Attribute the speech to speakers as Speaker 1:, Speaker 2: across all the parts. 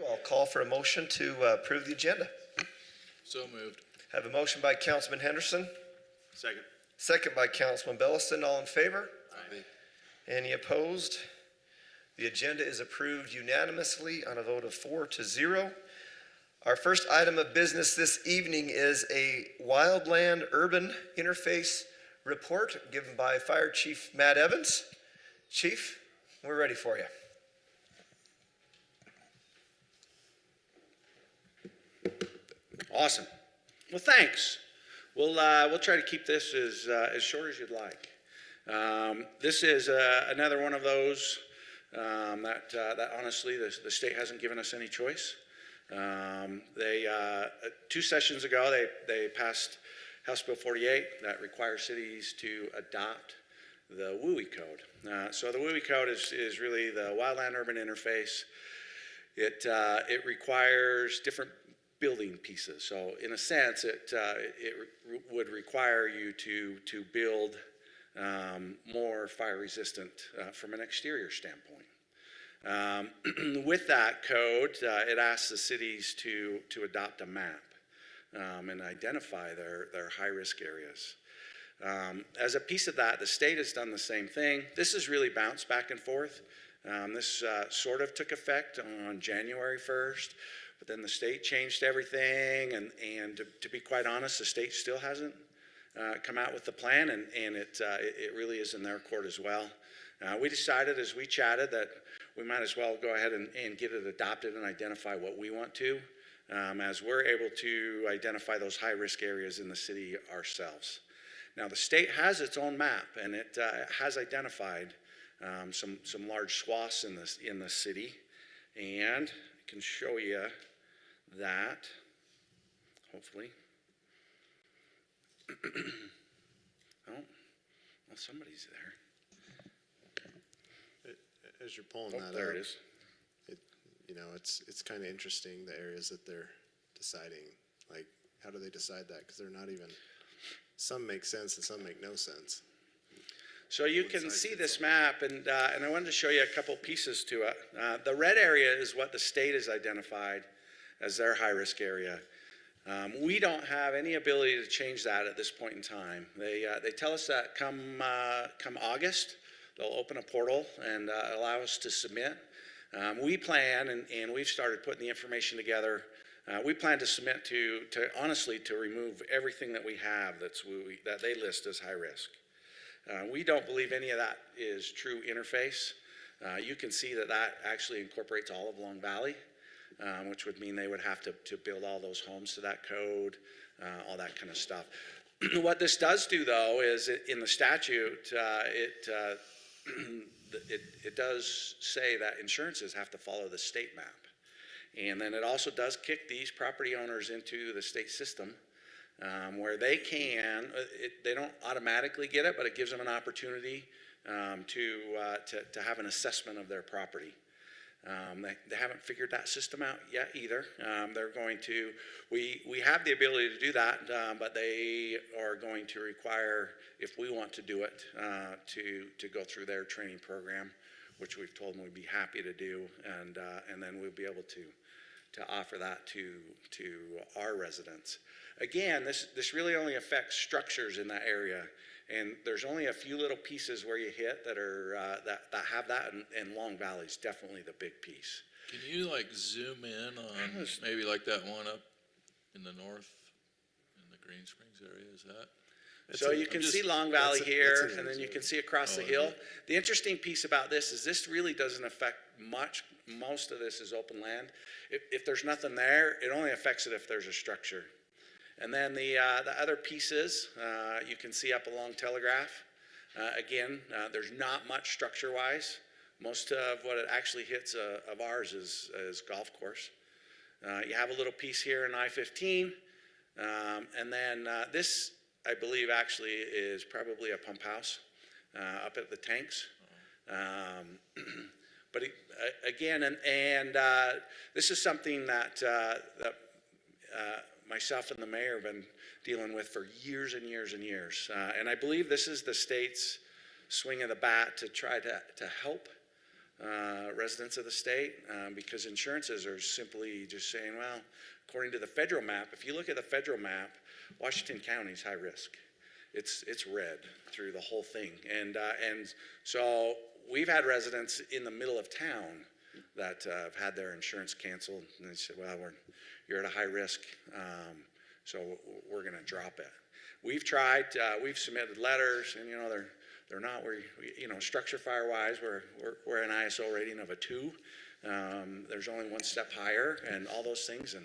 Speaker 1: I'll call for a motion to approve the agenda.
Speaker 2: So moved.
Speaker 1: Have a motion by Councilman Henderson,
Speaker 2: Second.
Speaker 1: second by Councilman Bellison. All in favor?
Speaker 2: Aye.
Speaker 1: Any opposed? The agenda is approved unanimously on a vote of 4-0. Our first item of business this evening is a wildland urban interface report given by Fire Chief Matt Evans. Chief, we're ready for you.
Speaker 3: Awesome. Well, thanks. We'll try to keep this as short as you'd like. This is another one of those that honestly the state hasn't given us any choice. They 2 sessions ago they passed House Bill 48 that requires cities to adopt the WUI code. So the WUI code is really the wildland urban interface. It requires different building pieces. So in a sense, it would require you to build more fire resistant from an exterior standpoint. With that code, it asks the cities to adopt a map and identify their high risk areas. As a piece of that, the state has done the same thing. This has really bounced back and forth. This sort of took effect on January 1st. But then the state changed everything, and to be quite honest, the state still hasn't come out with the plan, and it really is in their court as well. We decided as we chatted that we might as well go ahead and get it adopted and identify what we want to, as we're able to identify those high-risk areas in the city ourselves. Now, the state has its own map, and it has identified some large swaths in the city, and I can show you that, hopefully. Well, somebody's there.
Speaker 4: As you're pulling that
Speaker 3: there
Speaker 4: up,
Speaker 3: it is.
Speaker 4: It's kind of interesting, the areas that they're deciding. Like, how do they decide that? Because they're not even, some make sense and some make no sense.
Speaker 3: So you can see this map, and I wanted to show you a couple pieces to it. The red area is what the state has identified as their high-risk area. We don't have any ability to change that at this point in time. They tell us that come August, they'll open a portal and allow us to submit. We plan, and we've started putting the information together. We plan to submit to honestly to remove everything that we have that they list as high risk. We don't believe any of that is true interface. You can see that actually incorporates all of Long Valley, which would mean they would have to build all those homes to that code, all that kind of stuff. What this does do, though, is in the statute, it does say that insurances have to follow the state map. And then it also does kick these property owners into the state system, where they they don't automatically get it, but it gives them an opportunity to have an assessment of their property. They haven't figured that system out yet either. They're going to, we have the ability to do that, but they are going to require, if we want to do it, to go through their training program, which we've told them we'd be happy to do, and then we'll be able to offer that to our residents. Again, this really only affects structures in that area, and there's only a few little pieces where you hit that are that have that, and Long Valley's definitely the big piece.
Speaker 2: Can you like zoom in on maybe like that one up in the north, in the Green Springs area? Is that?
Speaker 3: So you can see Long Valley here, and then you can see across the hill. The interesting piece about this is this really doesn't affect much. Most of this is open land. If there's nothing there, it only affects it if there's a structure. And then the other pieces you can see up along Telegraph. Again, there's not much structure-wise. Most of what it actually hits of ours is golf course. You have a little piece here in I-15, and then this, I believe, actually is probably a pump house up at the tanks. But again, and this is something that myself and the mayor have been dealing with for years and years and years. And I believe this is the state's swing of the bat to try to help residents of the state, because insurances are simply just saying, well, according to the federal map, if you look at the federal map, Washington County is high risk. It's red through the whole thing. And so we've had residents in the middle of town that have had their insurance canceled, and they said, well, you're at a high risk, so we're gonna drop it. We've tried, we've submitted letters, and they're not, structure fire wise, we're an ISO rating of a 2. There's only one step higher and all those things,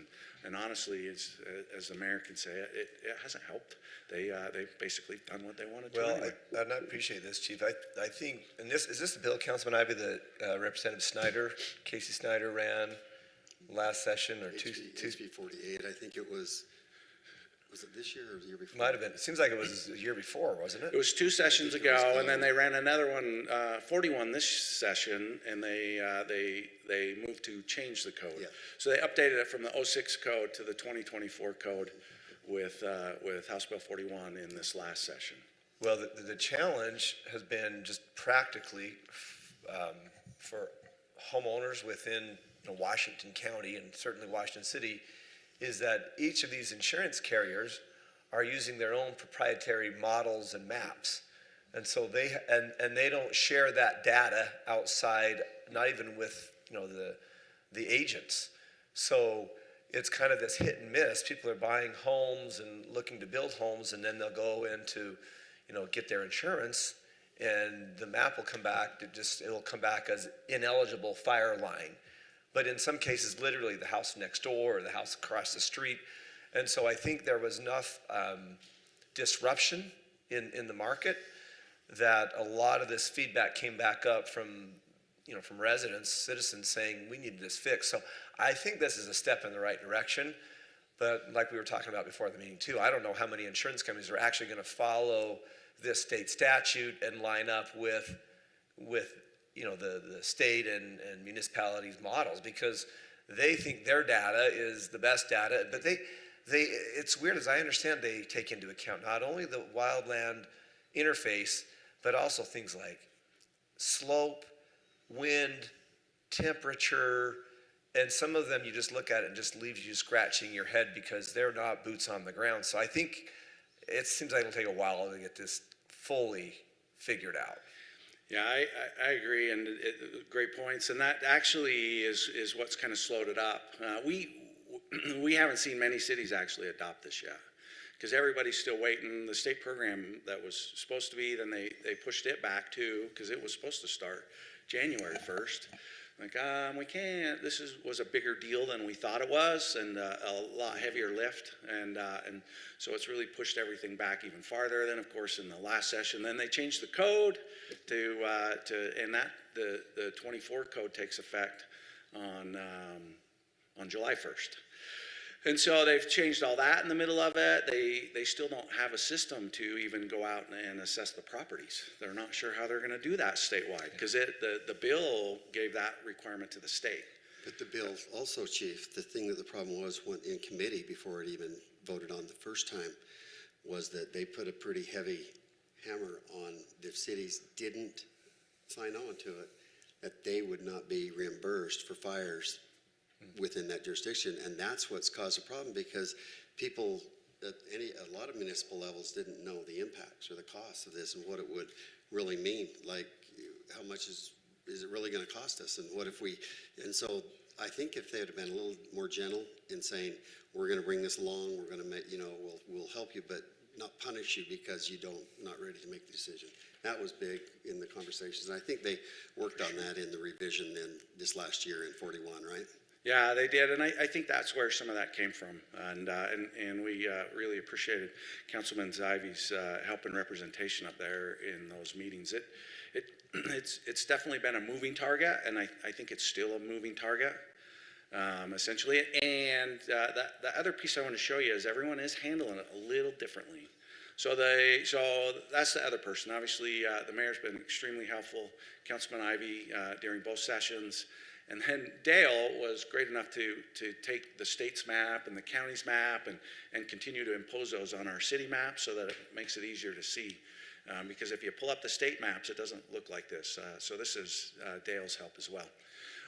Speaker 3: and honestly, as the mayor can say, it hasn't helped. They've basically done what they wanted to.
Speaker 1: Well,
Speaker 3: anyway.
Speaker 1: I appreciate this, Chief. I think, and is this the bill, Councilman Ivey, that Representative Snyder, Casey Snyder ran last session or
Speaker 5: HB 48, I think it was it this year or the year before?
Speaker 1: Might have been. It seems like it was a year before, wasn't it?
Speaker 3: It was 2 sessions ago, and then they ran another one, 41 this session, and they moved to change the code.
Speaker 5: Yeah.
Speaker 3: So they updated it from the 06 code to the 2024 code with House Bill 41 in this last session.
Speaker 1: Well, the challenge has been just practically for homeowners within Washington County and certainly Washington City, is that each of these insurance carriers are using their own proprietary models and maps. And so they don't share that data outside, not even with the agents. So it's kind of this hit and miss. People are buying homes and looking to build homes, and then they'll go into get their insurance, and the map will come back it'll come back as ineligible fire line. But in some cases, literally the house next door or the house across the street. And so I think there was enough disruption in the market that a lot of this feedback came back up from residents, citizens saying, we need this fixed. So I think this is a step in the right direction. But like we were talking about before the meeting too, I don't know how many insurance companies are actually going to follow this state statute and line up with the state and municipalities models, because they think their data is the best data. But it's weird, as I understand, they take into account not only the wildland interface, but also things like slope, wind, temperature, and some of them you just look at it and just leaves you scratching your head because they're not boots on the ground. So I think it seems like it'll take a while to get this fully figured out.
Speaker 3: Yeah, I agree, and great points, and that actually is what's kind of slowed it up. We haven't seen many cities actually adopt this yet, because everybody's still waiting. The state program that was supposed to be, then they pushed it back too, because it was supposed to start January 1st. Like, we can't. This was a bigger deal than we thought it was, and a lot heavier lift, and so it's really pushed everything back even farther. Then, of course, in the last session, then they changed the code and that the 24 code takes effect on July 1st. And so they've changed all that in the middle of it. They still don't have a system to even go out and assess the properties. They're not sure how they're going to do that statewide, because the bill gave that requirement to the state.
Speaker 5: But the bill also, Chief, the thing that the problem was went in committee before it even voted on the first time, was that they put a pretty heavy hammer on if cities didn't sign on to it, that they would not be reimbursed for fires within that jurisdiction. And that's what's caused a problem, because people at a lot of municipal levels didn't know the impacts or the costs of this and what it would really mean. Like, how much is it really going to cost us, and what if and so I think if they had been a little more gentle in saying, we're going to bring this along, we're going to make, we'll help you, but not punish you because not ready to make the decision. That was big in the conversations. And I think they worked on that in the revision in this last year in 41, right?
Speaker 3: Yeah, they did, and I think that's where some of that came from, and we really appreciated Councilman Ivey's help and representation up there in those meetings. It's definitely been a moving target, and I think it's still a moving target, essentially. And the other piece I want to show you is everyone is handling it a little differently. So that's the other person. Obviously, the mayor's been extremely helpful, Councilman Ivey during both sessions. And then Dale was great enough to take the state's map and the county's map and continue to impose those on our city map so that it makes it easier to see. Because if you pull up the state maps, it doesn't look like this. So this is Dale's help as well.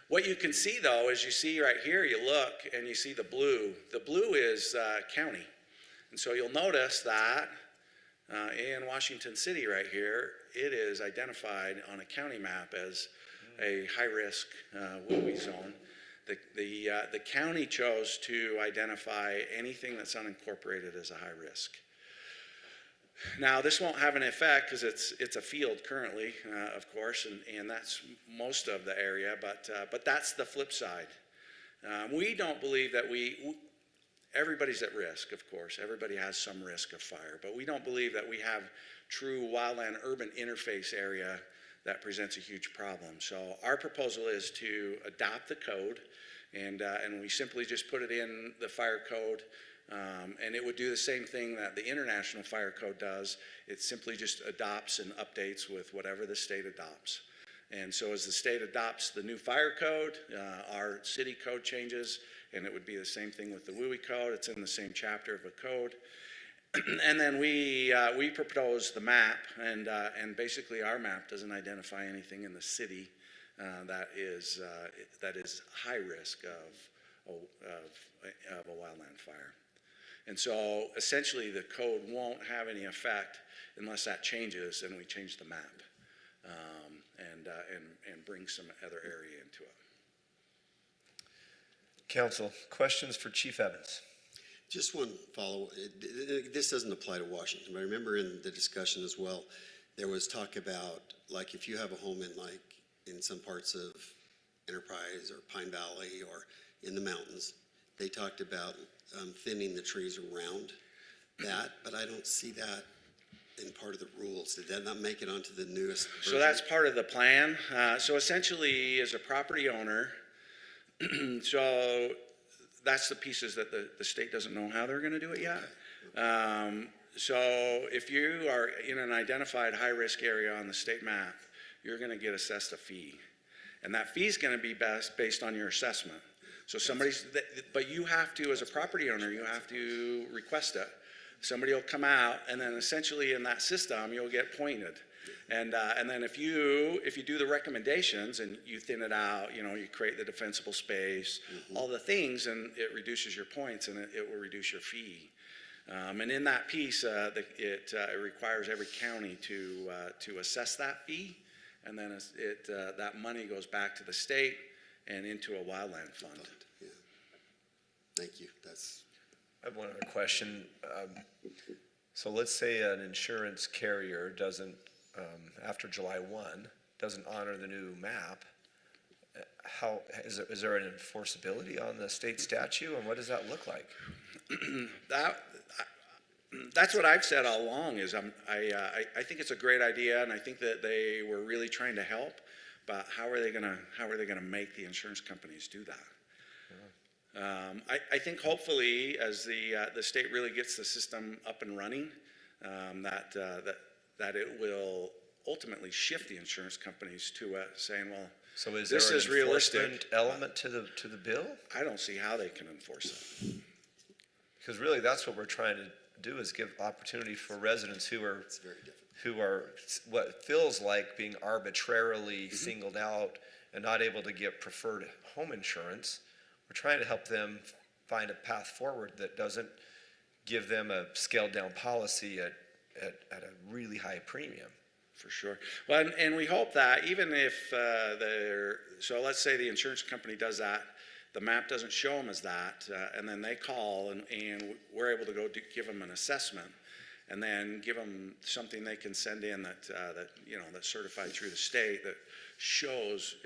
Speaker 3: What you can see though, is you see right here, you look and you see the blue. The blue is county. And so you'll notice that in Washington City right here, it is identified on a county map as a high-risk WUI zone. The county chose to identify anything that's unincorporated as a high risk. Now, this won't have an effect because it's a field currently, of course, and that's most of the area, but that's the flip side. We don't believe that everybody's at risk, of course. Everybody has some risk of fire, but we don't believe that we have true wildland-urban interface area that presents a huge problem. So our proposal is to adopt the code, and we simply just put it in the fire code, and it would do the same thing that the International Fire Code does. It simply just adopts and updates with whatever the state adopts. And so as the state adopts the new fire code, our city code changes, and it would be the same thing with the WUI code. It's in the same chapter of the code. And then we propose the map, and basically our map doesn't identify anything in the city that is high risk of a wildland fire. And so essentially the code won't have any effect unless that changes and we change the map and bring some other area into it.
Speaker 1: Council, questions for Chief Evans?
Speaker 5: Just one follow. This doesn't apply to Washington, but I remember in the discussion as well, there was talk about, like, if you have a home in some parts of Enterprise or Pine Valley or in the mountains, they talked about thinning the trees around that, but I don't see that in part of the rules. Did that not make it onto the newest version?
Speaker 3: So that's part of the plan. So essentially, as a property owner, so that's the pieces that the state doesn't know how they're going to do it yet. So if you are in an identified high-risk area on the state map, you're going to get assessed a fee. And that fee is going to be based on your assessment. So but you have to, as a property owner, you have to request it. Somebody will come out, and then essentially in that system, you'll get pointed. And then if you do the recommendations and you thin it out, you create the defensible space, all the things, and it reduces your points and it will reduce your fee. And in that piece, it requires every county to assess that fee, and then that money goes back to the state and into a wildland fund.
Speaker 5: Yeah. Thank you.
Speaker 1: I have one other question. So let's say an insurance carrier doesn't, after July 1, doesn't honor the new map. How is there an enforceability on the state statute, and what does that look like?
Speaker 3: That's what I've said all along. Is I think it's a great idea, and I think that they were really trying to help. But how are they gonna make the insurance companies do that? I think hopefully as the state really gets the system up and running, that it will ultimately shift the insurance companies to saying, well,
Speaker 1: So is
Speaker 3: this
Speaker 1: there
Speaker 3: is
Speaker 1: an
Speaker 3: realistic
Speaker 1: enforcement element to the bill?
Speaker 3: I don't see how they can enforce it.
Speaker 1: Because really, that's what we're trying to do, is give opportunity for residents who are
Speaker 5: It's very different.
Speaker 1: who are what feels like being arbitrarily singled out and not able to get preferred home insurance. We're trying to help them find a path forward that doesn't give them a scaled down policy at a really high premium.
Speaker 3: For sure. Well, and we hope that even if so let's say the insurance company does that, the map doesn't show them as that, and then they call and we're able to go give them an assessment, and then give them something they can send in that's certified through the state that shows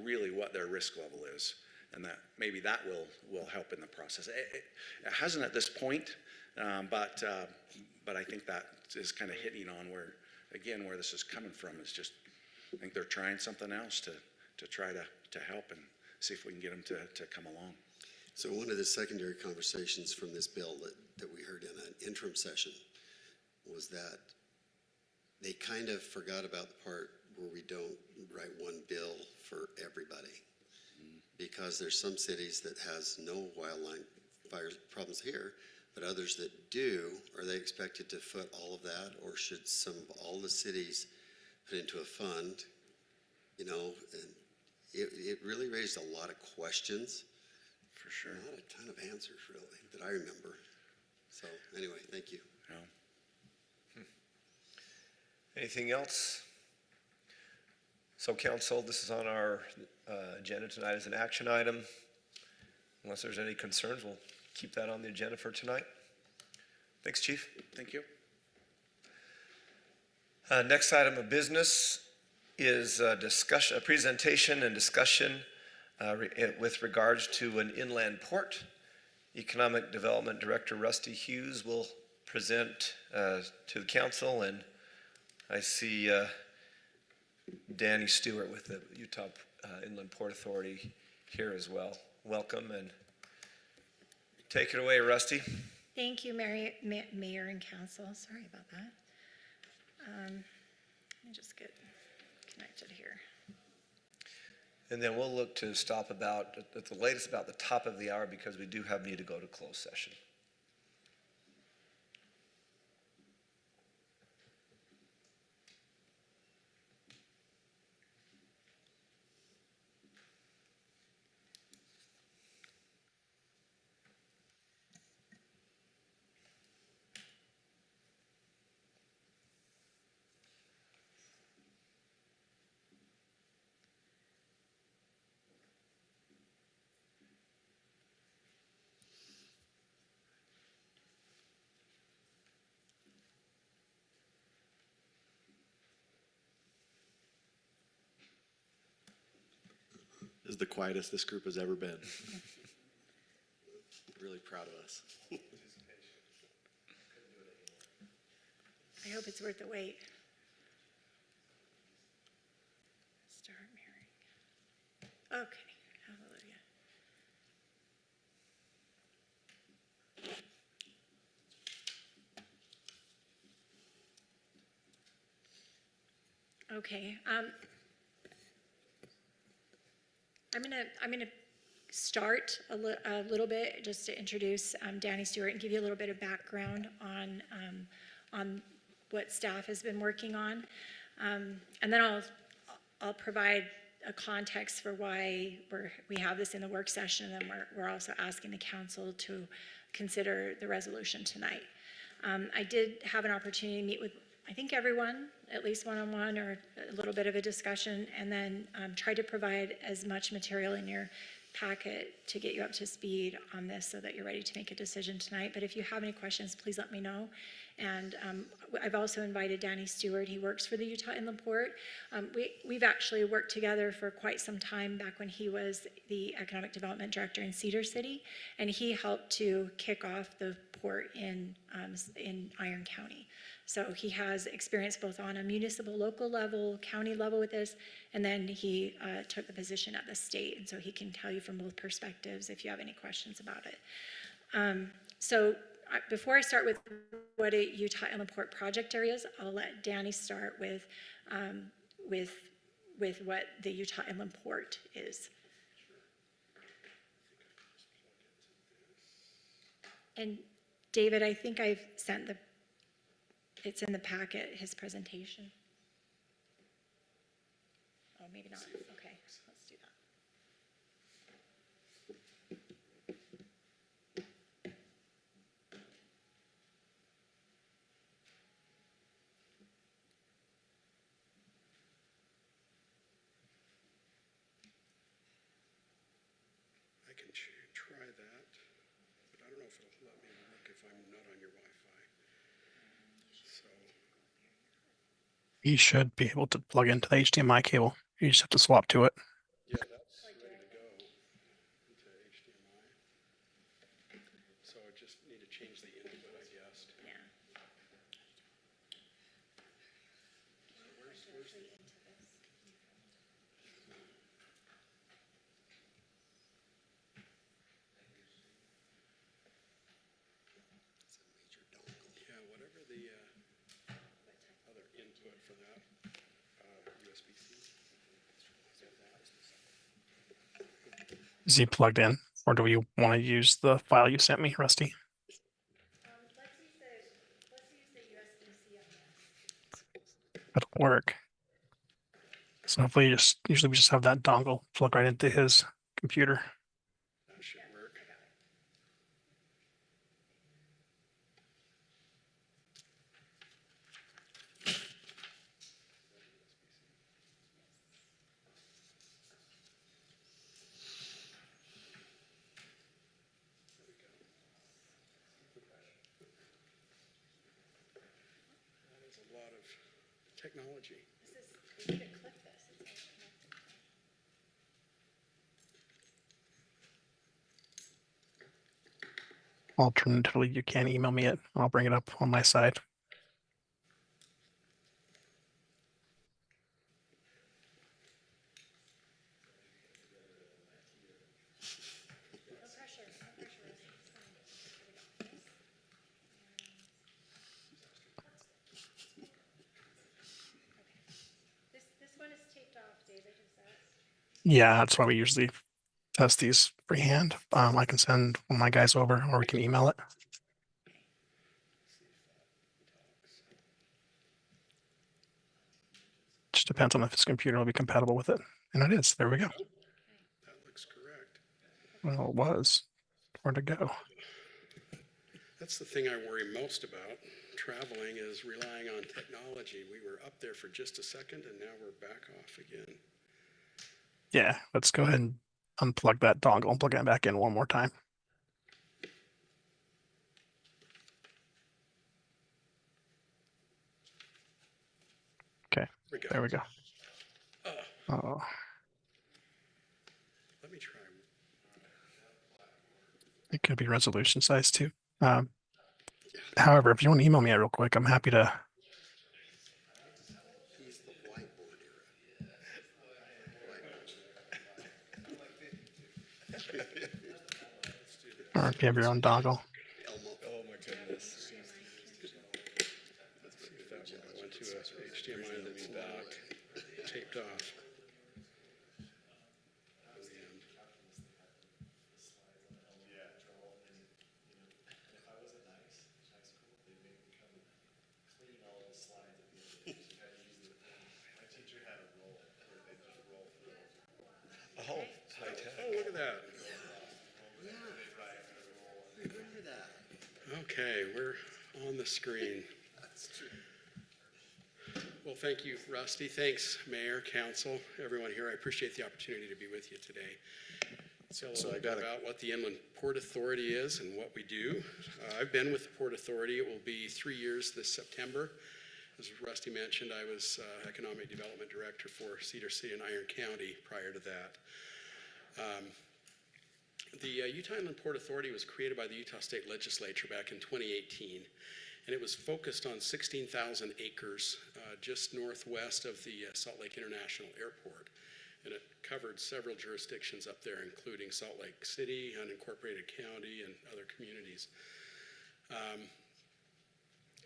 Speaker 3: really what their risk level is, and that maybe that will help in the process. It hasn't at this point, but I think that is kind of hitting on where this is coming from is just, I think they're trying something else to try to help and see if we can get them to come along.
Speaker 5: So one of the secondary conversations from this bill that we heard in an interim session was that they kind of forgot about the part where we don't write one bill for everybody. Because there's some cities that has no wildland fire problems here, But others that do, are they expected to foot all of that, or should all the cities put into a fund? You know, and it really raised a lot of questions.
Speaker 3: For sure.
Speaker 5: Not a ton of answers, really, that I remember. So, anyway, thank you.
Speaker 3: Yeah.
Speaker 1: Anything else? So council, this is on our agenda tonight as an action item. Unless there's any concerns, we'll keep that on the agenda for tonight. Thanks, Chief.
Speaker 3: Thank you.
Speaker 1: Next item of business is a presentation and discussion with regards to an inland port. Economic Development Director Rusty Hughes will present to the council, and I see Danny Stewart with the Utah Inland Port Authority here as well. Welcome, and take it away, Rusty.
Speaker 6: Thank you, Mayor and Council. Sorry about that. Let me just get connected here.
Speaker 1: And then we'll look to stop about, at the latest, about the top of the hour, because we do need to go to closed session.
Speaker 4: This is the quietest this group has ever been. Really proud of us.
Speaker 6: I hope it's worth the wait. Start mirroring. Okay, hallelujah. Okay, I'm gonna start a little bit just to introduce Danny Stewart and give you a little bit of background on what staff has been working on, and then I'll provide a context for why we have this in the work session, and we're also asking the council to consider the resolution tonight. I did have an opportunity to meet with, I think, everyone, at least one-on-one or a little bit of a discussion, and then try to provide as much material in your packet to get you up to speed on this so that you're ready to make a decision tonight. But if you have any questions, please let me know. And I've also invited Danny Stewart. He works for the Utah Inland Port. We've actually worked together for quite some time back when he was the Economic Development Director in Cedar City, and he helped to kick off the port in Iron County. So he has experience both on a municipal, local level, county level with this, and then he took the position at the state, and so he can tell you from both perspectives if you have any questions about it. Before I start with what a Utah Inland Port project area is, I'll let Danny start with what the Utah Inland Port is. And David, I think I've sent it's in the packet, his presentation. Oh, maybe not. Okay, let's do that.
Speaker 7: I can try that, but I don't know if it'll let me look if I'm not on your Wi-Fi. So,
Speaker 8: You should be able to plug into the HDMI cable. You just have to swap to it.
Speaker 7: yeah, that's ready to go into HDMI. So I just need to change the input, I guess.
Speaker 6: Yeah.
Speaker 7: Yeah, whatever the other input for that USB-C.
Speaker 8: Is he plugged in, or do you want to use the file you sent me, Rusty? So hopefully usually we just have that dongle plug right into his computer.
Speaker 7: That should work. That is a lot of technology.
Speaker 8: Alternatively, you can email me it. I'll bring it up on my side.
Speaker 6: This one is taped off, David, is that?
Speaker 8: Yeah, that's why we usually test these freehand. I can send one of my guys over, or we can email it. Just depends on if his computer will be compatible with it. And it is. There we go.
Speaker 7: That looks correct.
Speaker 8: Well, it was. Where'd it go?
Speaker 7: That's the thing I worry most about traveling is relying on technology. We were up there for just a second and now we're back off again.
Speaker 8: Yeah, let's go ahead and unplug that dongle and plug it back in one more time. Okay, there we go. Oh,
Speaker 7: Let me try.
Speaker 8: it could be resolution size too. However, if you want to email me it real quick, I'm happy to.
Speaker 5: He's the whiteboard era.
Speaker 8: Or if you have your own dongle.
Speaker 5: Elmo.
Speaker 1: Oh, my goodness.
Speaker 7: I went to a HDMI that's taped off.
Speaker 1: Oh, high tech.
Speaker 7: Oh, look at that.
Speaker 5: Remember that?
Speaker 7: Okay, we're on the screen.
Speaker 5: That's true.
Speaker 7: Well, thank you, Rusty. Thanks, Mayor, Council, everyone here. I appreciate the opportunity to be with you today. So a little bit about what the Inland Port Authority is and what we do. I've been with the Port Authority. It will be 3 years this September. As Rusty mentioned, I was Economic Development Director for Cedar City and Iron County prior to that. The Utah Inland Port Authority was created by the Utah State Legislature back in 2018, and it was focused on 16,000 acres just northwest of the Salt Lake International Airport. And it covered several jurisdictions up there, including Salt Lake City, unincorporated county, and other communities.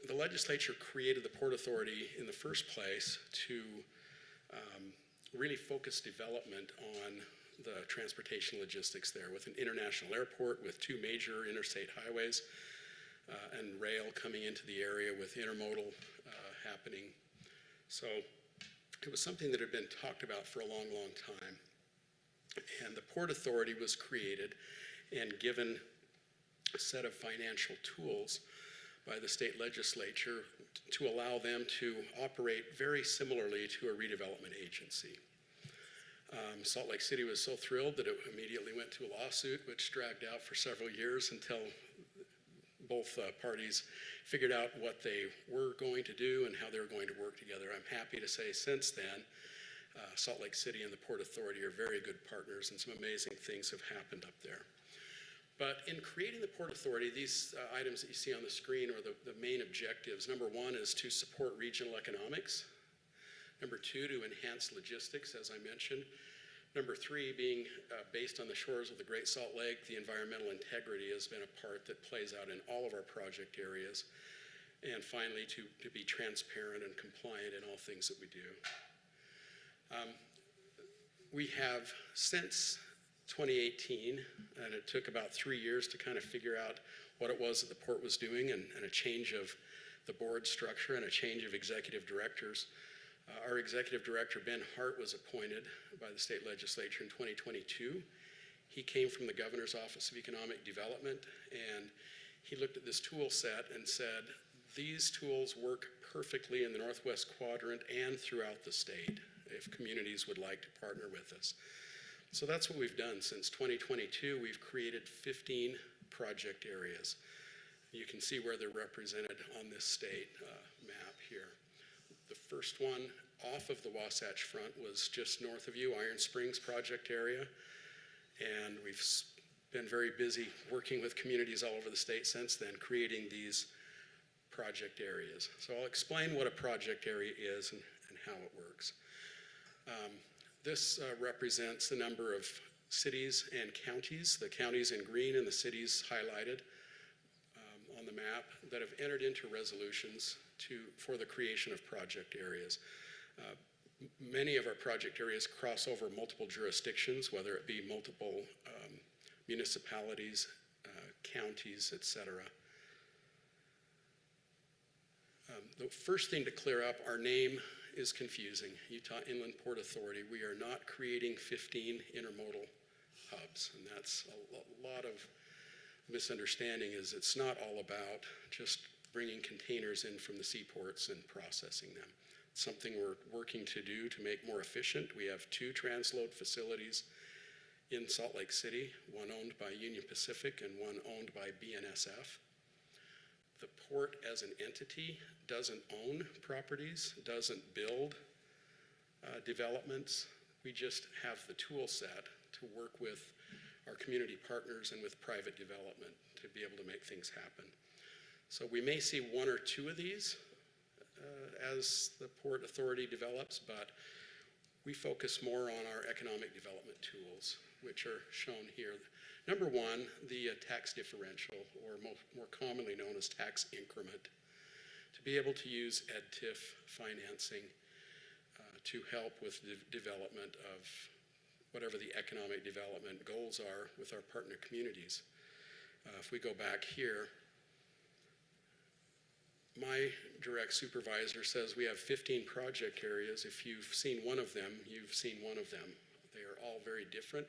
Speaker 7: The legislature created the Port Authority in the first place to really focus development on the transportation logistics there, with an international airport, with 2 major interstate highways, and rail coming into the area with intermodal happening. So it was something that had been talked about for a long, long time. And the Port Authority was created and given a set of financial tools by the state legislature to allow them to operate very similarly to a redevelopment agency. Salt Lake City was so thrilled that it immediately went to a lawsuit, which dragged out for several years until both parties figured out what they were going to do and how they were going to work together. I'm happy to say since then, Salt Lake City and the Port Authority are very good partners, and some amazing things have happened up there. But in creating the Port Authority, these items that you see on the screen are the main objectives. Number 1 is to support regional economics. Number 2, to enhance logistics, as I mentioned. Number 3, being based on the shores of the Great Salt Lake, the environmental integrity has been a part that plays out in all of our project areas. And finally, to be transparent and compliant in all things that we do. We have, since 2018, and it took about 3 years to kind of figure out what it was that the port was doing, and a change of the board structure and a change of executive directors. Our executive director, Ben Hart, was appointed by the state legislature in 2022. He came from the Governor's Office of Economic Development, and he looked at this tool set and said, these tools work perfectly in the Northwest Quadrant and throughout the state if communities would like to partner with us. So that's what we've done since 2022. We've created 15 project areas. You can see where they're represented on this state map here. The first one off of the Wasatch Front was just north of you, Iron Springs project area. And we've been very busy working with communities all over the state since then, creating these project areas. So I'll explain what a project area is and how it works. This represents the number of cities and counties, the counties in green and the cities highlighted on the map that have entered into resolutions for the creation of project areas. Many of our project areas cross over multiple jurisdictions, whether it be multiple municipalities, counties, etc. The first thing to clear up, our name is confusing. Utah Inland Port Authority. We are not creating 15 intermodal hubs, and that's a lot of misunderstanding. Is it's not all about just bringing containers in from the seaports and processing them. It's something we're working to do to make more efficient. We have 2 transload facilities in Salt Lake City, one owned by Union Pacific and one owned by BNSF. The port as an entity doesn't own properties, doesn't build developments. We just have the tool set to work with our community partners and with private development to be able to make things happen. So we may see 1 or 2 of these as the Port Authority develops, but we focus more on our economic development tools, which are shown here. Number 1, the tax differential, or more commonly known as tax increment, to be able to use EdTIF financing to help with the development of whatever the economic development goals are with our partner communities. If we go back here, my direct supervisor says we have 15 project areas. If you've seen one of them, you've seen one of them. They are all very different,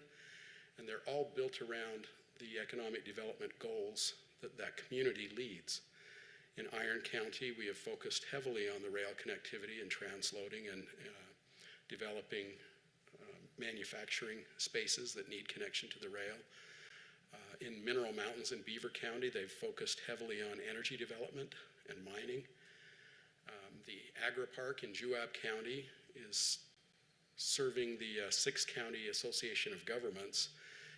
Speaker 7: and they're all built around the economic development goals that that community leads. In Iron County, we have focused heavily on the rail connectivity and transloading and developing manufacturing spaces that need connection to the rail. In Mineral Mountains in Beaver County, they've focused heavily on energy development and mining. The Agri-Park in Juab County is serving the 6-county Association of Governments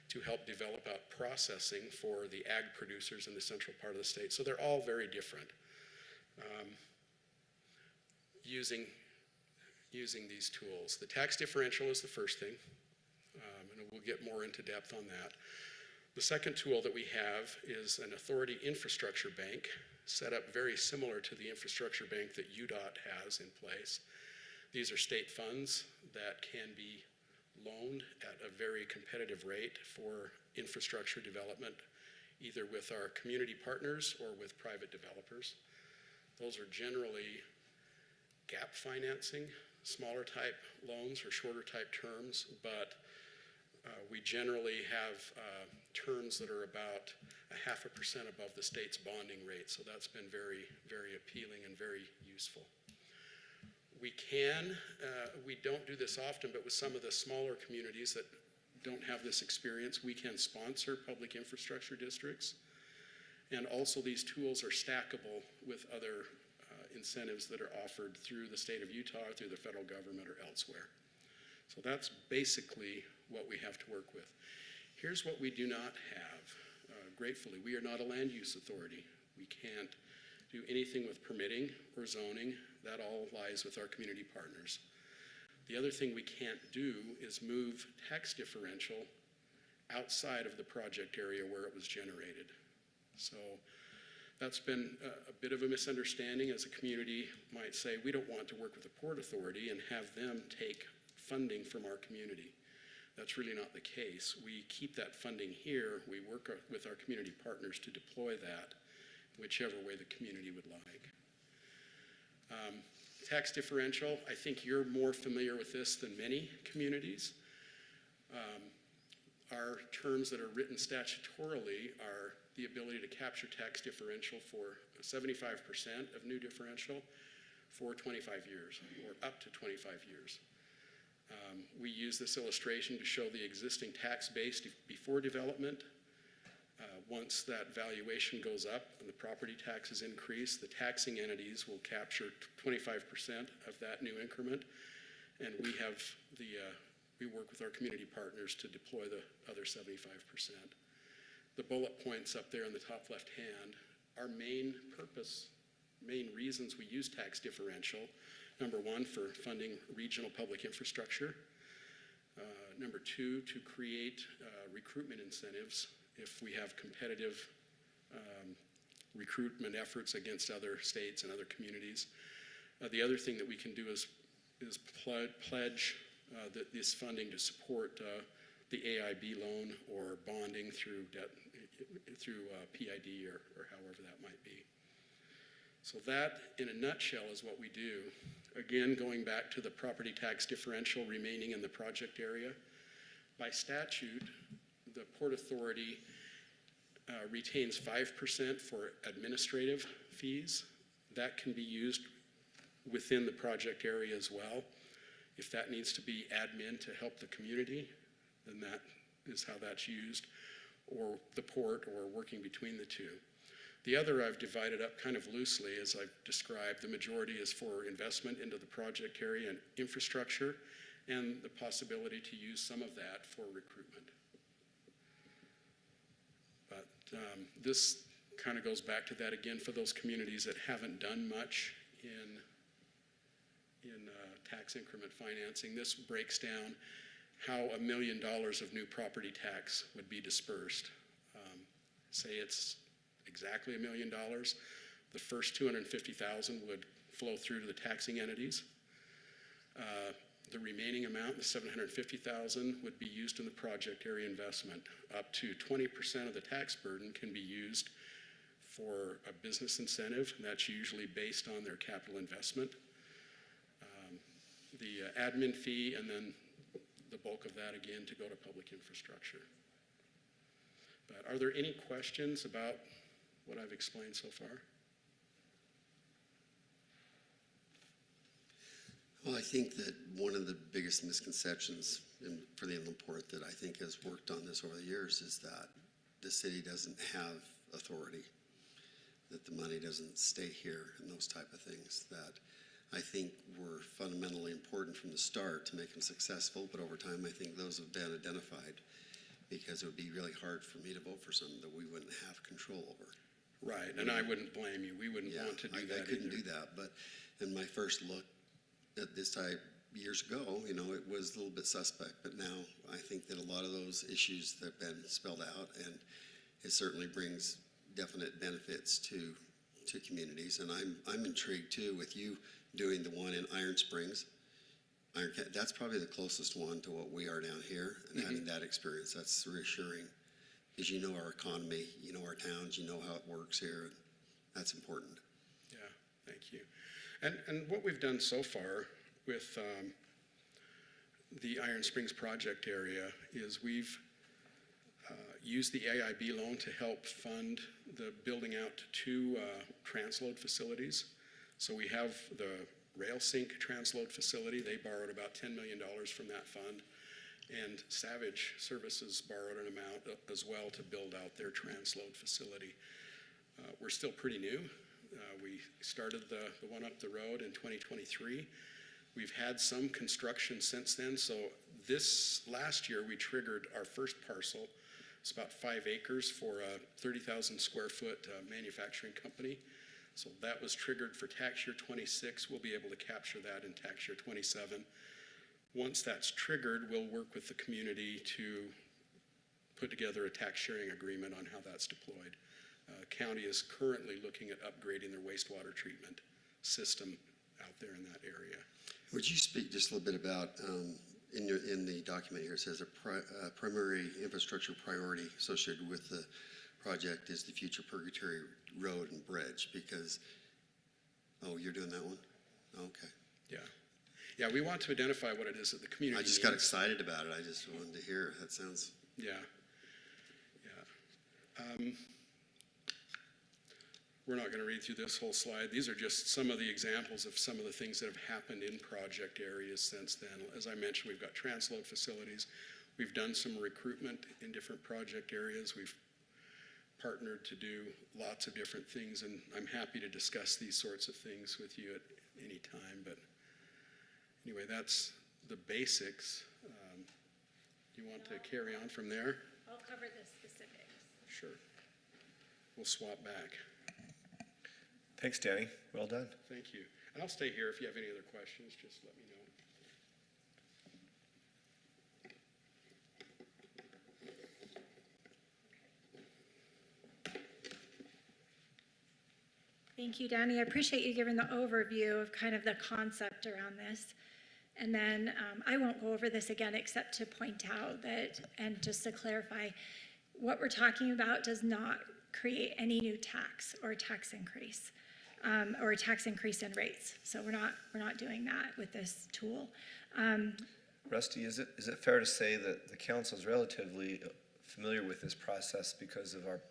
Speaker 7: to help develop out processing for the ag producers in the central part of the state. So they're all very different. Using these tools. The tax differential is the first thing, and we'll get more into depth on that. The second tool that we have is an authority infrastructure bank set up very similar to the infrastructure bank that UDOT has in place. These are state funds that can be loaned at a very competitive rate for infrastructure development, either with our community partners or with private developers. Those are generally gap financing, smaller type loans or shorter type terms, but we generally have terms that are about 0.5% above the state's bonding rate, so that's been very, very appealing and very useful. We don't do this often, but with some of the smaller communities that don't have this experience, we can sponsor public infrastructure districts. And also these tools are stackable with other incentives that are offered through the state of Utah, or through the federal government, or elsewhere. So that's basically what we have to work with. Here's what we do not have. Gratefully, we are not a land use authority. We can't do anything with permitting or zoning. That all lies with our community partners. The other thing we can't do is move tax differential outside of the project area where it was generated. So that's been a bit of a misunderstanding, as a community might say, we don't want to work with the Port Authority and have them take funding from our community. That's really not the case. We keep that funding here. We work with our community partners to deploy that whichever way the community would like. Tax differential, I think you're more familiar with this than many communities. Our terms that are written statutorily are the ability to capture tax differential for 75% of new differential for 25 years, or up to 25 years. We use this illustration to show the existing tax base before development. Once that valuation goes up and the property taxes increase, the taxing entities will capture 25% of that new increment, and we have we work with our community partners to deploy the other 75%. The bullet points up there in the top left hand, our main purpose, main reasons we use tax differential. Number one, for funding regional public infrastructure. Number two, to create recruitment incentives if we have competitive recruitment efforts against other states and other communities. The other thing that we can do is pledge this funding to support the AIB loan or bonding through debt, through PID or however that might be. So that, in a nutshell, is what we do. Again, going back to the property tax differential remaining in the project area. By statute, the Port Authority retains 5% for administrative fees. That can be used within the project area as well. If that needs to be admin to help the community, then that is how that's used, or the port, or working between the two. The other I've divided up kind of loosely, as I've described. The majority is for investment into the project area and infrastructure, and the possibility to use some of that for recruitment. But this kind of goes back to that again for those communities that haven't done much in tax increment financing. This breaks down how $1 million of new property tax would be dispersed. Say it's exactly $1 million. The first $250,000 would flow through to the taxing entities. The remaining amount, the $750,000, would be used in the project area investment. Up to 20% of the tax burden can be used for a business incentive, and that's usually based on their capital investment. The admin fee, and then the bulk of that again to go to public infrastructure. But are there any questions about what I've explained so far?
Speaker 5: Well, I think that one of the biggest misconceptions for the Inland Port that I think has worked on this over the years is that the city doesn't have authority, that the money doesn't stay here, and those type of things that I think were fundamentally important from the start to make them successful, but over time I think those have been identified, because it would be really hard for me to vote for something that we wouldn't have control over.
Speaker 7: Right, and I wouldn't blame you. We wouldn't want to do that.
Speaker 5: I couldn't
Speaker 7: either.
Speaker 5: do that, but in my first look at this type years ago, you know, it was a little bit suspect, but now I think that a lot of those issues that have been spelled out, and it certainly brings definite benefits to communities. And I'm intrigued too with you doing the one in Iron Springs. That's probably the closest one to what we are down here, and having that experience, that's reassuring, because you know our economy, you know our towns, you know how it works here, and that's important.
Speaker 7: Yeah, thank you. And what we've done so far with the Iron Springs project area is we've used the AIB loan to help fund the building out to 2 transload facilities. So we have the RailSync transload facility. They borrowed about $10 million from that fund, and Savage Services borrowed an amount as well to build out their transload facility. We're still pretty new. We started the one up the road in 2023. We've had some construction since then. So this last year we triggered our first parcel. It's about 5 acres for a 30,000 square foot manufacturing company. So that was triggered for tax year 26. We'll be able to capture that in tax year 27. Once that's triggered, we'll work with the community to put together a tax sharing agreement on how that's deployed. County is currently looking at upgrading their wastewater treatment system out there in that area.
Speaker 5: Would you speak just a little bit about, in the document here, it says a primary infrastructure priority associated with the project is the future Purgatory Road and Bridge, because, oh, you're doing that one? Okay.
Speaker 7: Yeah. Yeah, we want to identify what it is that the community
Speaker 5: I just got
Speaker 7: needs.
Speaker 5: excited about it. I just wanted to hear. That sounds,
Speaker 7: Yeah. Yeah. We're not going to read through this whole slide. These are just some of the examples of some of the things that have happened in project areas since then. As I mentioned, we've got transload facilities. We've done some recruitment in different project areas. We've partnered to do lots of different things, and I'm happy to discuss these sorts of things with you at any time. But anyway, that's the basics. You want to carry on from there?
Speaker 6: I'll cover the specifics.
Speaker 7: Sure. We'll swap back.
Speaker 1: Thanks, Danny. Well done.
Speaker 7: Thank you. And I'll stay here. If you have any other questions, just let me know.
Speaker 6: Thank you, Danny. I appreciate you giving the overview of kind of the concept around this. And then I won't go over this again except to point out that, and just to clarify, what we're talking about does not create any new tax or tax increase or a tax increase in rates. So we're not doing that with this tool.
Speaker 1: Rusty, is it fair to say that the council is relatively familiar with this process because of our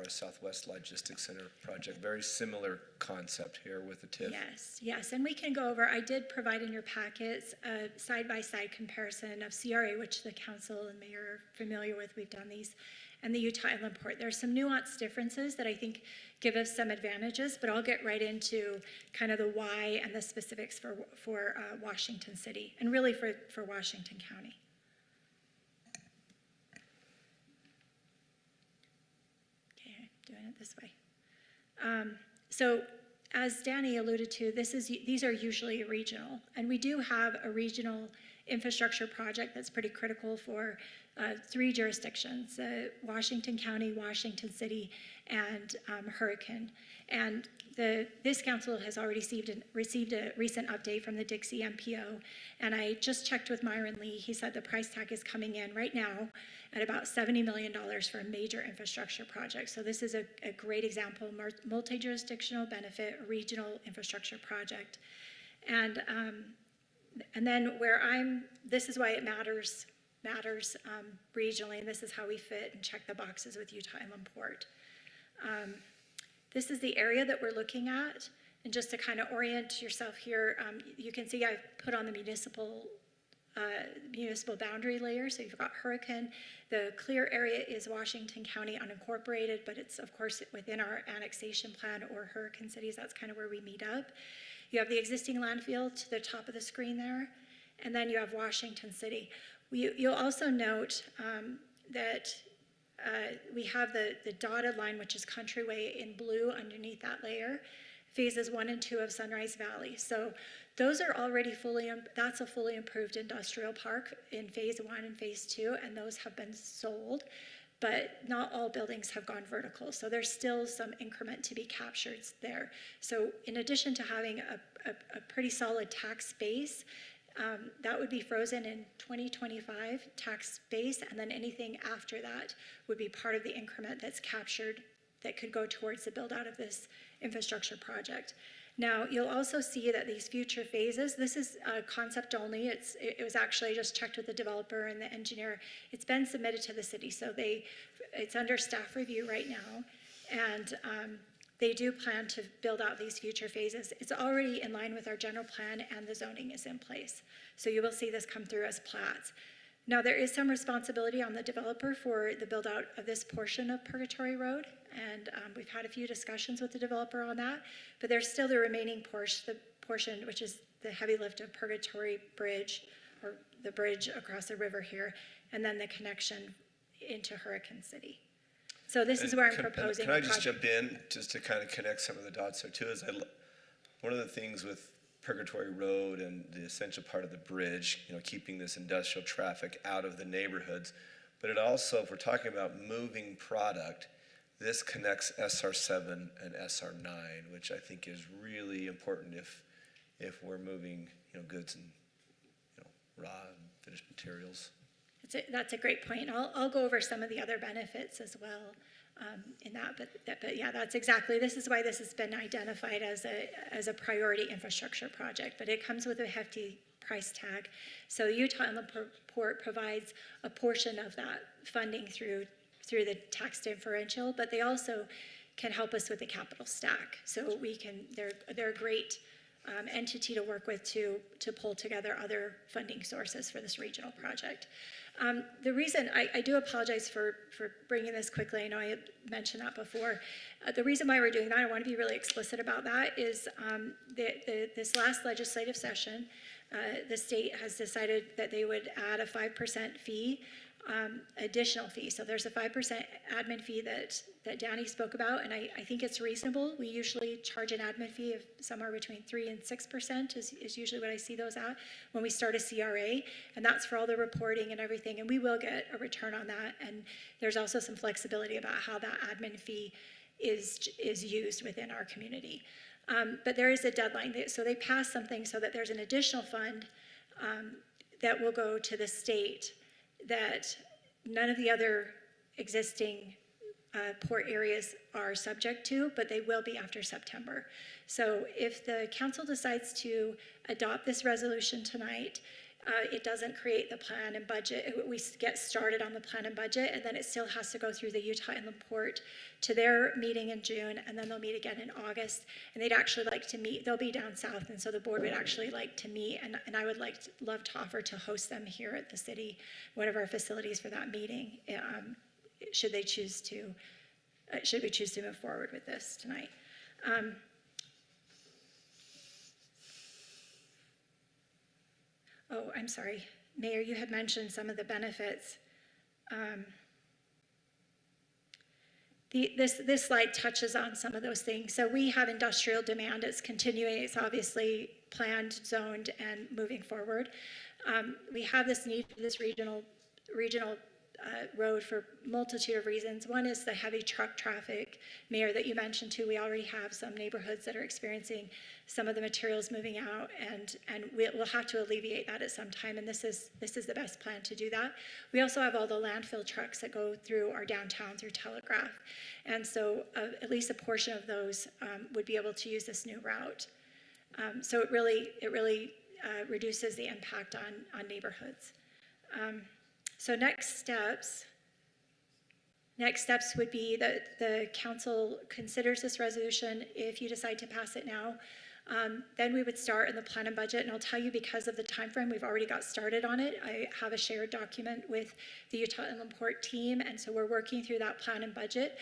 Speaker 1: Southwest Logistics Center project? Very similar concept here with the TIF.
Speaker 6: Yes, and we can go over, I did provide in your packets a side-by-side comparison of CRA, which the council and mayor are familiar with, we've done these, and the Utah Inland Port. There are some nuanced differences that I think give us some advantages, but I'll get right into kind of the why and the specifics for Washington City, and really for Washington County. Doing it this way. So as Danny alluded to, these are usually regional, and we do have a regional infrastructure project that's pretty critical for 3 jurisdictions, Washington County, Washington City, and Hurricane. And this council has already received a recent update from the Dixie MPO, and I just checked with Myron Lee. He said the price tag is coming in right now at about $70 million for a major infrastructure project. So this is a great example, multi-jurisdictional benefit, regional infrastructure project. And then this is why it matters regionally, and this is how we fit and check the boxes with Utah Inland Port. This is the area that we're looking at, and just to kind of orient yourself here, you can see I've put on the municipal boundary layer. So you've got Hurricane. The clear area is Washington County unincorporated, but it's of course within our annexation plan or Hurricane cities. That's kind of where we meet up. You have the existing landfill to the top of the screen there, and then you have Washington City. You'll also note that we have the dotted line, which is Countryway in blue underneath that layer, phases 1 and 2 of Sunrise Valley. So those are already that's a fully improved industrial park in phase 1 and phase 2, and those have been sold, but not all buildings have gone vertical. So there's still some increment to be captured there. So in addition to having a pretty solid tax base, that would be frozen in 2025 tax base, and then anything after that would be part of the increment that's captured that could go towards the build out of this infrastructure project. Now, you'll also see that these future phases, this is concept only. It was actually, I just checked with the developer and the engineer. It's been submitted to the city, so it's under staff review right now, and they do plan to build out these future phases. It's already in line with our general plan, and the zoning is in place. So you will see this come through as plats. Now, there is some responsibility on the developer for the build out of this portion of Purgatory Road, and we've had a few discussions with the developer on that, but there's still the remaining portion, which is the heavy lift of Purgatory Bridge, or the bridge across the river here, and then the connection into Hurricane City. So this is where I'm proposing.
Speaker 1: Can I just jump in just to kind of connect some of the dots there too? One of the things with Purgatory Road and the essential part of the bridge, keeping this industrial traffic out of the neighborhoods, but it also, if we're talking about moving product, this connects SR7 and SR9, which I think is really important if we're moving, goods and raw and finished materials.
Speaker 6: That's a great point. I'll go over some of the other benefits as well. in that. But yeah, that's exactly, this is why this has been identified as a priority infrastructure project, but it comes with a hefty price tag. So Utah Inland Port provides a portion of that funding through the tax differential, but they also can help us with the capital stack. So they're a great entity to work with to pull together other funding sources for this regional project. The reason, I do apologize for bringing this quickly, I know I had mentioned that before. The reason why we're doing that, I want to be really explicit about that, is this last legislative session, the state has decided that they would add a 5% fee, additional fee. So there's a 5% admin fee that Danny spoke about, and I think it's reasonable. We usually charge an admin fee of somewhere between 3% and 6% is usually what I see those at when we start a CRA, and that's for all the reporting and everything, and we will get a return on that. And there's also some flexibility about how that admin fee is used within our community. But there is a deadline. So they passed something so that there's an additional fund that will go to the state that none of the other existing port areas are subject to, but they will be after September. So if the council decides to adopt this resolution tonight, it doesn't create the plan and budget. We get started on the plan and budget, and then it still has to go through the Utah Inland Port to their meeting in June, and then they'll meet again in August. And they'd actually like to meet, they'll be down south, and so the board would actually like to meet, and I would love to offer to host them here at the city, one of our facilities for that meeting, should we choose to move forward with this tonight. Oh, I'm sorry. Mayor, you had mentioned some of the benefits. This slide touches on some of those things. So we have industrial demand. It's continuing. It's obviously planned, zoned, and moving forward. We have this need for this regional road for a multitude of reasons. One is the heavy truck traffic, Mayor, that you mentioned too. We already have some neighborhoods that are experiencing some of the materials moving out, and we'll have to alleviate that at some time, and this is the best plan to do that. We also have all the landfill trucks that go through our downtown through Telegraph, and so at least a portion of those would be able to use this new route. So it really reduces the impact on neighborhoods. So next steps would be that the council considers this resolution. If you decide to pass it now, then we would start in the plan and budget. And I'll tell you, because of the time frame, we've already got started on it. I have a shared document with the Utah Inland Port team, and so we're working through that plan and budget.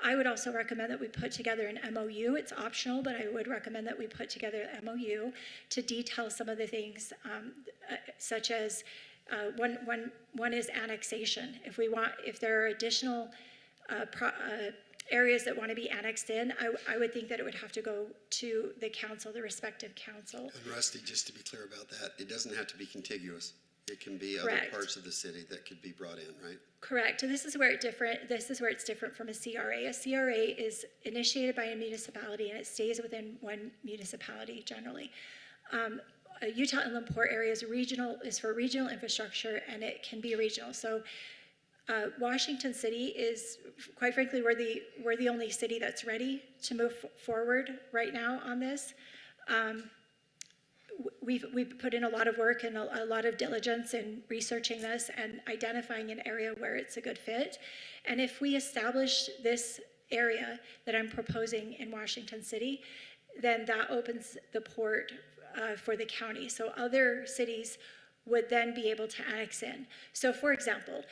Speaker 6: I would also recommend that we put together an MOU. It's optional, but I would recommend that we put together an MOU to detail some of the things, such as one is annexation. If there are additional areas that want to be annexed in, I would think that it would have to go to the council, the respective council.
Speaker 5: And Rusty, just to be clear about that, it doesn't have to be contiguous. It can be other
Speaker 6: Correct.
Speaker 5: parts of the city that could be brought in, right?
Speaker 6: Correct. And this is where it's different from a CRA. A CRA is initiated by a municipality and it stays within one municipality generally. A Utah Inland Port area is for regional infrastructure, and it can be regional. So Washington City is, quite frankly, we're the only city that's ready to move forward right now on this. We've put in a lot of work and a lot of diligence in researching this and identifying an area where it's a good fit. And if we establish this area that I'm proposing in Washington City, then that opens the port for the county. So other cities would then be able to annex in. So for example,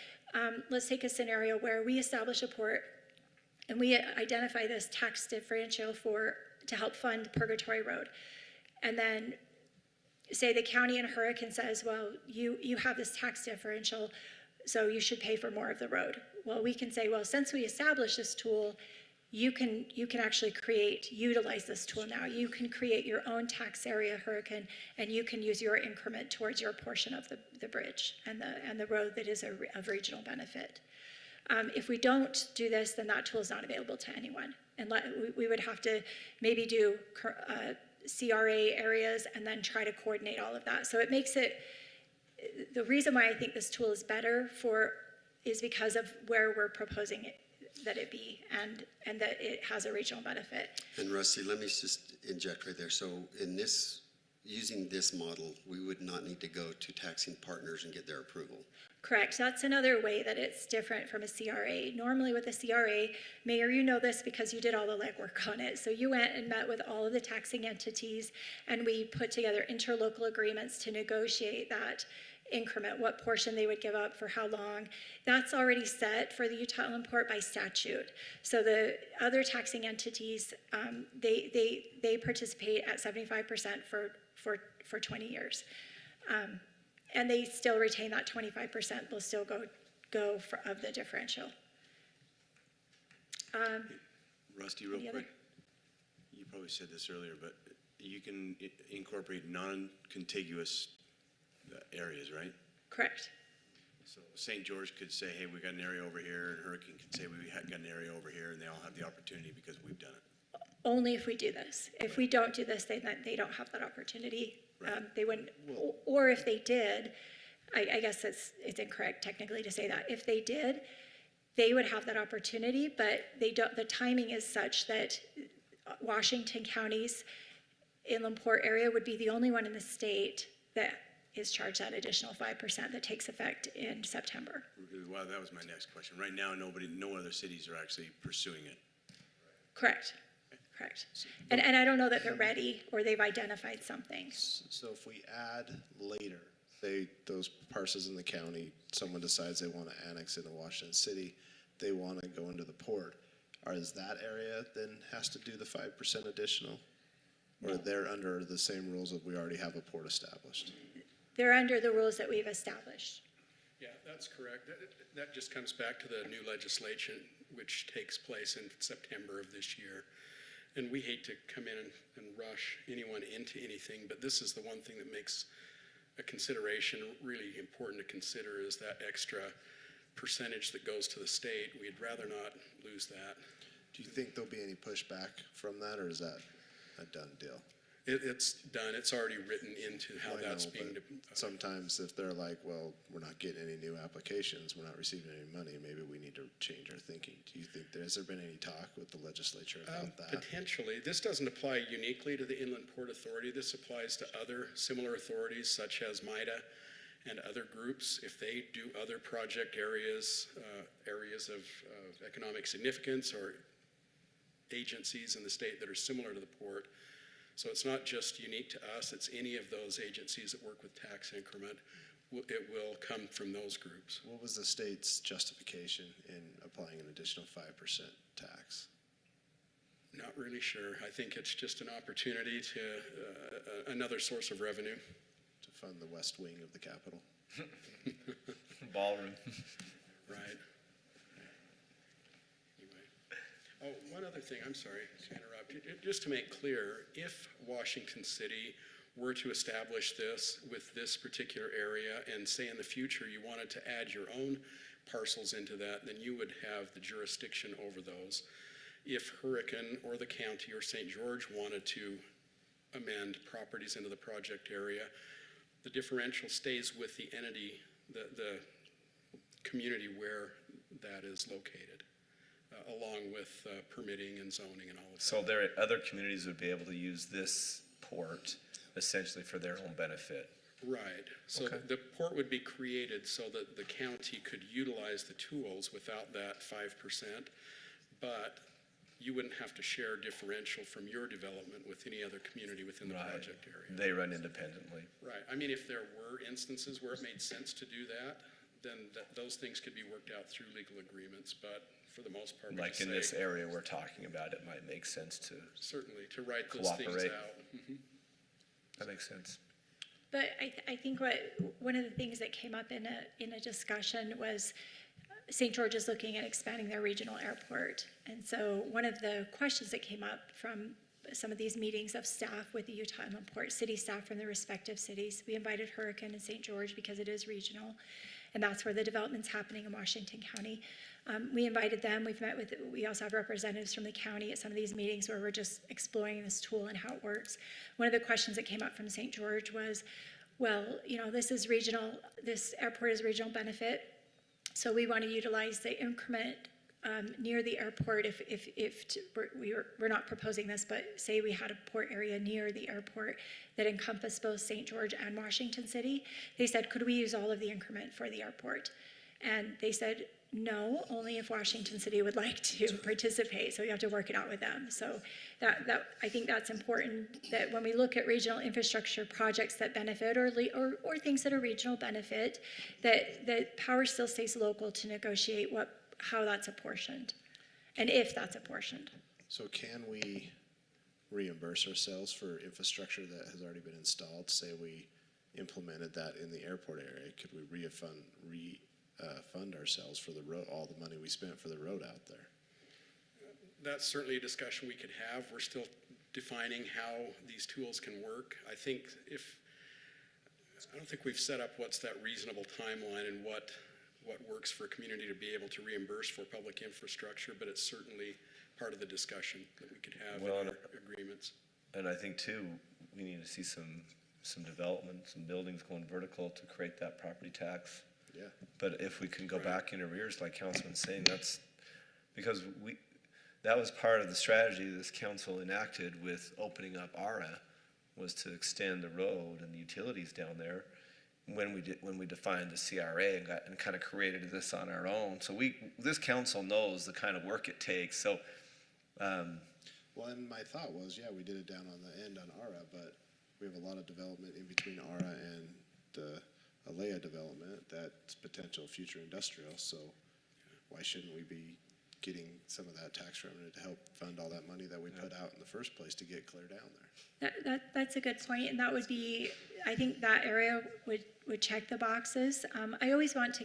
Speaker 6: let's take a scenario where we establish a port and we identify this tax differential to help fund Purgatory Road. And then say the county in Hurricane says, well, you have this tax differential, so you should pay for more of the road. Well, we can say, well, since we established this tool, you can actually utilize this tool now. You can create your own tax area, Hurricane, and you can use your increment towards your portion of the bridge and the road that is of regional benefit. If we don't do this, then that tool is not available to anyone. And we would have to maybe do CRA areas and then try to coordinate all of that. So it makes it, the reason why I think this tool is better is because of where we're proposing it. that it be, and that it has a regional benefit.
Speaker 5: And Rusty, let me just inject right there. So in this, using this model, we would not need to go to taxing partners and get their approval.
Speaker 6: Correct. That's another way that it's different from a CRA. Normally with a CRA, Mayor, you know this because you did all the legwork on it. So you went and met with all of the taxing entities, and we put together interlocal agreements to negotiate that increment, what portion they would give up for how long. That's already set for the Utah Inland Port by statute. So the other taxing entities, they participate at 75% for 20 years. And they still retain that 25%, will still go of the differential.
Speaker 9: Rusty, real
Speaker 6: Any other?
Speaker 9: quick, you probably said this earlier, but you can incorporate non-contiguous areas, right?
Speaker 6: Correct.
Speaker 9: So St. George could say, hey, we got an area over here, and Hurricane could say, we got an area over here, and they all have the opportunity because we've done it.
Speaker 6: Only if we do this. If we don't do this, they don't have that opportunity.
Speaker 9: Right.
Speaker 6: They wouldn't, or if they did, I guess it's incorrect technically to say that. If they did, they would have that opportunity, but they don't. The timing is such that Washington County's Inland Port area would be the only one in the state that is charged that additional 5% that takes effect in September.
Speaker 9: Well, that was my next question. Right now, no other cities are actually pursuing it.
Speaker 6: Correct. Correct. And I don't know that they're ready or they've identified something.
Speaker 4: So if we add later, say those parcels in the county, someone decides they want to annex into Washington City, they want to go into the port, is that area then has to do the 5% additional? Or they're under the same rules that we already have a port established?
Speaker 6: They're under the rules that we've established.
Speaker 7: Yeah, that's correct. That just comes back to the new legislation, which takes place in September of this year. And we hate to come in and rush anyone into anything, but this is the one thing that makes a consideration really important to consider, is that extra percentage that goes to the state. We'd rather not lose that.
Speaker 4: Do you think there'll be any pushback from that, or is that a done deal?
Speaker 7: It's done. It's already written into how
Speaker 4: I
Speaker 7: that's
Speaker 4: know,
Speaker 7: being.
Speaker 4: but sometimes if they're like, well, we're not getting any new applications, we're not receiving any money, maybe we need to change our thinking. Do you think, has there been any talk with the legislature about that?
Speaker 7: Potentially. This doesn't apply uniquely to the Inland Port Authority. This applies to other similar authorities such as MIDA and other groups. If they do other project areas, areas of economic significance, or agencies in the state that are similar to the port. So it's not just unique to us, it's any of those agencies that work with tax increment. It will come from those groups.
Speaker 4: What was the state's justification in applying an additional 5% tax?
Speaker 7: Not really sure. I think it's just an opportunity to, another source of revenue.
Speaker 4: To fund the west wing of the Capitol?
Speaker 1: Ballroom.
Speaker 7: Right. Anyway. Oh, one other thing, I'm sorry to interrupt. Just to make clear, if Washington City were to establish this with this particular area, and say in the future you wanted to add your own parcels into that, then you would have the jurisdiction over those. If Hurricane or the county or St. George wanted to amend properties into the project area, the differential stays with the entity, the community where that is located, along with permitting and zoning and all of that.
Speaker 1: So other communities would be able to use this port essentially for their own benefit.
Speaker 7: Right. So the port would be created so that the county could utilize the tools without that 5%, but you wouldn't have to share differential from your development with any other community within the project area.
Speaker 1: They run independently.
Speaker 7: Right. I mean, if there were instances where it made sense to do that, then those things could be worked out through legal agreements, but for the most part,
Speaker 1: Like in this area we're talking about, it might make sense to,
Speaker 7: certainly, to write those things
Speaker 1: cooperate.
Speaker 7: out. Mhm.
Speaker 1: that makes sense.
Speaker 6: But I think one of the things that came up in a discussion was St. George is looking at expanding their regional airport. And so one of the questions that came up from some of these meetings of staff with the Utah Inland Port, city staff from the respective cities, we invited Hurricane and St. George because it is regional, and that's where the development's happening in Washington County. We invited them. We also have representatives from the county at some of these meetings where we're just exploring this tool and how it works. One of the questions that came up from St. George was, well, this is regional, this airport is regional benefit, so we want to utilize the increment near the airport, we're not proposing this, but say we had a port area near the airport that encompassed both St. George and Washington City, they said, could we use all of the increment for the airport? And they said, no, only if Washington City would like to participate. So you have to work it out with them. So that I think that's important, that when we look at regional infrastructure projects that benefit or things that are regional benefit, that power still stays local to negotiate how that's apportioned, and if that's apportioned.
Speaker 4: So can we reimburse ourselves for infrastructure that has already been installed? Say we implemented that in the airport area, could we fund ourselves for the road, all the money we spent for the road out there?
Speaker 7: That's certainly a discussion we could have. We're still defining how these tools can work. I don't think we've set up what's that reasonable timeline and what works for a community to be able to reimburse for public infrastructure, but it's certainly part of the discussion that we could have in our agreements.
Speaker 1: And I think too, we need to see some development, some buildings going vertical to create that property tax.
Speaker 4: Yeah.
Speaker 1: But if we can go back in arrears, like Councilman's saying, that's because that was part of the strategy this council enacted with opening up ARA, was to extend the road and the utilities down there when we defined the CRA and kind of created this on our own. So this council knows the kind of work it takes. So
Speaker 4: well, and my thought was, yeah, we did it down on the end on ARA, but we have a lot of development in between ARA and the Alea development that's potential future industrial. So why shouldn't we be getting some of that tax revenue to help fund all that money that we put out in the first place to get clear down there?
Speaker 6: That's a good point, and that would be, I think that area would check the boxes. I always want to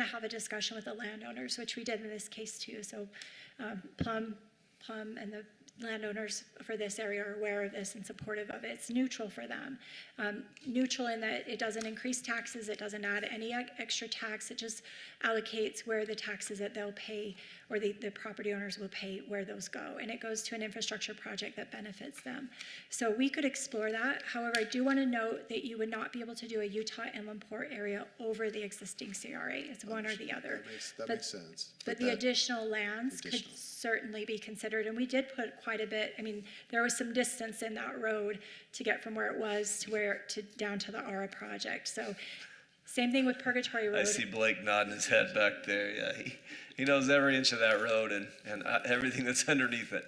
Speaker 6: have a discussion with the landowners, which we did in this case too. So Plum and the landowners for this area are aware of this and supportive of it. It's neutral for them. Neutral in that it doesn't increase taxes, it doesn't add any extra tax, it just allocates where the taxes that they'll pay or the property owners will pay, where those go. And it goes to an infrastructure project that benefits them. So we could explore that. However, I do want to note that you would not be able to do a Utah Inland Port area over the existing CRA. It's one or the other.
Speaker 4: That makes sense.
Speaker 6: But the additional lands could certainly be considered, and we did put quite a bit. I mean, there was some distance in that road to get from where it was to down to the ARA project. So same thing with Purgatory Road.
Speaker 1: I see Blake nodding his head back there. Yeah, he knows every inch of that road and everything that's underneath it.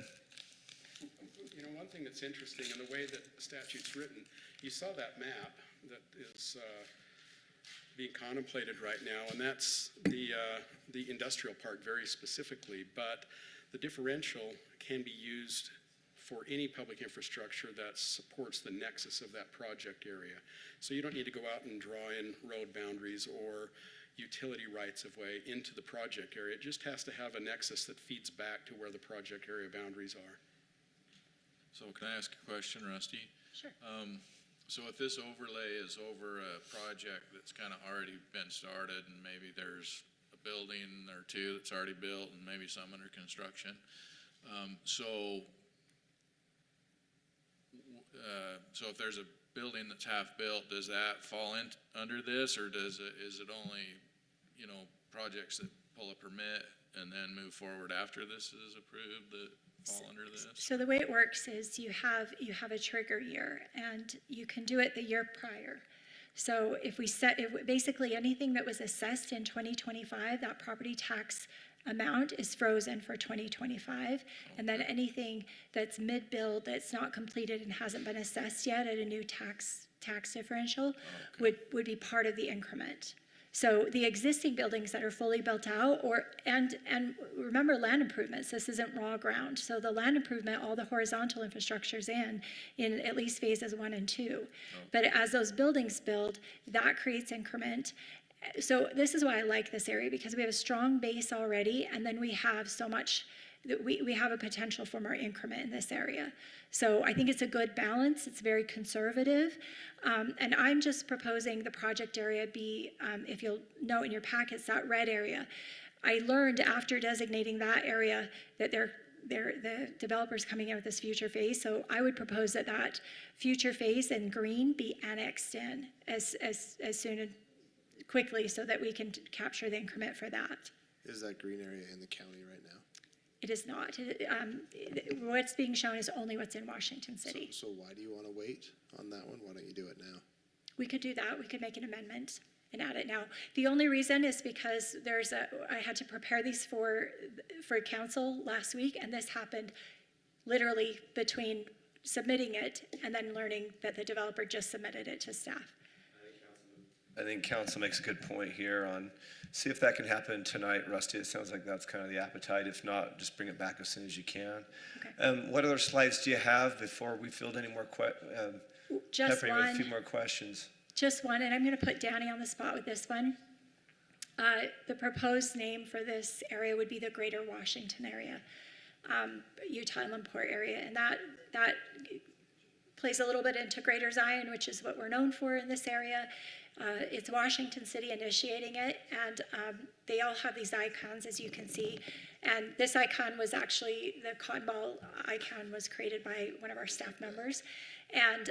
Speaker 7: You know, one thing that's interesting in the way that the statute's written, you saw that map that is being contemplated right now, and that's the industrial park very specifically, but the differential can be used for any public infrastructure that supports the nexus of that project area. So you don't need to go out and draw in road boundaries or utility rights of way into the project area. It just has to have a nexus that feeds back to where the project area boundaries are.
Speaker 2: So can I ask a question, Rusty?
Speaker 6: Sure.
Speaker 2: So if this overlay is over a project that's kind of already been started and maybe there's a building or two that's already built and maybe some under construction, so if there's a building that's half built, does that fall in under this, or is it only, projects that pull a permit and then move forward after this is approved that fall under this?
Speaker 6: So the way it works is you have a trigger year, and you can do it the year prior. So if basically anything that was assessed in 2025, that property tax amount is frozen for 2025, and then anything that's mid-build that's not completed and hasn't been assessed yet at a new tax differential would be part of the increment. So the existing buildings that are fully built out, and remember land improvements, this isn't raw ground. So the land improvement, all the horizontal infrastructure's in at least phases 1 and 2. But as those buildings build, that creates increment. So this is why I like this area, because we have a strong base already, and then we have so much, we have a potential for more increment in this area. So I think it's a good balance. It's very conservative. And I'm just proposing the project area be, if you'll note in your packets, that red area. I learned after designating that area that the developer's coming in with this future phase. So I would propose that future phase in green be annexed in as soon as quickly, so that we can capture the increment for that.
Speaker 4: Is that green area in the county right now?
Speaker 6: It is not. What's being shown is only what's in Washington City.
Speaker 4: So why do you want to wait on that one? Why don't you do it now?
Speaker 6: We could do that. We could make an amendment and add it now. The only reason is because I had to prepare these for council last week, and this happened literally between submitting it and then learning that the developer just submitted it to staff.
Speaker 1: I think council makes a good point here on, see if that can happen tonight, Rusty. It sounds like that's kind of the appetite. If not, just bring it back as soon as you can.
Speaker 6: Okay.
Speaker 1: What other slides do you have before we field any more
Speaker 6: Just
Speaker 1: pepper you with a
Speaker 6: one.
Speaker 1: few more questions?
Speaker 6: Just one, and I'm going to put Danny on the spot with this one. The proposed name for this area would be the Greater Washington area, Utah Inland Port area, and that plays a little bit into Greater Zion, which is what we're known for in this area. It's Washington City initiating it, and they all have these icons, as you can see. And this icon was actually, the cotton ball icon was created by one of our staff members. And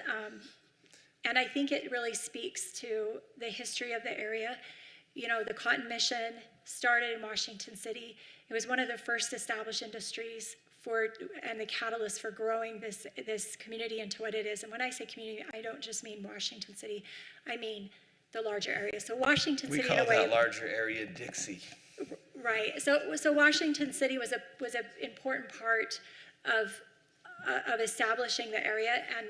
Speaker 6: I think it really speaks to the history of the area. You know, the cotton mission started in Washington City. It was one of the first established industries and the catalyst for growing this community into what it is. And when I say community, I don't just mean Washington City, I mean the larger area. So Washington
Speaker 1: We
Speaker 6: City,
Speaker 1: call
Speaker 6: in a way,
Speaker 1: that larger area Dixie.
Speaker 6: right? So Washington City was an important part of establishing the area, and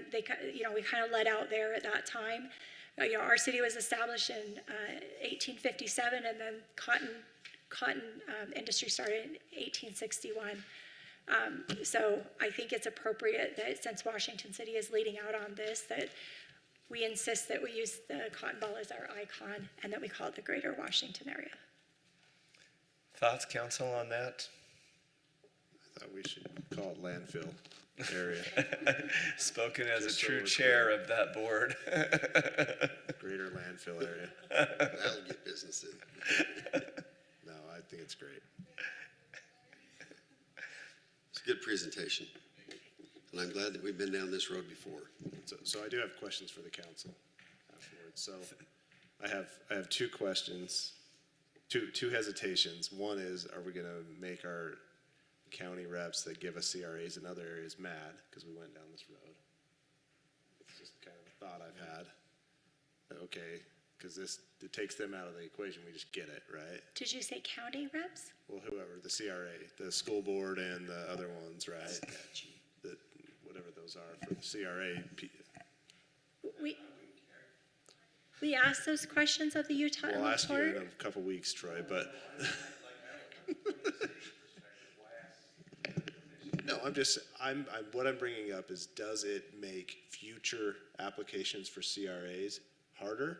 Speaker 6: we kind of led out there at that time. Our city was established in 1857, and then cotton industry started in 1861. So I think it's appropriate that since Washington City is leading out on this, that we insist that we use the cotton ball as our icon and that we call it the Greater Washington area.
Speaker 1: Thoughts, council, on that?
Speaker 4: I thought we should call it landfill area.
Speaker 1: Spoken as a
Speaker 4: Just so
Speaker 1: true
Speaker 4: we're
Speaker 1: chair of that board.
Speaker 4: Greater landfill area.
Speaker 5: That'll get business in.
Speaker 4: No, I think it's great.
Speaker 5: It's a good presentation. And I'm glad that we've been down this road before.
Speaker 4: So I do have questions for the council afterwards. So I have two questions, two hesitations. One is, are we going to make our county reps that give us CRAs in other areas mad because we went down this road? It's just kind of a thought I've had. Okay, because it takes them out of the equation. We just get it, right?
Speaker 6: Did you say county reps?
Speaker 4: Well, whoever, the CRA, the school board and the other ones, right? Whatever those are for the CRA.
Speaker 6: We asked those questions of the Utah
Speaker 4: We'll
Speaker 6: Inland
Speaker 4: ask you
Speaker 6: Port.
Speaker 4: in a couple weeks, Troy, but. No, what I'm bringing up is, does it make future applications for CRAs harder?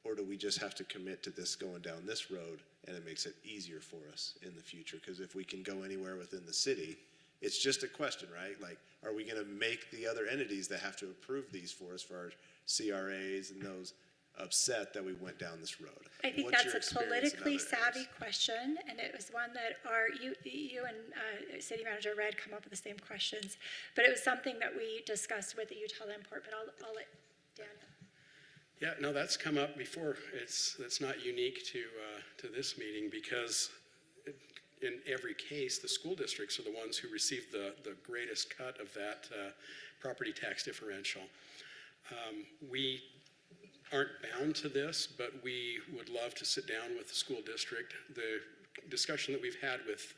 Speaker 4: Or do we just have to commit to this going down this road and it makes it easier for us in the future? Because if we can go anywhere within the city, it's just a question, right? Like, are we gonna make the other entities that have to approve these for us, for our CRAs and those, upset that we went down this road?
Speaker 6: I think
Speaker 4: What's your
Speaker 6: that's a
Speaker 4: experience in
Speaker 6: politically
Speaker 4: other
Speaker 6: savvy
Speaker 4: areas?
Speaker 6: question, and it was one that you and City Manager Red come up with the same questions. But it was something that we discussed with the Utah Land Port, but I'll let Dan.
Speaker 7: Yeah, no, that's come up before. That's not unique to this meeting, because in every case, the school districts are the ones who receive the greatest cut of that property tax differential. We aren't bound to this, but we would love to sit down with the school district. The discussion that we've had with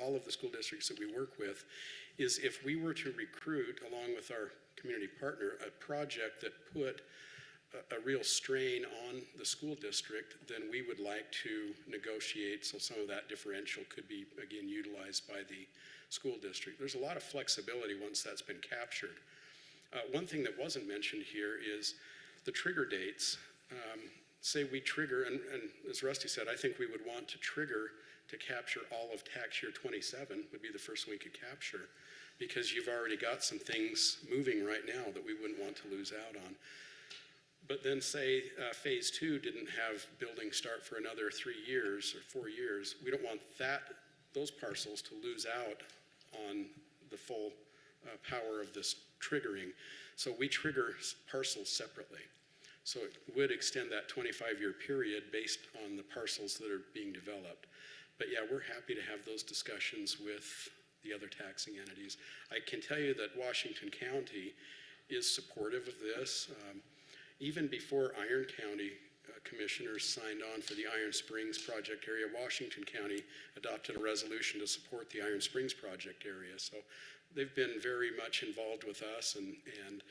Speaker 7: all of the school districts that we work with is, if we were to recruit, along with our community partner, a project that put a real strain on the school district, then we would like to negotiate so some of that differential could be, again, utilized by the school district. There's a lot of flexibility once that's been captured. One thing that wasn't mentioned here is the trigger dates. Say we trigger, and as Rusty said, I think we would want to trigger to capture all of tax year 27 would be the first one we could capture, because you've already got some things moving right now that we wouldn't want to lose out on. But then say phase 2 didn't have building start for another 3 years or 4 years. We don't want those parcels to lose out on the full power of this triggering. So we trigger parcels separately. So it would extend that 25-year period based on the parcels that are being developed. But yeah, we're happy to have those discussions with the other taxing entities. I can tell you that Washington County is supportive of this. Even before Iron County commissioners signed on for the Iron Springs project area, Washington County adopted a resolution to support the Iron Springs project area. So they've been very much involved with us, and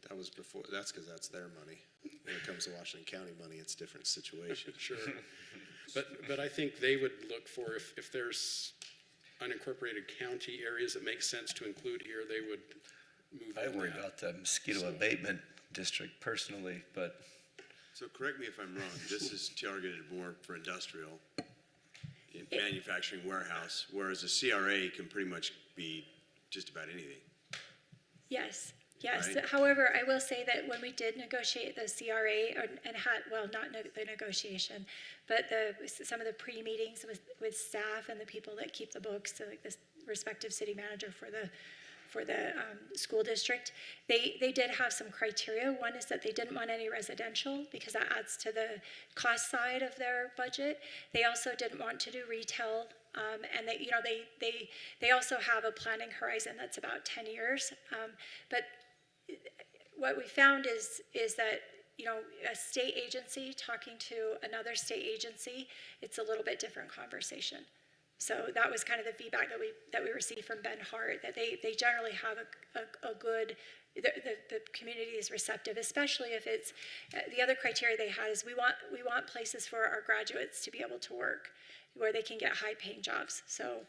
Speaker 4: That was before, that's because that's their money. When it comes to Washington County money, it's a different situation.
Speaker 7: sure. But I think they would look for, if there's unincorporated county areas that make sense to include here, they would move
Speaker 1: I
Speaker 7: on
Speaker 1: worry
Speaker 7: that.
Speaker 1: about the mosquito abatement district personally, but
Speaker 9: So correct me if I'm wrong, this is targeted more for industrial, in manufacturing warehouse, whereas a CRA can pretty much be just about anything.
Speaker 6: Yes, yes.
Speaker 9: Right.
Speaker 6: However, I will say that when we did negotiate the CRA and had, well, not the negotiation, but some of the pre-meetings with staff and the people that keep the books, so like the respective city manager for the school district, they did have some criteria. One is that they didn't want any residential because that adds to the cost side of their budget. They also didn't want to do retail, and they also have a planning horizon that's about 10 years. But what we found is that a state agency talking to another state agency, it's a little bit different conversation. So that was kind of the feedback that we received from Ben Hart, that they generally have a good, the community is receptive, especially if it's, the other criteria they had is we want places for our graduates to be able to work where they can get high paying jobs. So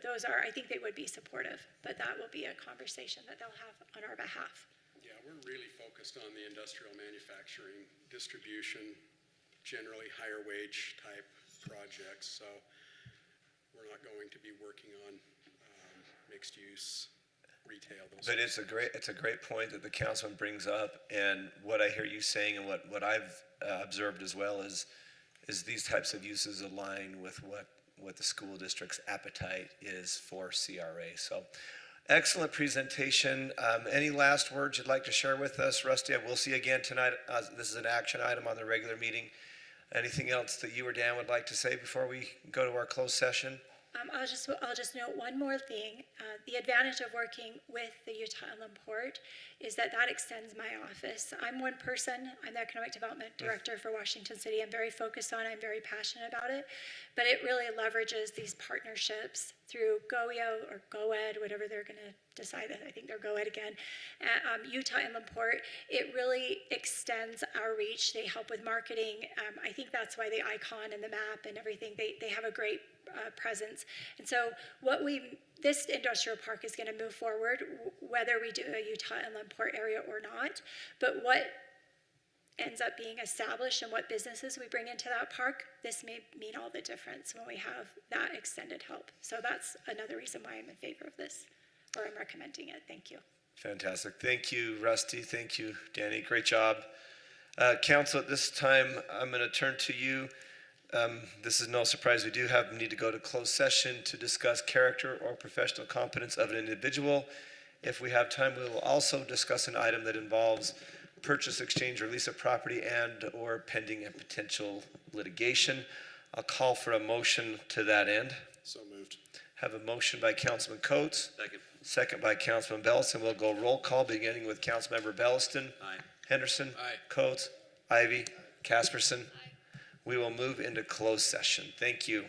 Speaker 6: those are, I think they would be supportive, but that will be a conversation that they'll have on our behalf.
Speaker 7: Yeah, we're really focused on the industrial manufacturing, distribution, generally higher wage type projects. So we're not going to be working on mixed use, retail.
Speaker 1: But it's a great point that the councilman brings up, and what I hear you saying and what I've observed as well is these types of uses align with what the school district's appetite is for CRA. So excellent presentation. Any last words you'd like to share with us, Rusty? We'll see you again tonight. This is an action item on the regular meeting. Anything else that you or Dan would like to say before we go to our closed session?
Speaker 6: I'll just note one more thing. The advantage of working with the Utah Inland Port is that extends my office. I'm one person. I'm the Economic Development Director for Washington City. I'm very focused on it. I'm very passionate about it. But it really leverages these partnerships through GOEO or GOED, whatever they're going to decide. I think they're GOED again. Utah Inland Port, it really extends our reach. They help with marketing. I think that's why the icon and the map and everything, they have a great presence. And so this industrial park is going to move forward whether we do a Utah Inland Port area or not. But what ends up being established and what businesses we bring into that park, this may mean all the difference when we have that extended help. So that's another reason why I'm in favor of this, or I'm recommending it. Thank you.
Speaker 1: Fantastic. Thank you, Rusty. Thank you, Danny. Great job. Council, at this time, I'm going to turn to you. This is no surprise. We need to go to closed session to discuss character or professional competence of an individual. If we have time, we will also discuss an item that involves purchase, exchange, or lease of property and or pending and potential litigation. I'll call for a motion to that end.
Speaker 4: So moved.
Speaker 1: Have a motion by Councilman Coates.
Speaker 5: Second.
Speaker 1: Second by Councilman Belliston. We'll go roll call, beginning with Councilmember Belliston.
Speaker 5: Aye.
Speaker 1: Henderson.
Speaker 2: Aye.
Speaker 1: Coates. Ivy. Casperson. We will move into closed session. Thank you.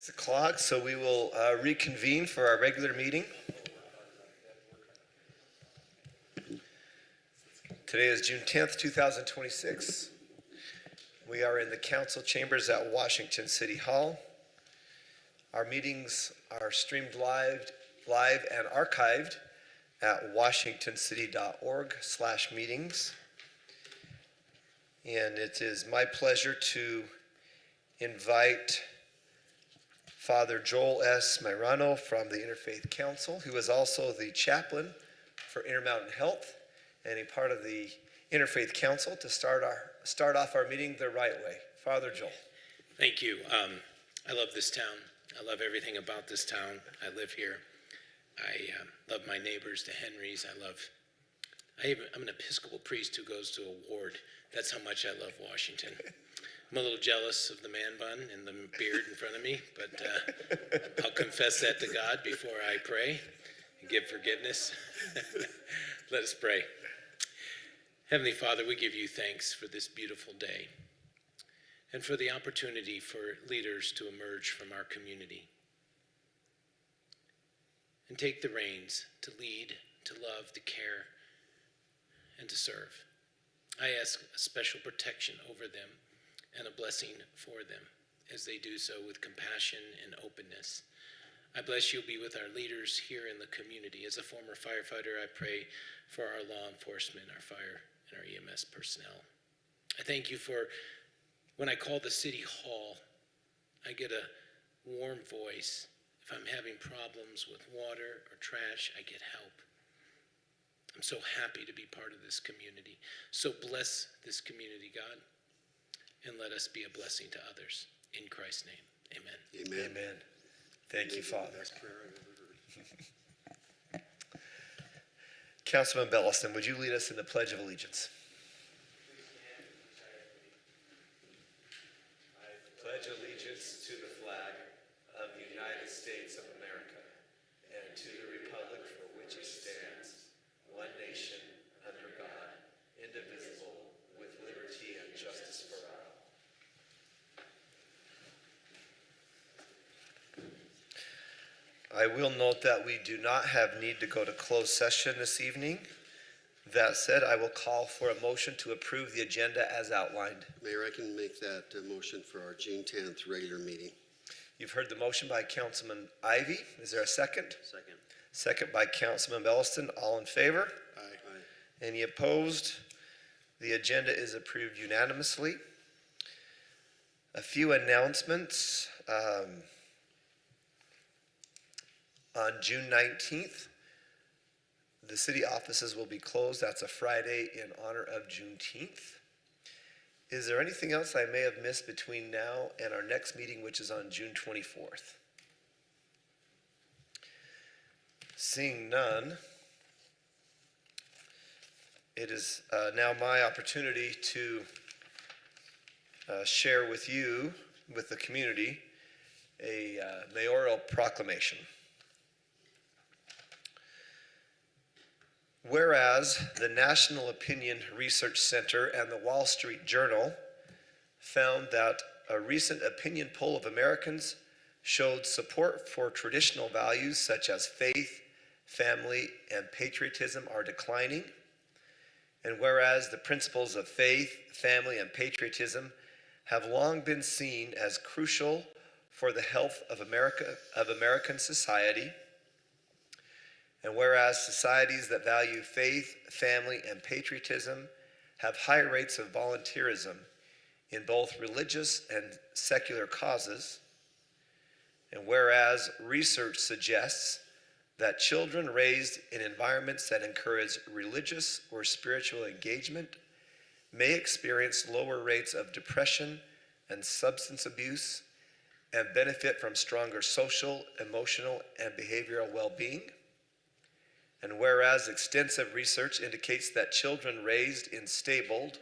Speaker 1: o'clock, so we will reconvene for our regular meeting. Today is June 10th, 2026. We are in the council chambers at Washington City Hall. Our meetings are streamed live and archived at washingtoncity.org/meetings. And it is my pleasure to invite Father Joel S. Mairano from the Interfaith Council, who is also the chaplain for Intermountain Health and a part of the Interfaith Council, to start off our meeting the right way. Father Joel.
Speaker 10: Thank you. I love this town. I love everything about this town. I live here. I love my neighbors, the Henrys. I'm an Episcopal priest who goes to a ward. That's how much I love Washington. I'm a little jealous of the man bun and the beard in front of me, but I'll confess that to God before I pray and give forgiveness. Let us pray. Heavenly Father, we give you thanks for this beautiful day and for the opportunity for leaders to emerge from our community and take the reins to lead, to love, to care, and to serve. I ask a special protection over them and a blessing for them as they do so with compassion and openness. I bless you be with our leaders here in the community. As a former firefighter, I pray for our law enforcement, our fire and our EMS personnel. I thank you for when I call the city hall, I get a warm voice. If I'm having problems with water or trash, I get help. I'm so happy to be part of this community. So bless this community, God, and let us be a blessing to others. In Christ's name, amen.
Speaker 5: Amen.
Speaker 1: Amen. Thank you, Father. Councilman Belliston, would you lead us in the Pledge of Allegiance? I pledge allegiance to the flag of the United States of America and to the republic for which it stands, one nation, under God, indivisible, with liberty and justice for all. I will note that we do not have need to go to closed session this evening. That said, I will call for a motion to approve the agenda as outlined.
Speaker 5: Mayor, I can make that motion for our June 10th regular meeting.
Speaker 1: You've heard the motion by Councilman Ivy. Is there a second?
Speaker 5: Second.
Speaker 1: Second by Councilman Belliston. All in favor?
Speaker 5: Aye.
Speaker 1: Any opposed? The agenda is approved unanimously. A few announcements. On June 19th, the city offices will be closed. That's a Friday in honor of Juneteenth. Is there anything else I may have missed between now and our next meeting, which is on June 24th? Seeing none, it is now my opportunity to share with you, with the community, a mayoral proclamation. Whereas the National Opinion Research Center and the Wall Street Journal found that a recent opinion poll of Americans showed support for traditional values such as faith, family, and patriotism are declining. And whereas the principles of faith, family, and patriotism have long been seen as crucial for the health of American society, and whereas societies that value faith, family, and patriotism have high rates of volunteerism in both religious and secular causes, and whereas research suggests that children raised in environments that encourage religious or spiritual engagement may experience lower rates of depression and substance abuse and benefit from stronger social, emotional, and behavioral well-being. And whereas extensive research indicates that children raised in stable,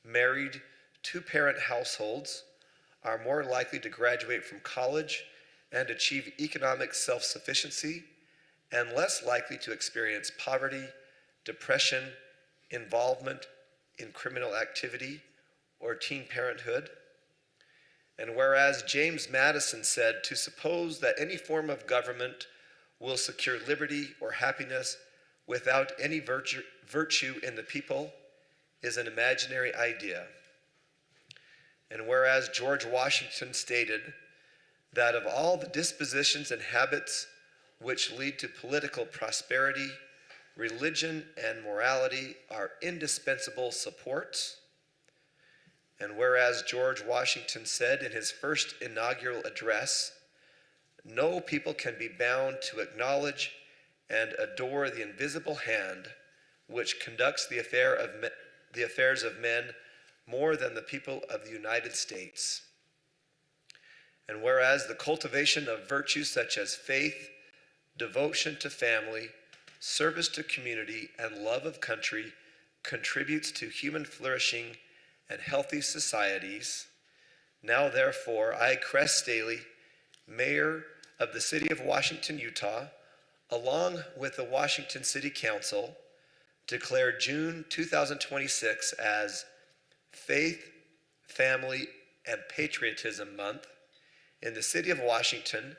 Speaker 1: married, two-parent households are more likely to graduate from college and achieve economic self-sufficiency and less likely to experience poverty, depression, involvement in criminal activity, or teen parenthood. And whereas James Madison said, to suppose that any form of government will secure liberty or happiness without any virtue in the people is an imaginary idea. And whereas George Washington stated that of all the dispositions and habits which lead to political prosperity, religion and morality are indispensable supports. And whereas George Washington said in his first inaugural address, no people can be bound to acknowledge and adore the invisible hand which conducts the affairs of men more than the people of the United States. And whereas the cultivation of virtues such as faith, devotion to family, service to community, and love of country contributes to human flourishing and healthy societies, now therefore I, Cress Staley, Mayor of the City of Washington, Utah, along with the Washington City Council, declare June 2026 as Faith, Family, and Patriotism Month in the City of Washington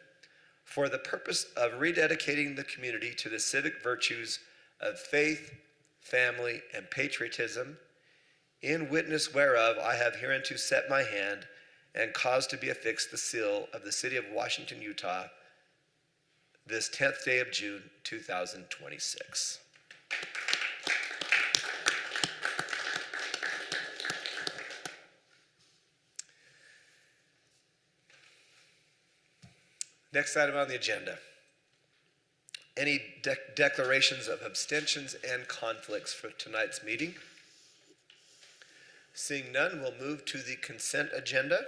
Speaker 1: for the purpose of rededicating the community to the civic virtues of faith, family, and patriotism, in witness whereof I have hereunto set my hand and caused to be affixed the seal of the City of Washington, Utah, this 10th day of June, 2026. Next item on the agenda. Any declarations of abstentions and conflicts for tonight's meeting? Seeing none, we'll move to the consent agenda,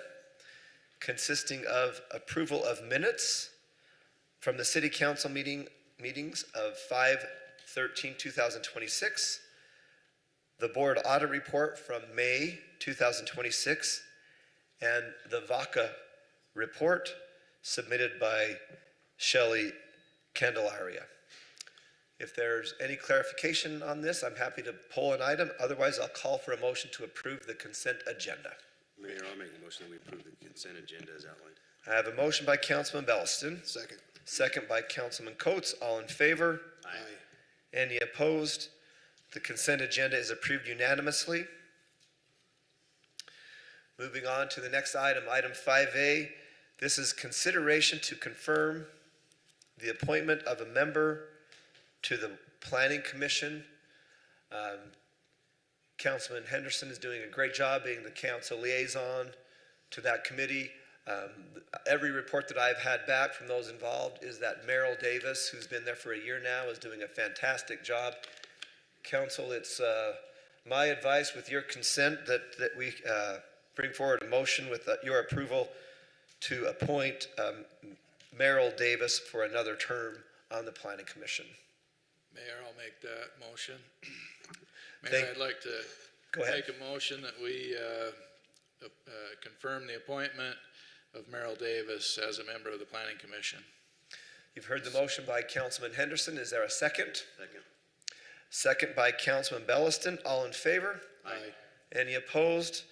Speaker 1: consisting of approval of minutes from the City Council meetings of 5/13/2026, the Board Audit Report from May 2026, and the VACA report submitted by Shelley Candelaria. If there's any clarification on this, I'm happy to pull an item. Otherwise, I'll call for a motion to approve the consent agenda.
Speaker 9: Mayor, I'll make a motion that we approve the consent agenda as outlined.
Speaker 1: I have a motion by Councilman Belliston,
Speaker 5: Second.
Speaker 1: second by Councilman Coates. All in favor?
Speaker 9: Aye.
Speaker 1: Any opposed? The consent agenda is approved unanimously. Moving on to the next item, item 5A. This is consideration to confirm the appointment of a member to the Planning Commission. Councilman Henderson is doing a great job being the council liaison to that committee. Every report that I've had back from those involved is that Merrill Davis, who's been there for a year now, is doing a fantastic job. Council, it's my advice with your consent that we bring forward a motion with your approval to appoint Merrill Davis for another term on the Planning Commission.
Speaker 2: Mayor, I'll make that motion. Mayor, I'd like to
Speaker 1: Go ahead.
Speaker 2: make a motion that we confirm the appointment of Merrill Davis as a member of the Planning Commission.
Speaker 1: You've heard the motion by Councilman Henderson. Is there a second?
Speaker 9: Second.
Speaker 1: Second by Councilman Belliston. All in favor?
Speaker 2: Aye.
Speaker 1: Any opposed?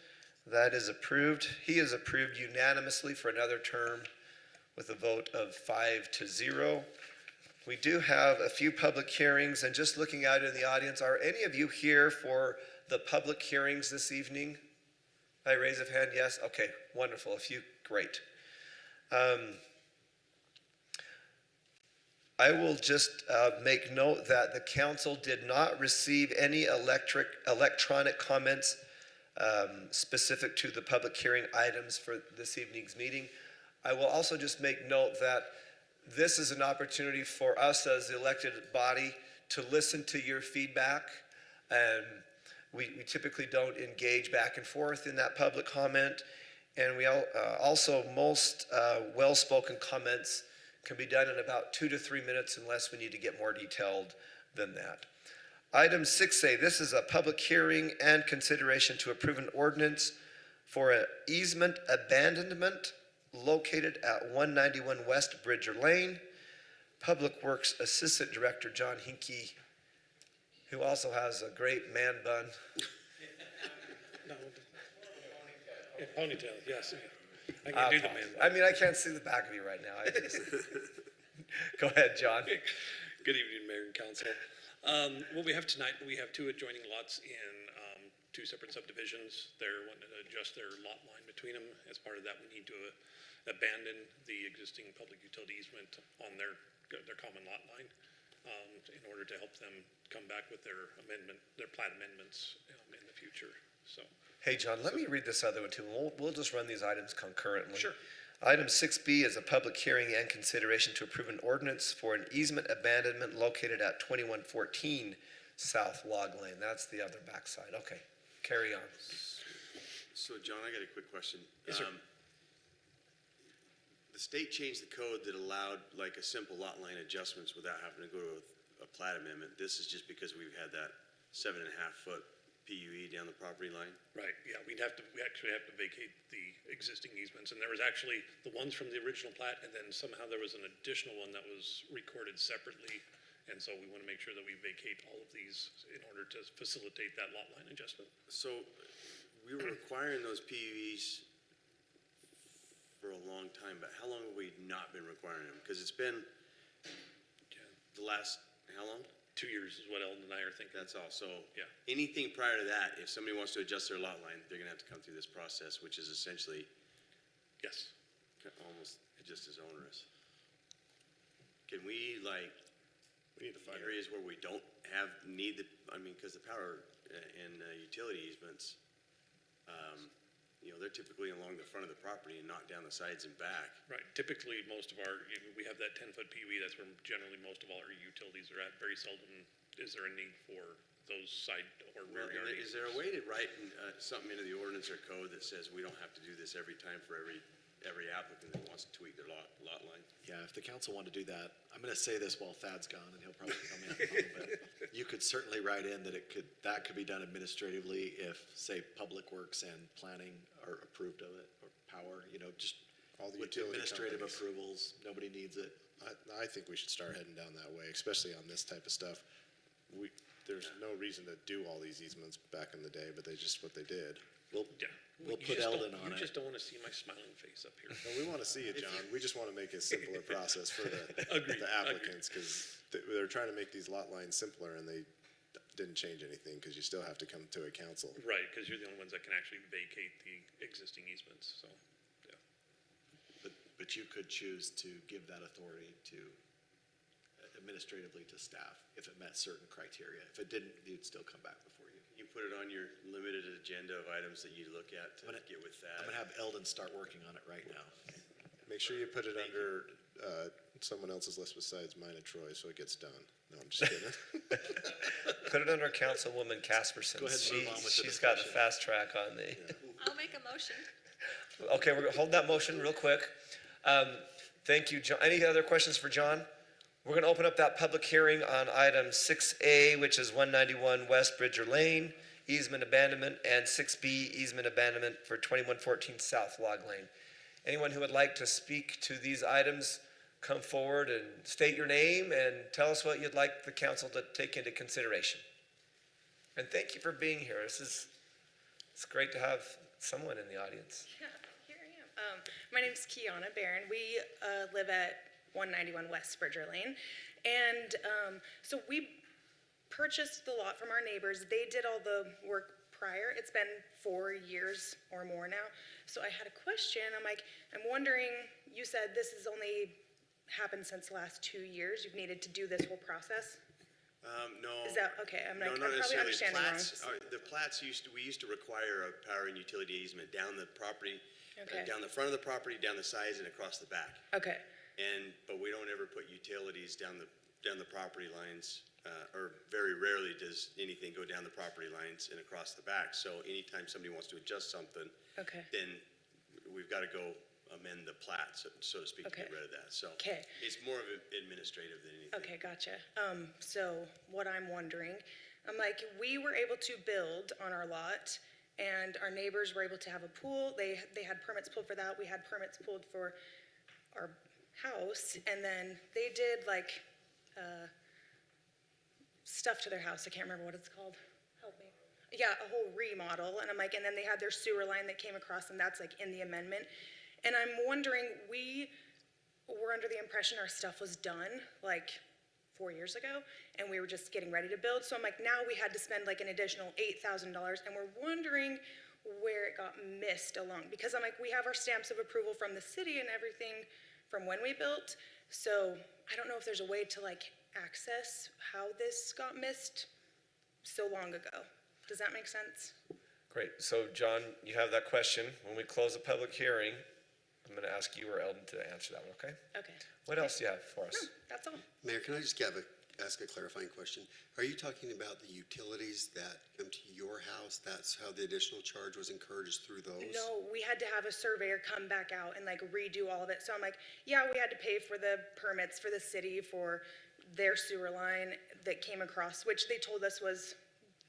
Speaker 1: That is approved. He is approved unanimously for another term with a vote of 5-0. We do have a few public hearings, and just looking out in the audience, are any of you here for the public hearings this evening? By raise of hand, yes? Okay, wonderful. A few, great. I will just make note that the council did not receive any electronic comments specific to the public hearing items for this evening's meeting. I will also just make note that this is an opportunity for us as the elected body to listen to your feedback. And we typically don't engage back and forth in that public comment. And we also, most well-spoken comments can be done in about 2 to 3 minutes unless we need to get more detailed than that. Item 6A, this is a public hearing and consideration to approve an ordinance for an easement abandonment located at 191 West Bridger Lane. Public Works Assistant Director John Hinkie, who also has a great man bun.
Speaker 7: Ponytail, yes.
Speaker 11: I can do the math.
Speaker 1: I mean, I can't see the back of you right now. I just... Go ahead, John.
Speaker 11: Good evening, Mayor and Council. What we have tonight, we have two adjoining lots in two separate subdivisions. They're wanting to adjust their lot line between them. As part of that, we need to abandon the existing public utility easement on their common lot line in order to help them come back with their plat amendments in the future. So.
Speaker 1: Hey, John, let me read this other one too. We'll just run these items concurrently.
Speaker 11: Sure.
Speaker 1: Item 6B is a public hearing and consideration to approve an ordinance for an easement abandonment located at 2114 South Log Lane. That's the other backside. Okay, carry on.
Speaker 9: So John, I got a quick question.
Speaker 11: Yes, sir.
Speaker 9: The state changed the code that allowed like a simple lot line adjustments without having to go to a plat amendment. This is just because we've had that 7.5 foot PUE down the property line?
Speaker 11: Right, yeah, we actually have to vacate the existing easements, and there was actually the ones from the original plat, and then somehow there was an additional one that was recorded separately, and so we want to make sure that we vacate all of these in order to facilitate that lot line adjustment.
Speaker 9: So we were requiring those PUEs for a long time, but how long have we not been requiring them? Because it's been the last, how long?
Speaker 11: 2 years is what Ellen and I are thinking.
Speaker 9: That's all. So
Speaker 11: Yeah.
Speaker 9: anything prior to that, if somebody wants to adjust their lot line, they're gonna have to come through this process, which is essentially
Speaker 11: Yes.
Speaker 9: almost just as onerous. Can we
Speaker 4: We need to find
Speaker 9: areas where we don't need the, I mean, because the power and utility easements, they're typically along the front of the property and not down the sides and back.
Speaker 11: Right, typically, most of we have that 10-foot PUE, that's where generally most of all our utilities are at. Very seldom is there a need for those side or rear
Speaker 9: Well,
Speaker 11: yard
Speaker 9: is there a way to write something into the ordinance or code that says we don't have to do this every time for every applicant that wants to tweak their lot line?
Speaker 12: Yeah, if the council wanted to do that, I'm gonna say this while Thad's gone, and he'll probably come in a little bit. You could certainly write in that that could be done administratively if, say, Public Works and Planning are approved of it, or Power, just
Speaker 4: all the
Speaker 12: with
Speaker 4: utility
Speaker 12: administrative
Speaker 4: companies.
Speaker 12: approvals, nobody needs it.
Speaker 4: I think we should start heading down that way, especially on this type of stuff. There's no reason to do all these easements back in the day, but what they did.
Speaker 11: Yeah.
Speaker 12: We'll
Speaker 11: You
Speaker 12: put
Speaker 11: just don't-
Speaker 12: Eldon on
Speaker 11: You
Speaker 12: it.
Speaker 11: just don't want to see my smiling face up here.
Speaker 4: No, we want to see it, John. We just want to make a simpler process for
Speaker 11: Agreed,
Speaker 4: the applicants, because they're trying to make these lot lines simpler, and they didn't change anything, because you still have to come to a council.
Speaker 11: Right, because you're the only ones that can actually vacate the existing easements, so, yeah.
Speaker 12: But you could choose to give that authority to administratively to staff if it met certain criteria. If it didn't, you'd still come back before you.
Speaker 9: You put it on your limited agenda of items that you look at to get with that.
Speaker 12: I'm gonna have Eldon start working on it right now.
Speaker 4: Make sure you put it under someone else's list besides mine and Troy, so it gets done. No, I'm just kidding.
Speaker 1: Put it under Councilwoman Casperson.
Speaker 12: Go ahead and move on with the
Speaker 1: She's got the
Speaker 12: discussion.
Speaker 1: fast track on the.
Speaker 13: I'll make a motion.
Speaker 1: Okay, we're gonna hold that motion real quick. Thank you, John. Any other questions for John? We're gonna open up that public hearing on item 6A, which is 191 West Bridger Lane, easement abandonment, and 6B, easement abandonment for 2114 South Log Lane. Anyone who would like to speak to these items, come forward and state your name and tell us what you'd like the council to take into consideration. And thank you for being here. It's great to have someone in the audience.
Speaker 14: Yeah, here I am. My name's Kiana Barron. We live at 191 West Bridger Lane. And so we purchased the lot from our neighbors. They did all the work prior. It's been 4 years or more now. So I had a question. I'm wondering, you said this has only happened since the last 2 years. You've needed to do this whole process?
Speaker 9: No.
Speaker 14: Is that, okay, I'm
Speaker 9: No, not
Speaker 14: probably
Speaker 9: necessarily.
Speaker 14: understanding wrong.
Speaker 9: The plats we used to require a power and utility easement down the property,
Speaker 14: Okay.
Speaker 9: down the front of the property, down the sides, and across the back.
Speaker 14: Okay,
Speaker 9: But we don't ever put utilities down the property lines, or very rarely does anything go down the property lines and across the back. So anytime somebody wants to adjust something,
Speaker 14: okay.
Speaker 9: then we've got to go amend the plat, so to speak, to get
Speaker 14: Okay.
Speaker 9: rid of that. So
Speaker 14: Okay.
Speaker 9: it's more of an administrative than anything.
Speaker 14: Okay, gotcha. So what I'm wondering, we were able to build on our lot, and our neighbors were able to have a pool. They had permits pulled for that. We had permits pulled for our house, and then they did stuff to their house. I can't remember what it's called. Help me. Yeah, a whole remodel, and and then they had their sewer line that came across, and that's in the amendment. And I'm wondering, we were under the impression our stuff was done like 4 years ago, and we were just getting ready to build. So I'm like, now we had to spend like an additional $8,000, and we're wondering where it got missed along. Because I'm like, we have our stamps of approval from the city and everything from when we built. So I don't know if there's a way to like access how this got missed so long ago. Does that make sense?
Speaker 1: Great. So John, you have that question. When we close the public hearing, I'm going to ask you or Eldon to answer that one, okay?
Speaker 14: Okay.
Speaker 1: What else do you have for us?
Speaker 14: No, that's all.
Speaker 5: Mayor, can I just ask a clarifying question? Are you talking about the utilities that come to your house? That's how the additional charge was incurred, is through those?
Speaker 14: No, we had to have a surveyor come back out and like redo all of it. So I'm like, yeah, we had to pay for the permits for the city for their sewer line that came across, which they told us was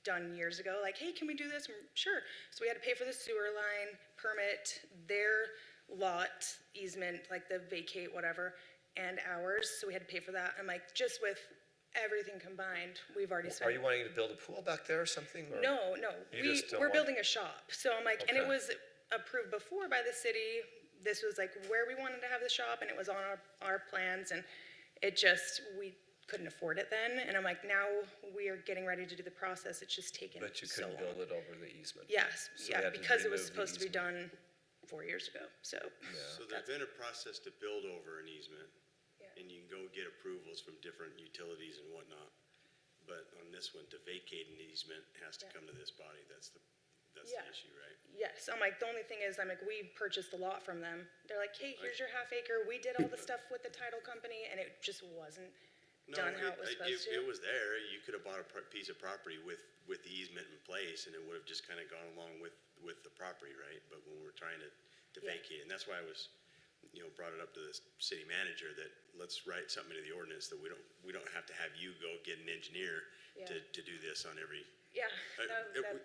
Speaker 14: done years ago. Like, hey, can we do this? Sure. So we had to pay for the sewer line permit, their lot easement, like the vacate, whatever, and ours. So we had to pay for that. I'm like, just with everything combined, we've already spent.
Speaker 1: Are you wanting to build a pool back there or something? Or
Speaker 14: No,
Speaker 1: you just don't
Speaker 14: we're
Speaker 1: want-
Speaker 14: building a shop. So I'm like, and it
Speaker 1: Okay.
Speaker 14: was approved before by the city. This was like where we wanted to have the shop, and it was on our plans, and it just, we couldn't afford it then. And I'm like, now we are getting ready to do the process. It's just taken
Speaker 1: But you
Speaker 14: so
Speaker 1: couldn't
Speaker 14: long.
Speaker 1: build it over the easement?
Speaker 14: Yes,
Speaker 1: So
Speaker 14: yeah,
Speaker 1: you had to
Speaker 14: because it was
Speaker 1: remove the
Speaker 14: supposed to be
Speaker 1: easement.
Speaker 14: done 4 years ago, so.
Speaker 9: So there's been a process to build over an easement,
Speaker 14: Yeah.
Speaker 9: and you can go get approvals from different utilities and whatnot. But on this one, to vacate an easement has to
Speaker 14: Yeah.
Speaker 9: come to this body. That's the
Speaker 14: Yeah.
Speaker 9: issue, right?
Speaker 14: Yes, I'm like, the only thing is, I'm like, we purchased the lot from them. They're like, hey, here's your half acre. We did all the stuff with the title company, and it just wasn't
Speaker 9: No,
Speaker 14: done how it was supposed to.
Speaker 9: It was there. You could have bought a piece of property with the easement in place, and it would have just kind of gone along with the property, right? But when we're trying to
Speaker 14: Yeah.
Speaker 9: vacate, and that's why I was, brought it up to the city manager that let's write something into the ordinance that we don't have to have you go get an engineer
Speaker 14: Yeah.
Speaker 9: to do this on every,
Speaker 14: Yeah,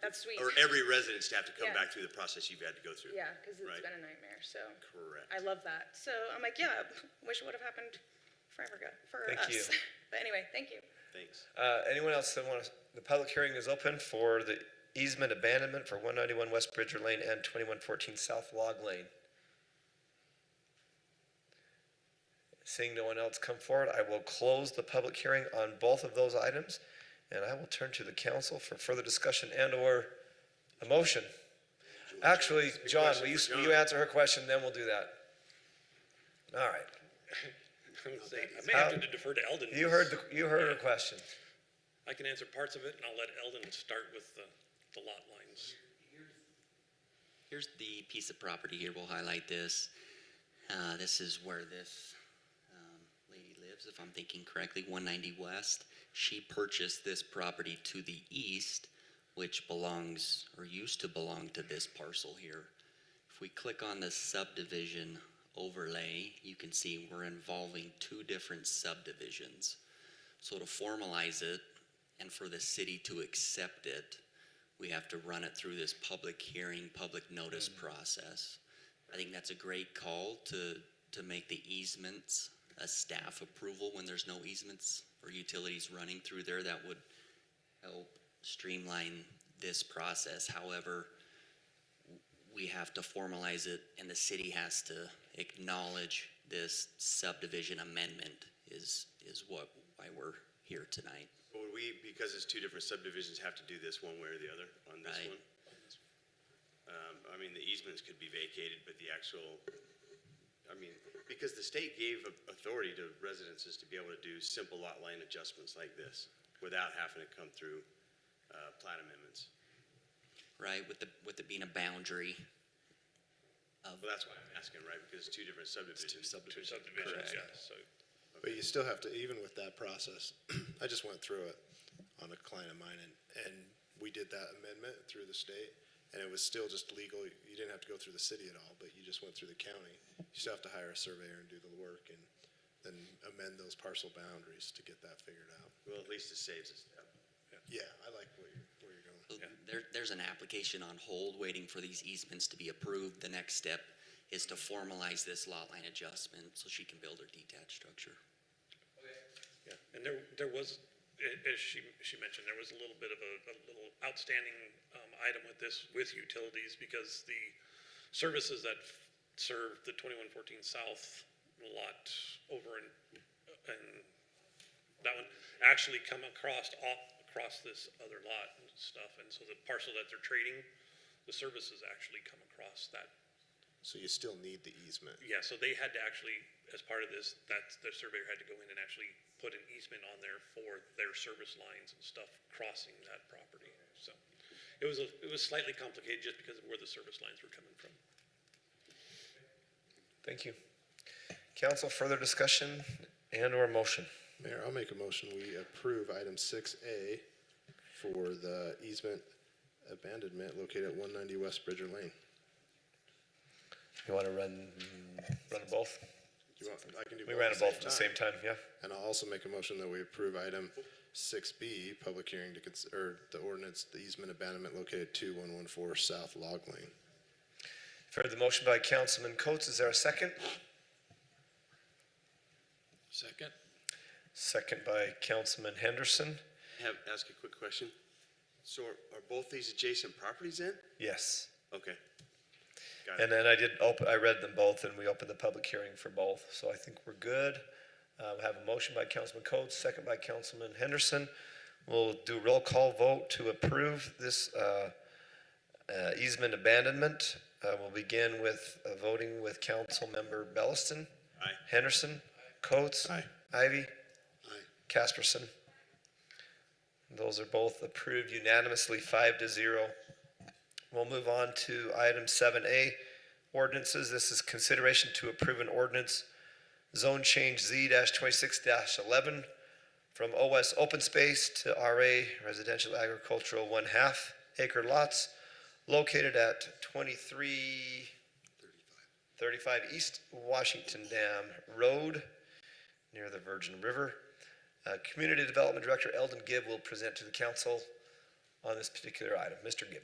Speaker 14: that's sweet.
Speaker 9: or every residence to have to come
Speaker 14: Yeah.
Speaker 9: back through the process you've had to go through.
Speaker 14: Yeah, because it's
Speaker 9: Right.
Speaker 14: been a nightmare, so.
Speaker 9: Correct.
Speaker 14: I love that. So I'm like, yeah, wish it would have happened forever ago for
Speaker 1: Thank
Speaker 14: us.
Speaker 1: you.
Speaker 14: But anyway, thank you.
Speaker 9: Thanks.
Speaker 1: Anyone else that wants, the public hearing is open for the easement abandonment for 191 West Bridger Lane and 2114 South Log Lane. Seeing no one else come forward, I will close the public hearing on both of those items, and I will turn to the council for further discussion and/or a motion. Actually, John, will you answer her question, then we'll do that? All right.
Speaker 11: I would say, I may have to defer to Eldon.
Speaker 1: You heard her question.
Speaker 11: I can answer parts of it, and I'll let Eldon start with the lot lines.
Speaker 13: Here's the piece of property here. We'll highlight this. This is where this lady lives, if I'm thinking correctly, 190 West. She purchased this property to the east, which belongs or used to belong to this parcel here. If we click on the subdivision overlay, you can see we're involving two different subdivisions. So to formalize it and for the city to accept it, we have to run it through this public hearing, public notice process. I think that's a great call to make the easements a staff approval when there's no easements or utilities running through there. That would help streamline this process. However, we have to formalize it, and the city has to acknowledge this subdivision amendment is why we're here tonight.
Speaker 9: But would we, because it's two different subdivisions, have to do this one way or the other on this
Speaker 13: Right.
Speaker 9: one? I mean, the easements could be vacated, but the actual, because the state gave authority to residences to be able to do simple lot line adjustments like this without having to come through plat amendments.
Speaker 13: Right, with it being a boundary of.
Speaker 9: Well, that's why I'm asking, right, because it's two different subdivisions.
Speaker 11: Two subdivisions, yeah, so.
Speaker 4: But you still have to, even with that process, I just went through it on a client of mine, and we did that amendment through the state, and it was still just legal. You didn't have to go through the city at all, but you just went through the county. You still have to hire a surveyor and do the work, and then amend those parcel boundaries to get that figured out.
Speaker 9: Well, at least it saves a step.
Speaker 4: Yeah, I like where you're going.
Speaker 13: So there's an application on hold waiting for these easements to be approved. The next step is to formalize this lot line adjustment so she can build her detached structure.
Speaker 11: Yeah, and there was, as she mentioned, there was a little bit of a little outstanding item with this, with utilities, because the services that serve the 2114 South lot over in that one actually come across this other lot and stuff. And so the parcel that they're trading, the services actually come across that.
Speaker 4: So you still need the easement.
Speaker 11: Yeah, so they had to actually, as part of this, the surveyor had to go in and actually put an easement on there for their service lines and stuff crossing that property. So it was slightly complicated just because of where the service lines were coming from.
Speaker 1: Thank you. Council, further discussion and or motion?
Speaker 4: Mayor, I'll make a motion, we approve item 6A for the easement abandonment located at 190 West Bridger Lane.
Speaker 1: You want to run both?
Speaker 4: I can do
Speaker 1: We ran it both at the same time, yeah.
Speaker 4: And I'll also make a motion that we approve item 6B, public hearing to consider the ordinance, the easement abandonment located at 2114 South Log Lane.
Speaker 1: You've heard the motion by Councilman Coates. Is there a second?
Speaker 2: Second?
Speaker 12: Second by Councilman Henderson. Ask a quick question. So are both these adjacent properties in?
Speaker 1: Yes.
Speaker 12: Okay.
Speaker 1: And then I read them both and we opened the public hearing for both. So I think we're good. We have a motion by Councilman Coates, second by Councilman Henderson. We'll do a roll call vote to approve this easement abandonment. We'll begin with voting with Councilmember Belliston.
Speaker 12: Aye.
Speaker 1: Henderson. Coates.
Speaker 4: Aye.
Speaker 1: Ivy.
Speaker 5: Aye.
Speaker 1: Casperson. Those are both approved unanimously, 5-0. We'll move on to item 7A, ordinances. This is consideration to approve an ordinance, zone change Z-26-11 from OS open space to RA residential agricultural 1/2 acre lots located at 2335 East Washington Dam Road near the Virgin River. Community Development Director Eldon Gibb will present to the council on this particular item. Mr. Gibb.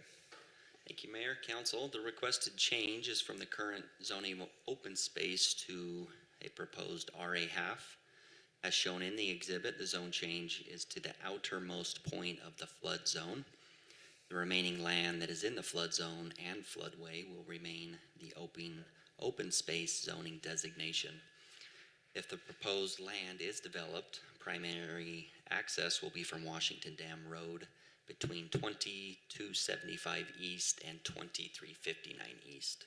Speaker 13: Thank you, Mayor, Council. The requested change is from the current zoning of open space to a proposed RA-1/2. As shown in the exhibit, the zone change is to the outermost point of the flood zone. The remaining land that is in the flood zone and floodway will remain the open space zoning designation. If the proposed land is developed, primary access will be from Washington Dam Road between 2275 East and 2359 East.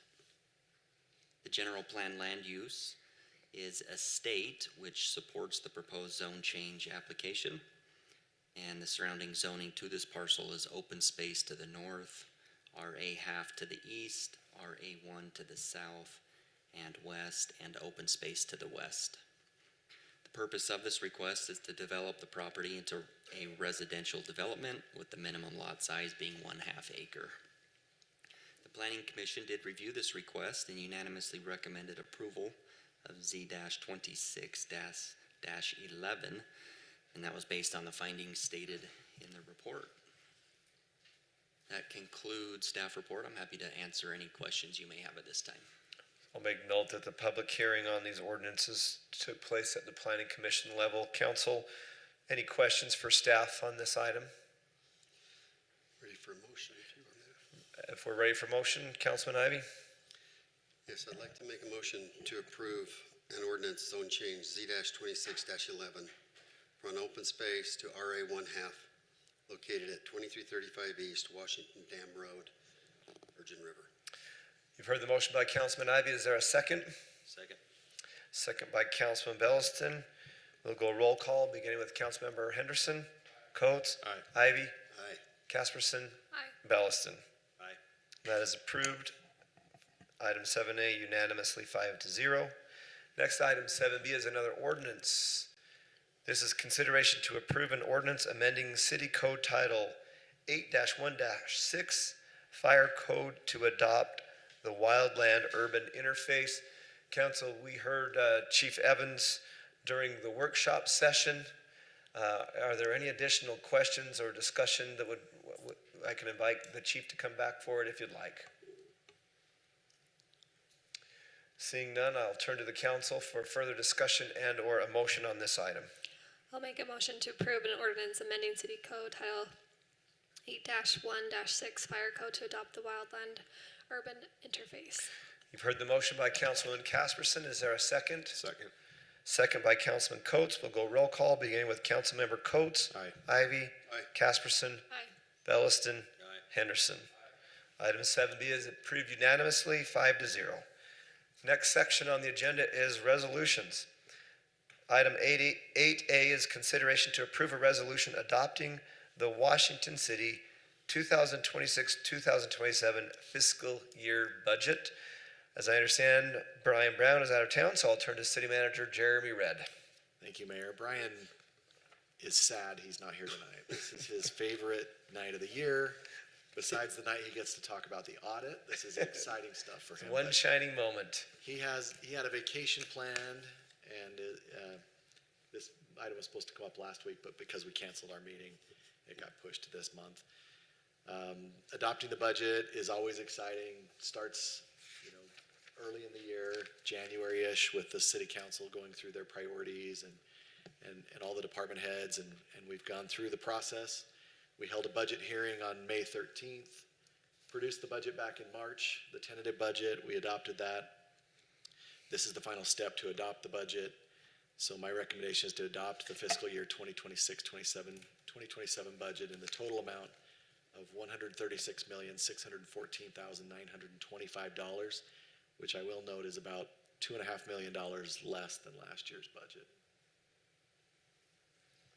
Speaker 13: The general plan land use is estate, which supports the proposed zone change application. And the surrounding zoning to this parcel is open space to the north, RA-1/2 to the east, RA-1 to the south and west, and open space to the west. The purpose of this request is to develop the property into a residential development with the minimum lot size being 1/2 acre. The Planning Commission did review this request and unanimously recommended approval of Z-26-11, and that was based on the findings stated in the report. That concludes staff report. I'm happy to answer any questions you may have at this time.
Speaker 1: I'll make note that the public hearing on these ordinances took place at the Planning Commission level. Council, any questions for staff on this item?
Speaker 5: Ready for a motion if you are.
Speaker 1: If we're ready for motion, Councilman Ivy?
Speaker 5: Yes, I'd like to make a motion to approve an ordinance zone change Z-26-11 from open space to RA 1/2 located at 2335 East Washington Dam Road, Virgin River.
Speaker 1: You've heard the motion by Councilman Ivy. Is there a second?
Speaker 13: Second.
Speaker 1: Second by Councilman Belliston. We'll go roll call, beginning with Councilmember Henderson. Coates.
Speaker 12: Aye.
Speaker 1: Ivy.
Speaker 5: Aye.
Speaker 1: Casperson.
Speaker 6: Aye.
Speaker 1: Belliston.
Speaker 12: Aye.
Speaker 1: That is approved. Item 7A unanimously 5-0. Next, item 7B is another ordinance. This is consideration to approve an ordinance amending City Code Title 8-1-6 Fire Code to adopt the wildland urban interface. Council, we heard Chief Evans during the workshop session. Are there any additional questions or discussion that I can invite the chief to come back for it if you'd like? Seeing none, I'll turn to the council for further discussion and or a motion on this item.
Speaker 15: I'll make a motion to approve an ordinance amending City Code Title 8-1-6 Fire Code to adopt the wildland urban interface.
Speaker 1: You've heard the motion by Councilman Casperson. Is there a second?
Speaker 12: Second.
Speaker 1: Second by Councilman Coates. We'll go roll call, beginning with Councilmember Coates.
Speaker 12: Aye.
Speaker 1: Ivy.
Speaker 5: Aye.
Speaker 1: Casperson.
Speaker 15: Aye.
Speaker 1: Belliston. Henderson. Item 7B is approved unanimously, 5-0. Next section on the agenda is resolutions. Item 8A is consideration to approve a resolution adopting the Washington City 2026-2027 fiscal year budget. As I understand, Brian Brown is out of town, so I'll turn to City Manager Jeremy Redd.
Speaker 12: Thank you, Mayor. Brian is sad he's not here tonight. This is his favorite night of the year. Besides the night he gets to talk about the audit, this is exciting stuff for him.
Speaker 1: One
Speaker 12: But
Speaker 1: shining moment.
Speaker 12: he had a vacation planned, and this item was supposed to come up last week, but because we canceled our meeting, it got pushed to this month. Adopting the budget is always exciting. Starts, early in the year, January-ish, with the city council going through their priorities and all the department heads, and we've gone through the process. We held a budget hearing on May 13th, produced the budget back in March, the tentative budget, we adopted that. This is the final step to adopt the budget. So my recommendation is to adopt the fiscal year 2027 budget in the total amount of $136,614,925, which I will note is about $2.5 million less than last year's budget.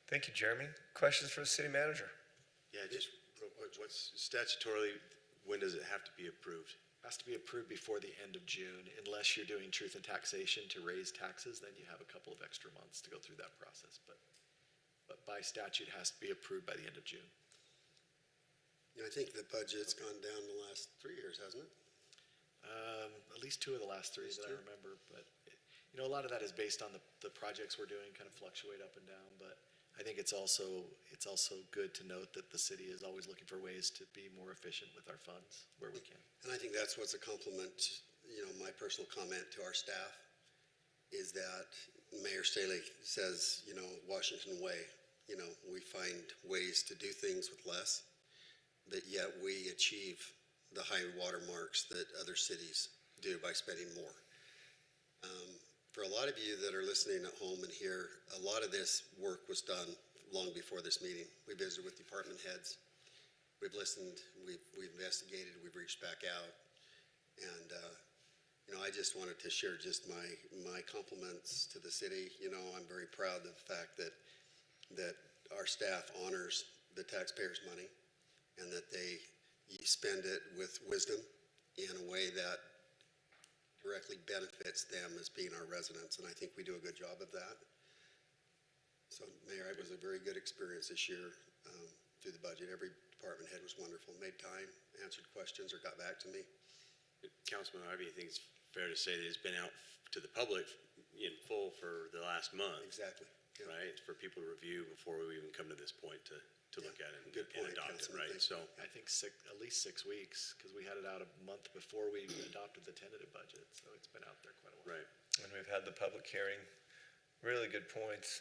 Speaker 1: Thank you, Jeremy. Questions for the City Manager?
Speaker 9: Yeah, just real quick, what's statutorily, when does it have to be approved?
Speaker 12: Has to be approved before the end of June, unless you're doing truth and taxation to raise taxes, then you have a couple of extra months to go through that process. But by statute, it has to be approved by the end of June.
Speaker 5: I think the budget's gone down the last 3 years, hasn't it?
Speaker 12: At least 2 of the last 3 that I remember, but a lot of that is based on the projects we're doing kind of fluctuate up and down, but I think it's also good to note that the city is always looking for ways to be more efficient with our funds where we can.
Speaker 5: And I think that's what's a compliment, my personal comment to our staff is that Mayor Staley says, Washington way, we find ways to do things with less, but yet we achieve the high water marks that other cities do by spending more. For a lot of you that are listening at home and here, a lot of this work was done long before this meeting. We visited with department heads. We've listened, we've investigated, we've reached back out. And, I just wanted to share just my compliments to the city. I'm very proud of the fact that our staff honors the taxpayers' money and that they spend it with wisdom in a way that directly benefits them as being our residents, and I think we do a good job of that. So, Mayor, it was a very good experience this year through the budget. Every department head was wonderful, made time, answered questions, or got back to me.
Speaker 9: Councilman Ivey, I think it's fair to say that it's been out to the public in full for the last month.
Speaker 5: Exactly. Yeah.
Speaker 9: Right, for people to review before we even come to this point to look at it
Speaker 5: Good point,
Speaker 9: and adopt it,
Speaker 5: Councilman.
Speaker 9: right? So,
Speaker 12: I think at least 6 weeks, because we had it out a month before we adopted the tentative budget, so it's been out there quite a while.
Speaker 9: right.
Speaker 1: And we've had the public hearing. Really good points.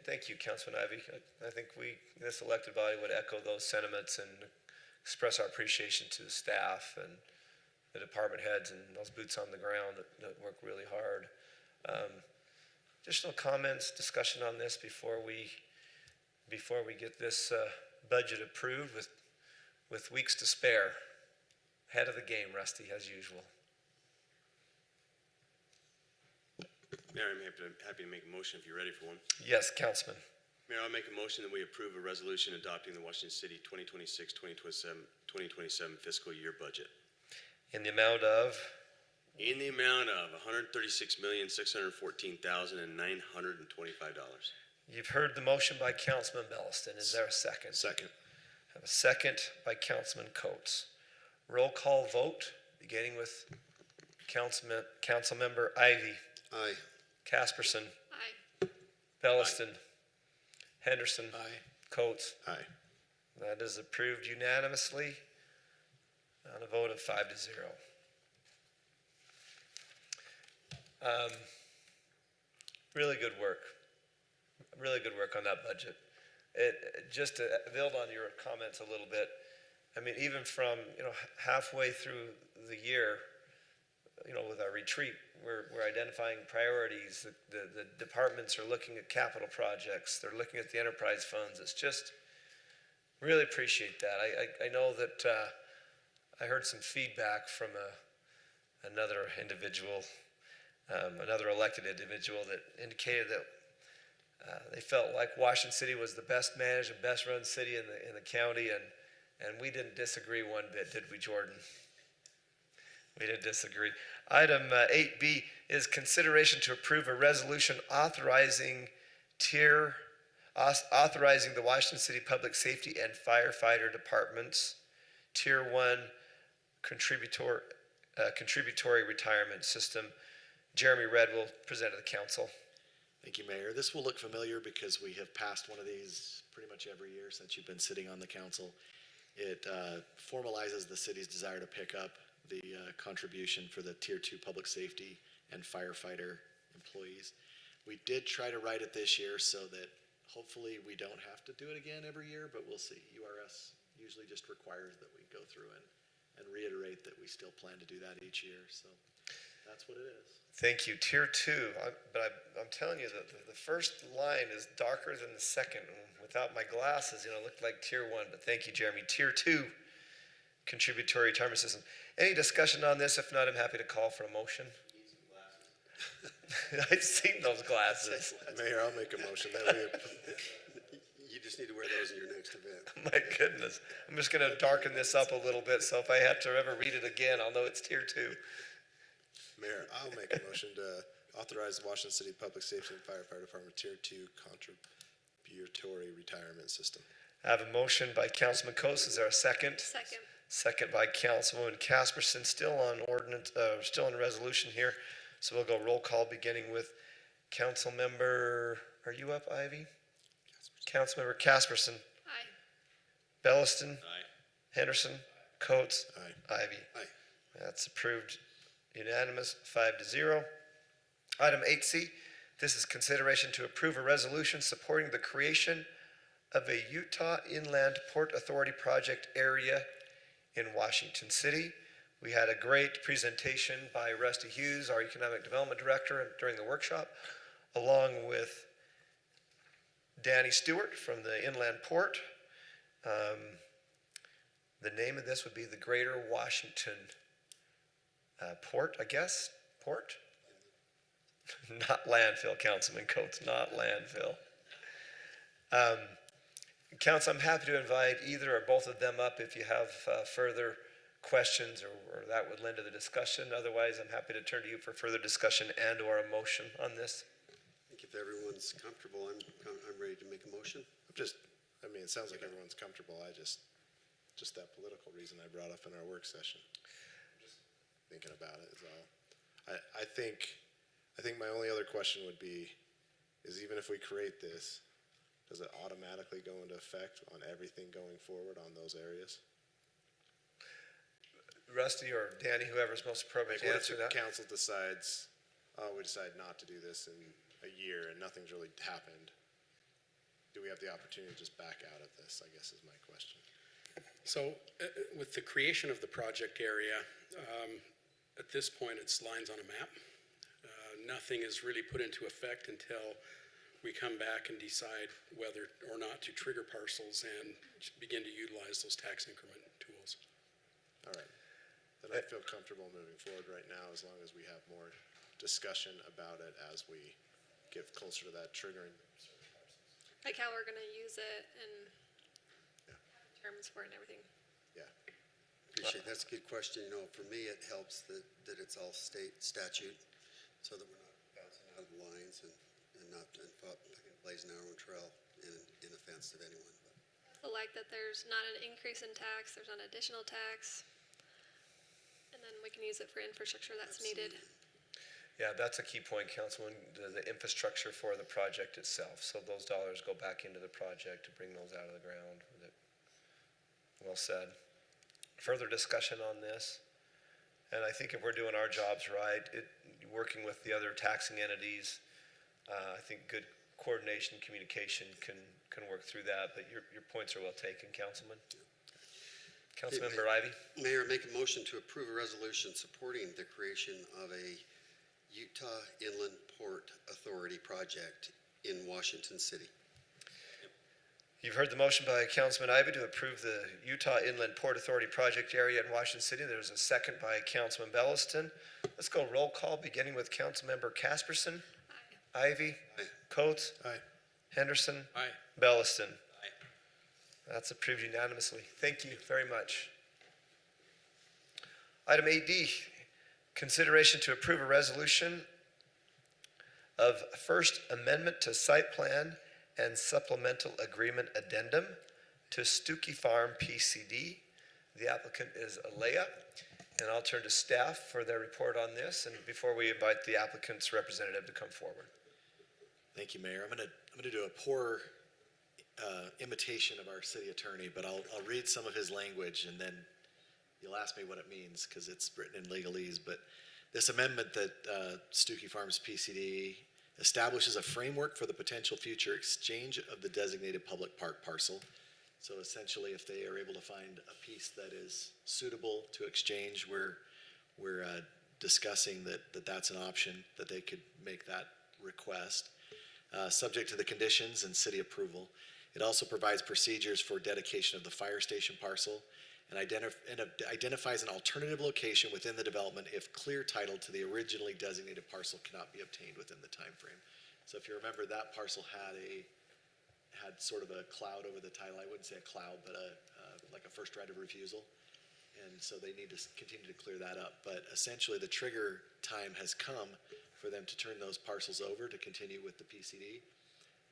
Speaker 1: Thank you, Councilman Ivy. I think this elected body would echo those sentiments and express our appreciation to the staff and the department heads and those boots on the ground that work really hard. Additional comments, discussion on this before we get this budget approved with weeks to spare. Head of the game, Rusty, as usual.
Speaker 9: Mayor, I'm happy to make a motion if you're ready for one.
Speaker 1: Yes, Councilman.
Speaker 9: Mayor, I'll make a motion that we approve a resolution adopting the Washington City 2026-2027 fiscal year budget.
Speaker 1: In the amount of?
Speaker 9: In the amount of $136,614,925.
Speaker 1: You've heard the motion by Councilman Belliston. Is there a second?
Speaker 12: Second.
Speaker 1: I have a second by Councilman Coates. Roll call vote, beginning with Councilmember Ivy.
Speaker 5: Aye.
Speaker 1: Casperson.
Speaker 15: Aye.
Speaker 1: Belliston. Henderson.
Speaker 12: Aye.
Speaker 1: Coates.
Speaker 12: Aye.
Speaker 1: That is approved unanimously on a vote of 5-0. Really good work. Really good work on that budget. Just to build on your comments a little bit, I mean, even from halfway through the year, with our retreat, we're identifying priorities. The departments are looking at capital projects. They're looking at the enterprise funds. It's just, really appreciate that. I know that I heard some feedback from another individual, another elected individual that indicated that they felt like Washington City was the best managed and best run city in the county, and we didn't disagree one bit, did we, Jordan? We didn't disagree. Item 8B is consideration to approve a resolution authorizing the Washington City Public Safety and Firefighter Departments Tier 1 contributory retirement system. Jeremy Red will present to the council.
Speaker 12: Thank you, Mayor. This will look familiar because we have passed one of these pretty much every year since you've been sitting on the council. It formalizes the city's desire to pick up the contribution for the Tier 2 public safety and firefighter employees. We did try to write it this year so that hopefully we don't have to do it again every year, but we'll see. URS usually just requires that we go through and reiterate that we still plan to do that each year. So that's what it is.
Speaker 1: Thank you. Tier 2, but I'm telling you that the first line is darker than the second. Without my glasses, it looked like Tier 1, but thank you, Jeremy. Tier 2 contributory retirement system. Any discussion on this? If not, I'm happy to call for a motion. I've seen those glasses.
Speaker 4: Mayor, I'll make a motion that we,
Speaker 5: You just need to wear those in your next event.
Speaker 1: My goodness. I'm just going to darken this up a little bit, so if I have to ever read it again, I'll know it's Tier 2.
Speaker 4: Mayor, I'll make a motion to authorize the Washington City Public Safety and Firefighter Department Tier 2 contributory retirement system.
Speaker 1: I have a motion by Councilman Coates. Is there a second?
Speaker 15: Second.
Speaker 1: Second by Councilwoman Casperson. Still on ordinance, still on resolution here. So we'll go roll call beginning with Council Member, are you up, Ivy? Councilmember Casperson.
Speaker 15: Aye.
Speaker 1: Belliston.
Speaker 9: Aye.
Speaker 1: Henderson. Coates.
Speaker 4: Aye.
Speaker 1: Ivy.
Speaker 5: Aye.
Speaker 1: That's approved unanimous, 5-0. Item 8C, this is consideration to approve a resolution supporting the creation of a Utah Inland Port Authority project area in Washington City. We had a great presentation by Rusty Hughes, our Economic Development Director, during the workshop, along with Danny Stewart from the Inland Port. The name of this would be the Greater Washington Port, I guess. Port? Not landfill, Councilman Coates, not landfill. Council, I'm happy to invite either or both of them up if you have further questions or that would lend to the discussion. Otherwise, I'm happy to turn to you for further discussion and or a motion on this.
Speaker 5: I think if everyone's comfortable, I'm ready to make a motion.
Speaker 4: It sounds like everyone's comfortable. Just that political reason I brought up in our work session. Just thinking about it is all. I think my only other question would be, is even if we create this, does it automatically go into effect on everything going forward on those areas?
Speaker 1: Rusty or Danny, whoever's most appropriate to
Speaker 4: What if
Speaker 1: answer
Speaker 4: the
Speaker 1: that.
Speaker 4: council decides, we decide not to do this in a year and nothing's really happened? Do we have the opportunity to just back out of this, I guess is my question.
Speaker 7: So with the creation of the project area, at this point, it's lines on a map. Nothing is really put into effect until we come back and decide whether or not to trigger parcels and begin to utilize those tax increment tools.
Speaker 4: All right. Then I feel comfortable moving forward right now as long as we have more discussion about it as we get closer to that triggering.
Speaker 15: Like how we're gonna use it and terms for it and everything.
Speaker 4: Yeah.
Speaker 5: Appreciate it. That's a good question. For me, it helps that it's all state statute so that we're not bouncing out of the lines and not blazing our own trail in offense of anyone.
Speaker 15: I like that there's not an increase in tax, there's not additional tax. And then we can use it for infrastructure that's needed.
Speaker 1: Yeah, that's a key point, Councilman, the infrastructure for the project itself. So those dollars go back into the project to bring those out of the ground. Well said. Further discussion on this. And I think if we're doing our jobs right, working with the other taxing entities, I think good coordination, communication can work through that. But your points are well taken, Councilman. Councilmember Ivy.
Speaker 5: Mayor, make a motion to approve a resolution supporting the creation of a Utah Inland Port Authority project in Washington City.
Speaker 1: You've heard the motion by Councilman Ivy to approve the Utah Inland Port Authority project area in Washington City. There's a second by Councilman Belliston. Let's go roll call, beginning with Councilmember Casperson. Ivy.
Speaker 5: Aye.
Speaker 1: Coates.
Speaker 4: Aye.
Speaker 1: Henderson.
Speaker 7: Aye.
Speaker 1: Belliston. That's approved unanimously. Thank you very much. Item 8D, consideration to approve a resolution of First Amendment to Site Plan and Supplemental Agreement Addendum to Stuckey Farm PCD. The applicant is Alea, and I'll turn to staff for their report on this, and before we invite the applicant's representative to come forward.
Speaker 12: Thank you, Mayor. I'm gonna do a poor imitation of our city attorney, but I'll read some of his language and then you'll ask me what it means because it's written in legalese. But this amendment that Stuckey Farms PCD establishes a framework for the potential future exchange of the designated public park parcel. So essentially, if they are able to find a piece that is suitable to exchange, we're discussing that that's an option, that they could make that request, subject to the conditions and city approval. It also provides procedures for dedication of the fire station parcel and identifies an alternative location within the development if clear title to the originally designated parcel cannot be obtained within the time frame. So if you remember, that parcel had sort of a cloud over the title. I wouldn't say a cloud, but like a first right of refusal. And so they need to continue to clear that up. But essentially, the trigger time has come for them to turn those parcels over to continue with the PCD.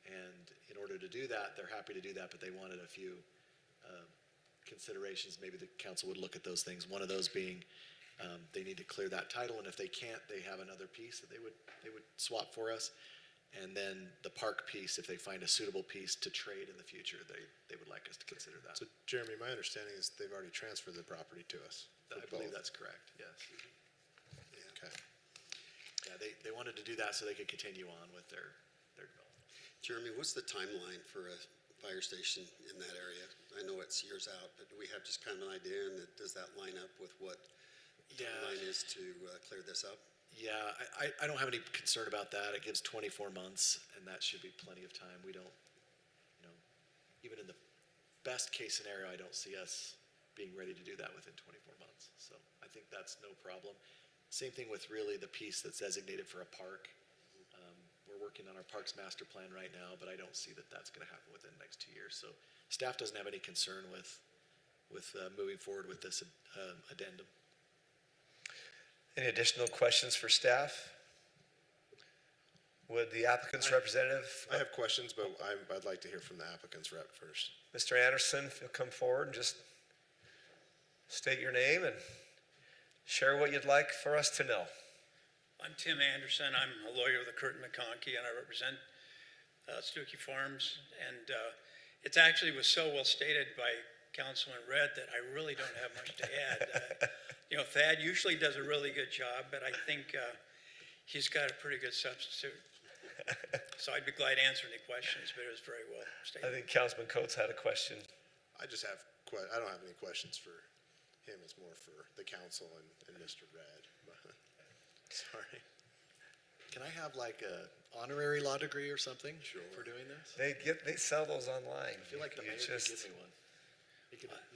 Speaker 12: And in order to do that, they're happy to do that, but they wanted a few considerations. Maybe the council would look at those things. One of those being they need to clear that title, and if they can't, they have another piece that they would swap for us. And then the park piece, if they find a suitable piece to trade in the future, they would like us to consider that.
Speaker 4: So Jeremy, my understanding is they've already transferred the property to us.
Speaker 12: I believe that's correct, yes.
Speaker 4: Okay.
Speaker 12: Yeah, they wanted to do that so they could continue on with their development.
Speaker 5: Jeremy, what's the timeline for a fire station in that area? I know it's years out, but do we have just kind of an idea, and does that line up with what the timeline is to clear this up?
Speaker 12: Yeah, I don't have any concern about that. It gives 24 months, and that should be plenty of time. We don't, even in the best case scenario, I don't see us being ready to do that within 24 months. So I think that's no problem. Same thing with really the piece that's designated for a park. We're working on our parks master plan right now, but I don't see that that's going to happen within the next 2 years. So staff doesn't have any concern with moving forward with this addendum.
Speaker 1: Any additional questions for staff? Would the applicant's representative?
Speaker 4: I have questions, but I'd like to hear from the applicant's rep first.
Speaker 1: Mr. Anderson, if you'll come forward and just state your name and share what you'd like for us to know.
Speaker 16: I'm Tim Anderson. I'm a lawyer with the Curtin McConkie, and I represent Stuckey Farms. And it actually was so well stated by Councilman Red that I really don't have much to add. Thad usually does a really good job, but I think he's got a pretty good substitute. So I'd be glad to answer any questions, but it was very well stated.
Speaker 1: I think Councilman Coates had a question.
Speaker 4: I don't have any questions for him. It's more for the council and Mr. Red. Sorry.
Speaker 12: Can I have like a honorary law degree or something for doing this?
Speaker 1: They sell those online.
Speaker 12: I feel like the mayor could give me one.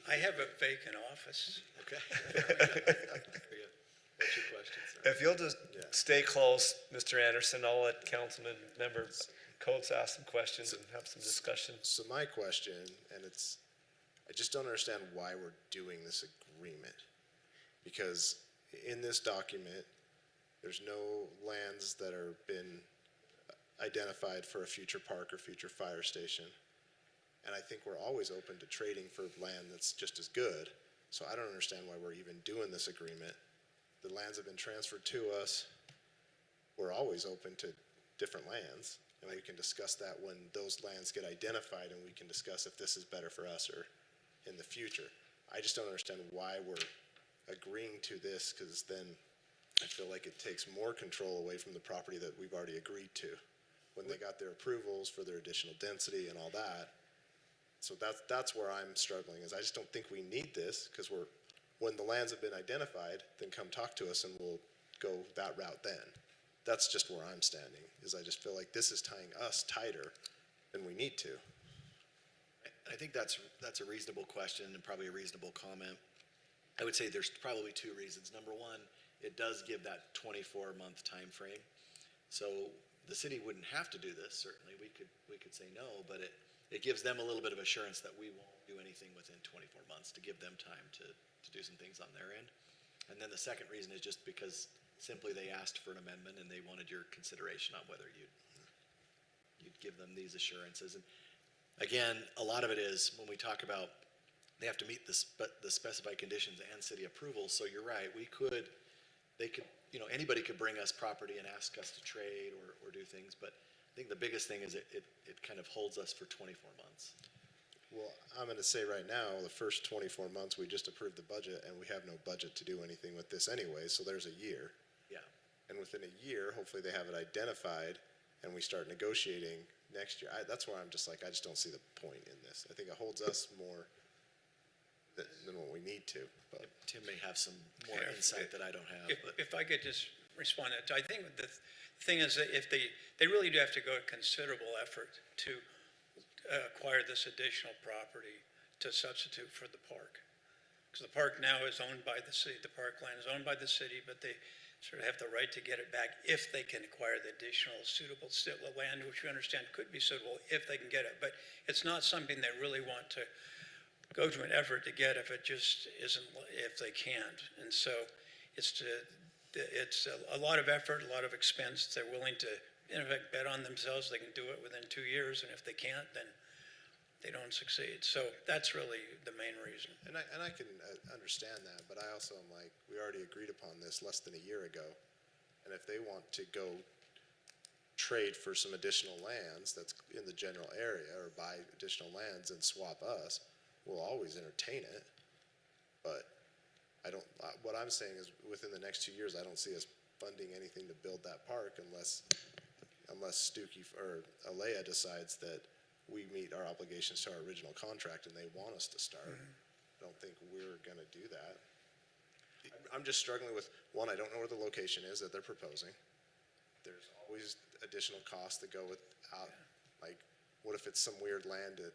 Speaker 16: I have a vacant office.
Speaker 12: Okay. What's your question, sir?
Speaker 1: If you'll just stay close, Mr. Anderson, I'll let Councilman Member Coates ask some questions and have some discussion.
Speaker 4: So my question, and I just don't understand why we're doing this agreement. Because in this document, there's no lands that are been identified for a future park or future fire station. And I think we're always open to trading for land that's just as good. So I don't understand why we're even doing this agreement. The lands have been transferred to us. We're always open to different lands. And we can discuss that when those lands get identified, and we can discuss if this is better for us or in the future. I just don't understand why we're agreeing to this, because then I feel like it takes more control away from the property that we've already agreed to. When they got their approvals for their additional density and all that, So that's where I'm struggling, is I just don't think we need this, because when the lands have been identified, then come talk to us and we'll go that route then. That's just where I'm standing, is I just feel like this is tying us tighter than we need to.
Speaker 12: I think that's a reasonable question and probably a reasonable comment. I would say there's probably two reasons. Number one, it does give that 24-month time frame. So the city wouldn't have to do this, certainly. We could say no, but it gives them a little bit of assurance that we won't do anything within 24 months to give them time to do some things on their end. And then the second reason is just because simply they asked for an amendment and they wanted your consideration on whether you'd give them these assurances. And again, a lot of it is when we talk about they have to meet the specified conditions and city approval. So you're right, anybody could bring us property and ask us to trade or do things, but I think the biggest thing is it kind of holds us for 24 months.
Speaker 4: Well, I'm going to say right now, the first 24 months, we just approved the budget, and we have no budget to do anything with this anyway, so there's a year.
Speaker 12: Yeah.
Speaker 4: And within a year, hopefully they have it identified, and we start negotiating next year. That's where I'm just like, I just don't see the point in this. I think it holds us more than what we need to. But
Speaker 12: Tim may have some more insight that I don't have.
Speaker 16: If I could just respond to that. I think the thing is that if they really do have to go to considerable effort to acquire this additional property to substitute for the park. Because the park now is owned by the city, the parkland is owned by the city, but they sort of have the right to get it back if they can acquire the additional suitable land, which we understand could be suitable if they can get it. But it's not something they really want to go to an effort to get if it just isn't, if they can't. And so it's a lot of effort, a lot of expense. They're willing to, in effect, bet on themselves. They can do it within 2 years, and if they can't, then they don't succeed. So that's really the main reason.
Speaker 4: And I can understand that, but I also am like, we already agreed upon this less than a year ago, and if they want to go trade for some additional lands that's in the general area, or buy additional lands and swap us, we'll always entertain it. But what I'm saying is within the next 2 years, I don't see us funding anything to build that park unless Stuckey or Alea decides that we meet our obligations to our original contract and they want us to start. I don't think we're gonna do that. I'm just struggling with, one, I don't know where the location is that they're proposing. There's always additional costs that go with, like, what if it's some weird land at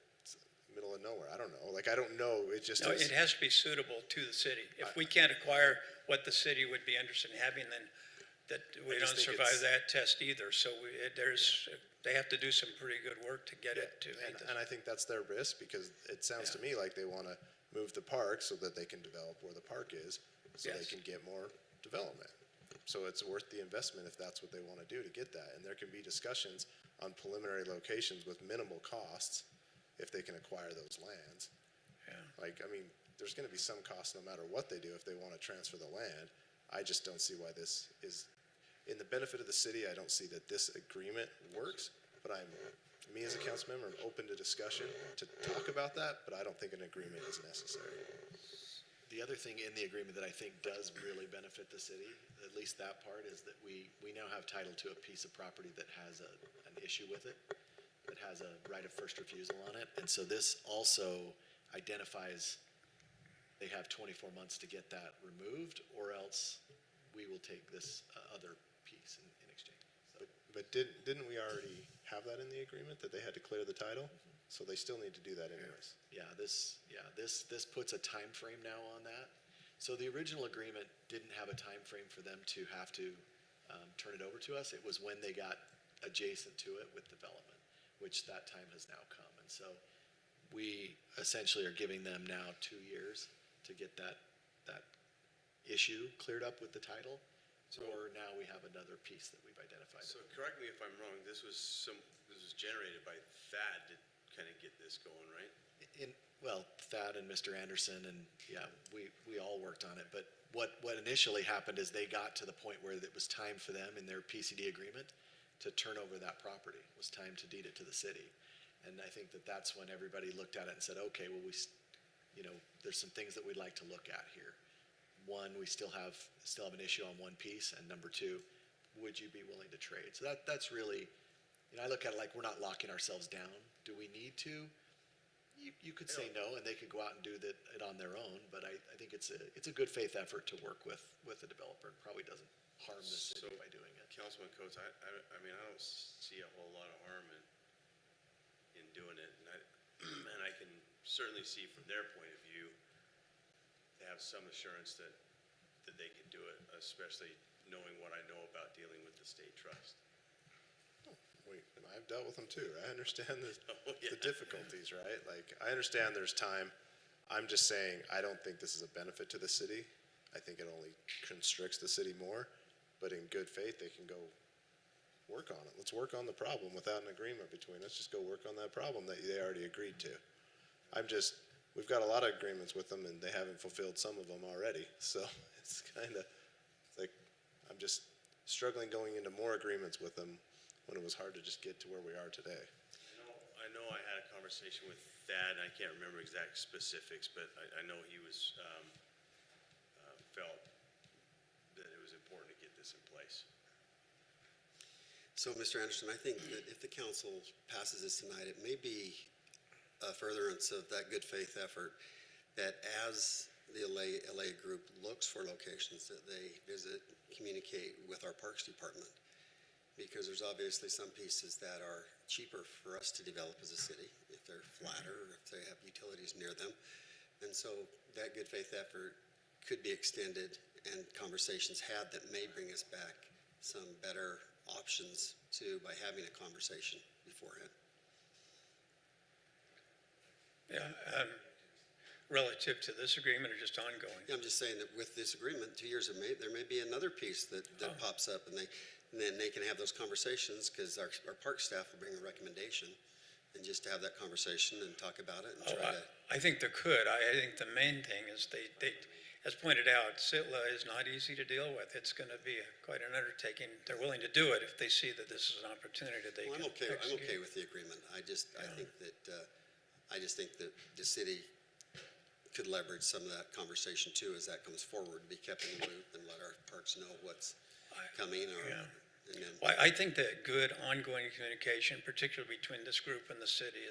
Speaker 4: middle of nowhere? I don't know. Like, I don't know. It just
Speaker 16: No,
Speaker 4: is.
Speaker 16: it has to be suitable to the city. If we can't acquire what the city would be interested in having, then we
Speaker 4: I just
Speaker 16: don't
Speaker 4: think
Speaker 16: survive
Speaker 4: it's-
Speaker 16: that test either. So they have to do some pretty good work to get it to meet this.
Speaker 4: And I think that's their risk, because it sounds to me like they want to move the park so that they can develop where the park is, so they
Speaker 16: Yes.
Speaker 4: can get more development. So it's worth the investment if that's what they want to do to get that. And there can be discussions on preliminary locations with minimal costs if they can acquire those lands.
Speaker 16: Yeah.
Speaker 4: Like, I mean, there's going to be some cost no matter what they do if they want to transfer the land. I just don't see why this is, in the benefit of the city, I don't see that this agreement works, but me as a council member, I'm open to discussion to talk about that, but I don't think an agreement is necessary.
Speaker 12: The other thing in the agreement that I think does really benefit the city, at least that part, is that we now have title to a piece of property that has an issue with it, that has a right of first refusal on it. And so this also identifies they have 24 months to get that removed, or else we will take this other piece in exchange. So,
Speaker 4: But didn't we already have that in the agreement, that they had to clear the title? So they still need to do that anyways.
Speaker 12: this puts a time frame now on that. So the original agreement didn't have a time frame for them to have to turn it over to us. It was when they got adjacent to it with development, which that time has now come. And so we essentially are giving them now 2 years to get that issue cleared up with the title. Or now we have another piece that we've identified.
Speaker 9: So correct me if I'm wrong, this was generated by THAD to kind of get this going, right?
Speaker 12: Well, Thad and Mr. Anderson and we all worked on it. But what initially happened is they got to the point where it was time for them in their PCD agreement to turn over that property. It was time to deed it to the city. And I think that's when everybody looked at it and said, okay, well, there's some things that we'd like to look at here. One, we still have an issue on one piece, and number two, would you be willing to trade? So that's really, I look at it like we're not locking ourselves down. Do we need to? you could say no, and they could go out and do it on their own, but I think it's a good faith effort to work with the developer. It probably doesn't harm the city by doing it.
Speaker 9: Councilman Coates, I mean, I don't see a whole lot of harm in doing it, and I can certainly see from their point of view, they have some assurance that they can do it, especially knowing what I know about dealing with the state trust.
Speaker 4: And I've dealt with them too. I understand
Speaker 9: Oh, yeah.
Speaker 4: the difficulties, right? Like, I understand there's time. I'm just saying, I don't think this is a benefit to the city. I think it only constricts the city more, but in good faith, they can go work on it. Let's work on the problem without an agreement between us. Just go work on that problem that they already agreed to. We've got a lot of agreements with them and they haven't fulfilled some of them already. So it's like, I'm just struggling going into more agreements with them when it was hard to just get to where we are today.
Speaker 9: I know I had a conversation with Thad, and I can't remember exact specifics, but I know he was, felt that it was important to get this in place.
Speaker 5: So, Mr. Anderson, I think that if the council passes this tonight, it may be a furtherance of that good faith effort that as the LA group looks for locations that they visit, communicate with our Parks Department. Because there's obviously some pieces that are cheaper for us to develop as a city, if they're flatter, or if they have utilities near them. And so that good faith effort could be extended and conversations had that may bring us back some better options too by having a conversation beforehand.
Speaker 16: Yeah, relative to this agreement or just ongoing?
Speaker 5: Yeah, I'm just saying that with this agreement, 2 years, there may be another piece that pops up and then they can have those conversations because our park staff will bring a recommendation and just to have that conversation and talk about it and try to.
Speaker 16: I think there could. I think the main thing is they, as pointed out, SITLA is not easy to deal with. It's going to be quite an undertaking. They're willing to do it if they see that this is an opportunity that they can execute.
Speaker 5: I'm okay with the agreement. I just think that the city could leverage some of that conversation too as that comes forward, be kept in the loop and let our parks know what's coming or.
Speaker 16: Yeah.
Speaker 5: And then,
Speaker 16: Well, I think that good ongoing communication, particularly between this group and the city,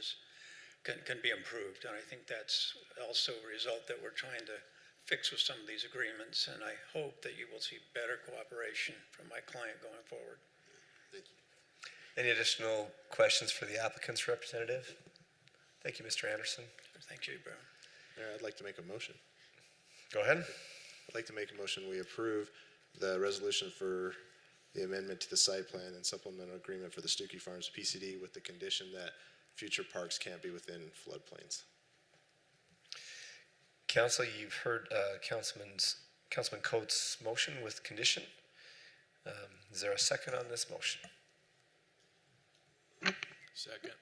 Speaker 16: can be improved. And I think that's also a result that we're trying to fix with some of these agreements. And I hope that you will see better cooperation from my client going forward.
Speaker 5: thank you.
Speaker 1: Any additional questions for the applicant's representative? Thank you, Mr. Anderson.
Speaker 16: Thank you, Brown.
Speaker 4: Mayor, I'd like to make a motion.
Speaker 1: Go ahead.
Speaker 4: I'd like to make a motion, we approve the resolution for the amendment to the site plan and supplemental agreement for the Stuckey Farms PCD with the condition that future parks can't be within floodplains.
Speaker 1: Council, you've heard Councilman Coates' motion with condition. Is there a second on this motion?
Speaker 2: Second.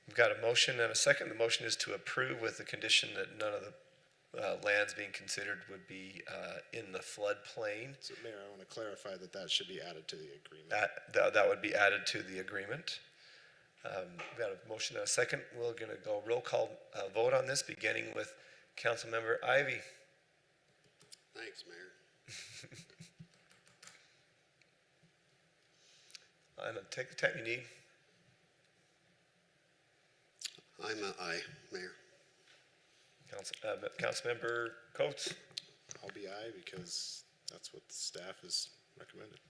Speaker 1: We've got a motion and a second. The motion is to approve with the condition that none of the lands being considered would be in the floodplain.
Speaker 4: So Mayor, I want to clarify that should be added to the agreement.
Speaker 1: That would be added to the agreement. We've got a motion and a second. We're going to go roll call vote on this, beginning with Councilmember Ivy.
Speaker 5: Thanks, Mayor.
Speaker 1: And take the time you need.
Speaker 5: I'm an aye, Mayor.
Speaker 1: Councilmember Coates.
Speaker 4: I'll be aye because that's what the staff has recommended.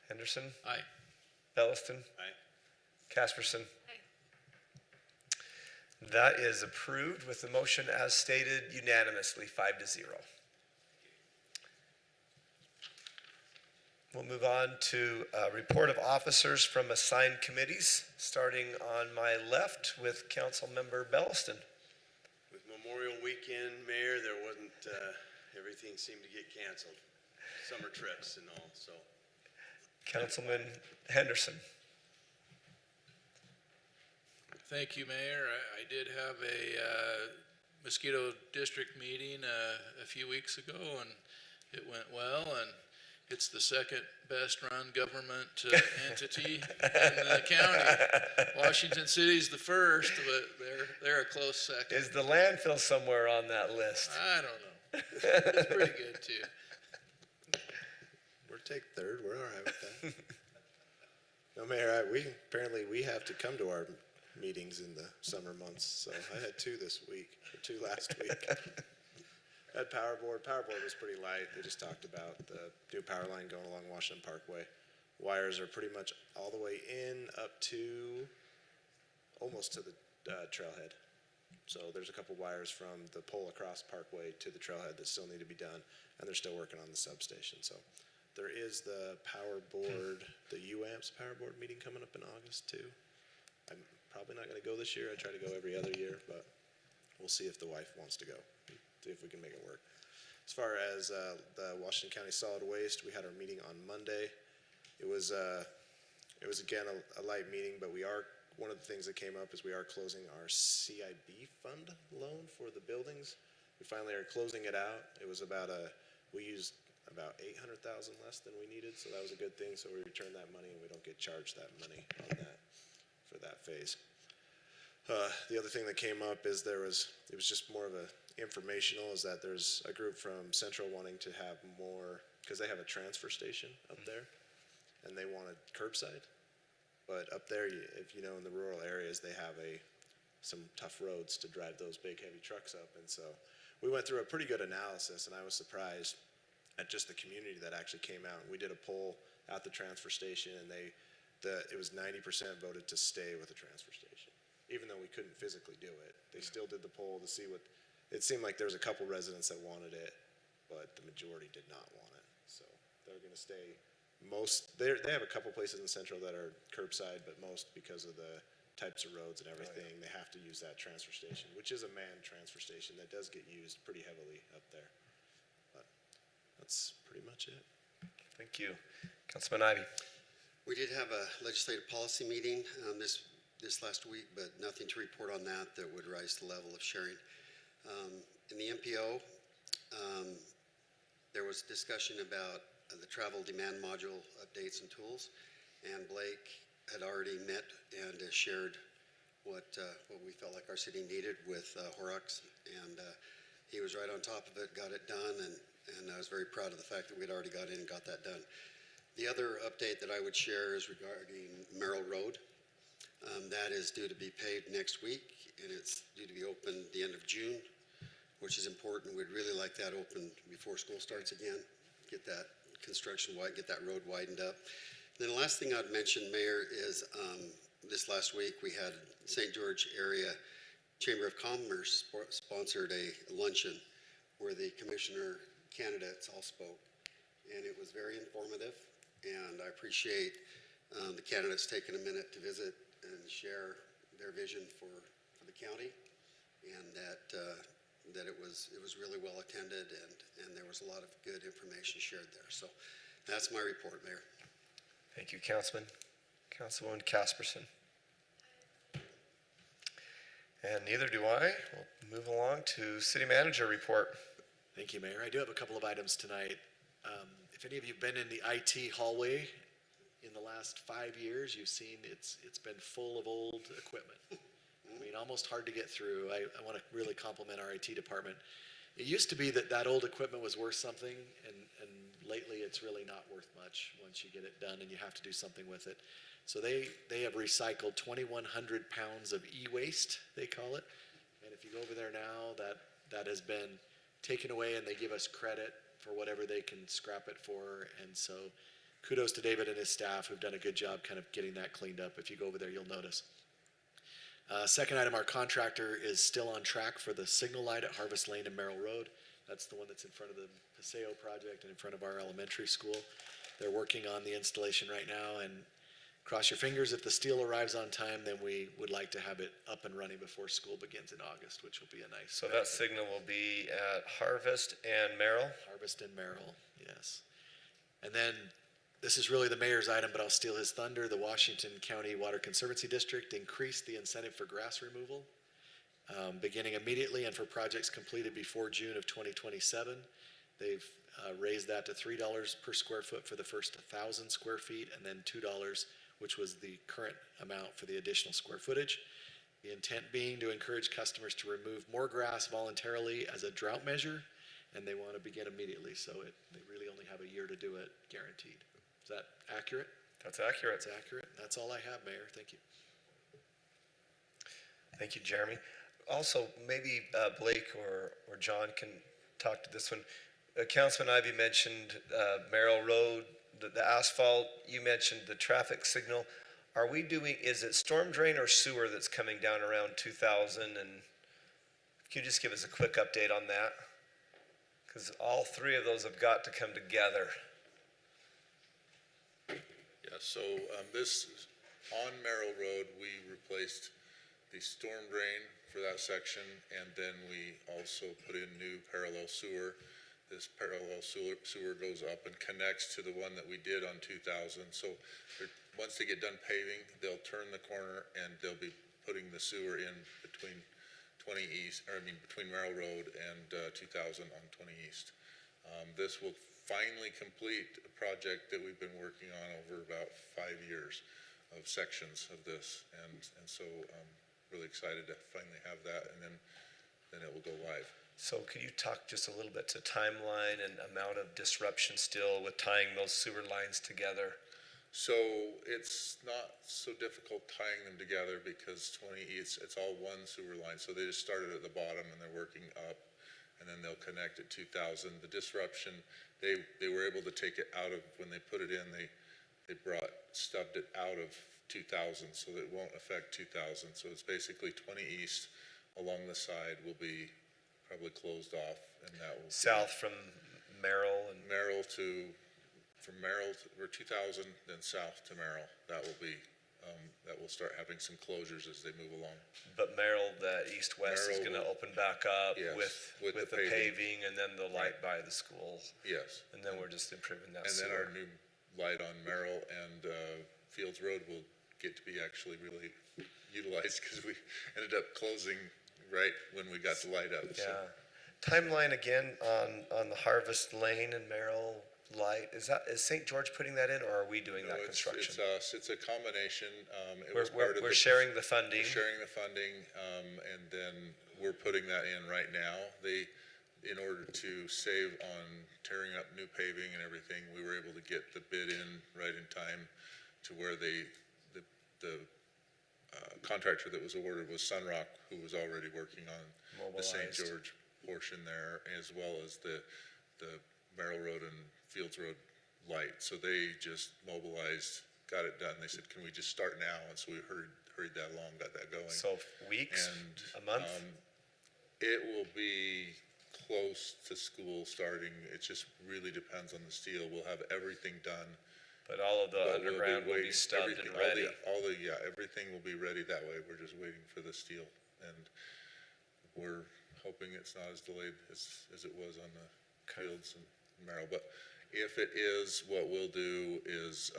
Speaker 1: Henderson.
Speaker 2: Aye.
Speaker 1: Belliston.
Speaker 9: Aye.
Speaker 1: Casperson.
Speaker 15: Aye.
Speaker 1: That is approved with the motion as stated unanimously, 5-0. We'll move on to report of officers from assigned committees, starting on my left with Councilmember Belliston.
Speaker 9: With Memorial Weekend, Mayor, there wasn't, everything seemed to get canceled. Summer trips and all, so.
Speaker 1: Councilman Henderson.
Speaker 2: Thank you, Mayor. I did have a mosquito district meeting a few weeks ago, and it went well, and it's the second best run government entity in the county. Washington City's the first, but they're a close second.
Speaker 1: Is the landfill somewhere on that list?
Speaker 2: I don't know. It's pretty good too.
Speaker 4: We'll take third. We're all right with that. No, Mayor, apparently we have to come to our meetings in the summer months, so I had 2 this week, or 2 last week. At Power Board was pretty light. They just talked about the new power line going along Washington Parkway. Wires are pretty much all the way in up to almost to the trailhead. So there's a couple wires from the pole across Parkway to the trailhead that still need to be done, and they're still working on the substation. So there is the Power Board, the UAMPS Power Board meeting coming up in August too. I'm probably not going to go this year. I try to go every other year, but we'll see if the wife wants to go. See if we can make it work. As far as the Washington County Solid Waste, we had our meeting on Monday. It was again a light meeting, but one of the things that came up is we are closing our CIB fund loan for the buildings. We finally are closing it out. It was we used about 800,000 less than we needed, so that was a good thing. So we returned that money and we don't get charged that money on that for that phase. The other thing that came up is it was just more of a informational, is that there's a group from Central wanting to have more, because they have a transfer station up there and they wanted curbside. But up there, if you know, in the rural areas, they have some tough roads to drive those big heavy trucks up. And so we went through a pretty good analysis, and I was surprised at just the community that actually came out. We did a poll at the transfer station, and it was 90% voted to stay with the transfer station. Even though we couldn't physically do it, they still did the poll to see what, it seemed like there was a couple residents that wanted it, but the majority did not want it. So they're gonna stay, they have a couple places in Central that are curbside, but most, because of the types of roads and everything, they have to use that transfer station, which is a manned transfer station that does get used pretty heavily up there. But that's pretty much it.
Speaker 1: Thank you. Councilman Ivy.
Speaker 5: We did have a legislative policy meeting this last week, but nothing to report on that would rise to the level of sharing. In the MPO, there was discussion about the travel demand module updates and tools, and Blake had already met and shared what we felt like our city needed with Horrocks, and he was right on top of it, got it done, and I was very proud of the fact that we'd already got in and got that done. The other update that I would share is regarding Merrill Road. That is due to be paved next week, and it's due to be open the end of June, which is important. We'd really like that open before school starts again, get that construction wide, get that road widened up. And then the last thing I'd mention, Mayor, is this last week we had St. George Area Chamber of Commerce sponsored a luncheon where the commissioner candidates all spoke, and it was very informative, and I appreciate the candidates taking a minute to visit and share their vision for the county, and that it was really well attended, and there was a lot of good information shared there. So that's my report, Mayor.
Speaker 1: Thank you, Councilman. Councilwoman Casperson. And neither do I. We'll move along to City Manager report.
Speaker 12: Thank you, Mayor. I do have a couple of items tonight. If any of you have been in the IT hallway in the last 5 years, you've seen it's been full of old equipment. I mean, almost hard to get through. I want to really compliment our IT department. It used to be that old equipment was worth something, and lately it's really not worth much once you get it done and you have to do something with it. So they have recycled 2,100 pounds of e-waste, they call it. And if you go over there now, that has been taken away, and they give us credit for whatever they can scrap it for. And so kudos to David and his staff who've done a good job kind of getting that cleaned up. If you go over there, you'll notice. Second item, our contractor is still on track for the signal light at Harvest Lane and Merrill Road. That's the one that's in front of the Paseo project and in front of our elementary school. They're working on the installation right now, and cross your fingers, if the steel arrives on time, then we would like to have it up and running before school begins in August, which will be a nice.
Speaker 1: So that signal will be at Harvest and Merrill?
Speaker 12: Harvest and Merrill, yes. And then, this is really the mayor's item, but I'll steal his thunder. The Washington County Water Conservancy District increased the incentive for grass removal, beginning immediately and for projects completed before June of 2027. They've raised that to $3 per square foot for the first 1,000 square feet, and then $2, which was the current amount for the additional square footage. The intent being to encourage customers to remove more grass voluntarily as a drought measure, and they want to begin immediately, so they really only have a year to do it, guaranteed. Is that accurate?
Speaker 1: That's accurate.
Speaker 12: That's accurate. That's all I have, Mayor. Thank you.
Speaker 1: Thank you, Jeremy. Also, maybe Blake or John can talk to this one. Councilman Ivy mentioned Merrill Road, the asphalt. You mentioned the traffic signal. Are we doing, is it storm drain or sewer that's coming down around 2000? And can you just give us a quick update on that? Because all three of those have got to come together.
Speaker 17: Yeah, so this, on Merrill Road, we replaced the storm drain for that section, and then we also put in new parallel sewer. This parallel sewer goes up and connects to the one that we did on 2000. So once they get done paving, they'll turn the corner and they'll be putting the sewer in between 20 East, or I mean between Merrill Road and 2000 on 20 East. This will finally complete a project that we've been working on over about 5 years of sections of this, and so I'm really excited to finally have that, and then it will go live.
Speaker 1: So could you talk just a little bit to timeline and amount of disruption still with tying those sewer lines together?
Speaker 17: So it's not so difficult tying them together because 20 East, it's all one sewer line. So they just started at the bottom and they're working up, and then they'll connect at 2000. The disruption, they were able to take it out of, when they put it in, they stubbed it out of 2000 so that it won't affect 2000. So it's basically 20 East along the side will be probably closed off, and that will
Speaker 1: south from Merrill and
Speaker 17: from Merrill or 2000, then south to Merrill. That will be that will start having some closures as they move along.
Speaker 1: But Merrill, the east-west is going to open back up
Speaker 17: Yes,
Speaker 1: with the paving and then the light by the school.
Speaker 17: Yes.
Speaker 1: And then we're just improving that
Speaker 17: And then
Speaker 1: sewer.
Speaker 17: our new light on Merrill and Fields Road will get to be actually really utilized because we ended up closing right when we got the light up. So.
Speaker 1: Yeah. Timeline again on the Harvest Lane and Merrill light. Is St. George putting that in, or are we doing that construction?
Speaker 17: It's us. It's a combination.
Speaker 1: We're sharing the funding.
Speaker 17: We're sharing the funding, and then we're putting that in right now. In order to save on tearing up new paving and everything, we were able to get the bid in right in time to where the contractor that was awarded was Sunrock, who was already working on the St.
Speaker 1: Mobilized.
Speaker 17: George portion there, as well as the Merrill Road and Fields Road light. So they just mobilized, got it done. They said, can we just start now? And so we hurried that along, got that going.
Speaker 1: So weeks, a month?
Speaker 17: It will be close to school starting. It just really depends on the steel. We'll have everything done.
Speaker 1: But all of the
Speaker 17: But we'll
Speaker 1: underground will be
Speaker 17: waiting-
Speaker 1: stubbed and ready.
Speaker 17: Everything will be ready that way. We're just waiting for the steel. And we're hoping it's not as delayed as it was on the Fields and Merrill. But if it is, what we'll do is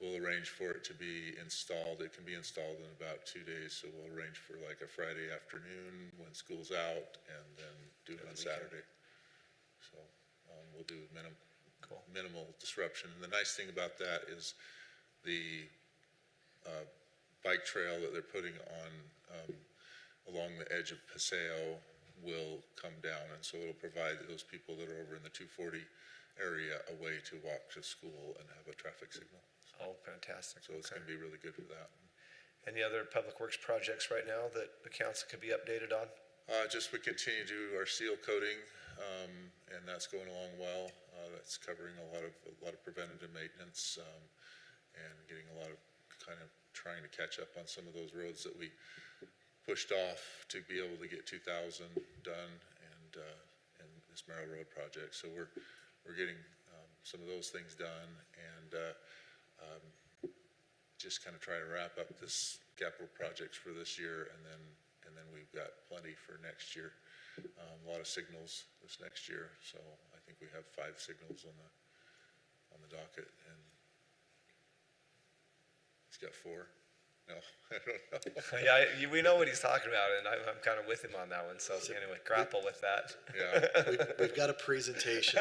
Speaker 17: we'll arrange for it to be installed. It can be installed in about 2 days. So we'll arrange for like a Friday afternoon when school's out, and then do it on Saturday. So we'll do minimal disruption. And the nice thing about that is the bike trail that they're putting on along the edge of Paseo will come down, and so it'll provide those people that are over in the 240 area a way to walk to school and have a traffic signal.
Speaker 1: Oh, fantastic.
Speaker 17: So it's going to be really good for that.
Speaker 1: Any other public works projects right now that the council could be updated on?
Speaker 17: Just we continue to do our seal coating, and that's going along well. That's covering a lot of preventative maintenance, and getting a lot of kind of trying to catch up on some of those roads that we pushed off to be able to get 2000 done, and this Merrill Road project. So we're getting some of those things done, and just kind of try to wrap up this capital projects for this year, and then we've got plenty for next year. A lot of signals this next year, so I think we have 5 signals on the docket, and he's got 4. No, I don't know.
Speaker 1: Yeah, we know what he's talking about, and I'm kind of with him on that one. So anyway, grapple with that.
Speaker 17: Yeah,
Speaker 12: we've got a presentation.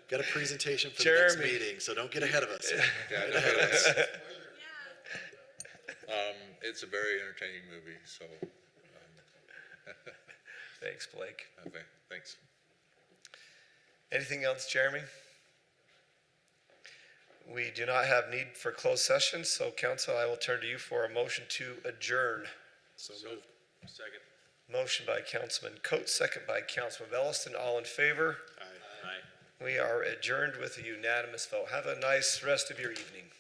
Speaker 12: Got a presentation for the next meeting, so don't get ahead of us. Get ahead of us.
Speaker 17: It's a very entertaining movie, so.
Speaker 1: Thanks, Blake.
Speaker 17: Okay, thanks.
Speaker 1: Anything else, Jeremy? We do not have need for closed session, so council, I will turn to you for a motion to adjourn.
Speaker 12: So moved.
Speaker 9: Second.
Speaker 1: Motion by Councilman Coates, second by Councilman Belliston. All in favor?
Speaker 9: Aye.
Speaker 1: We are adjourned with a unanimous vote. Have a nice rest of your evening.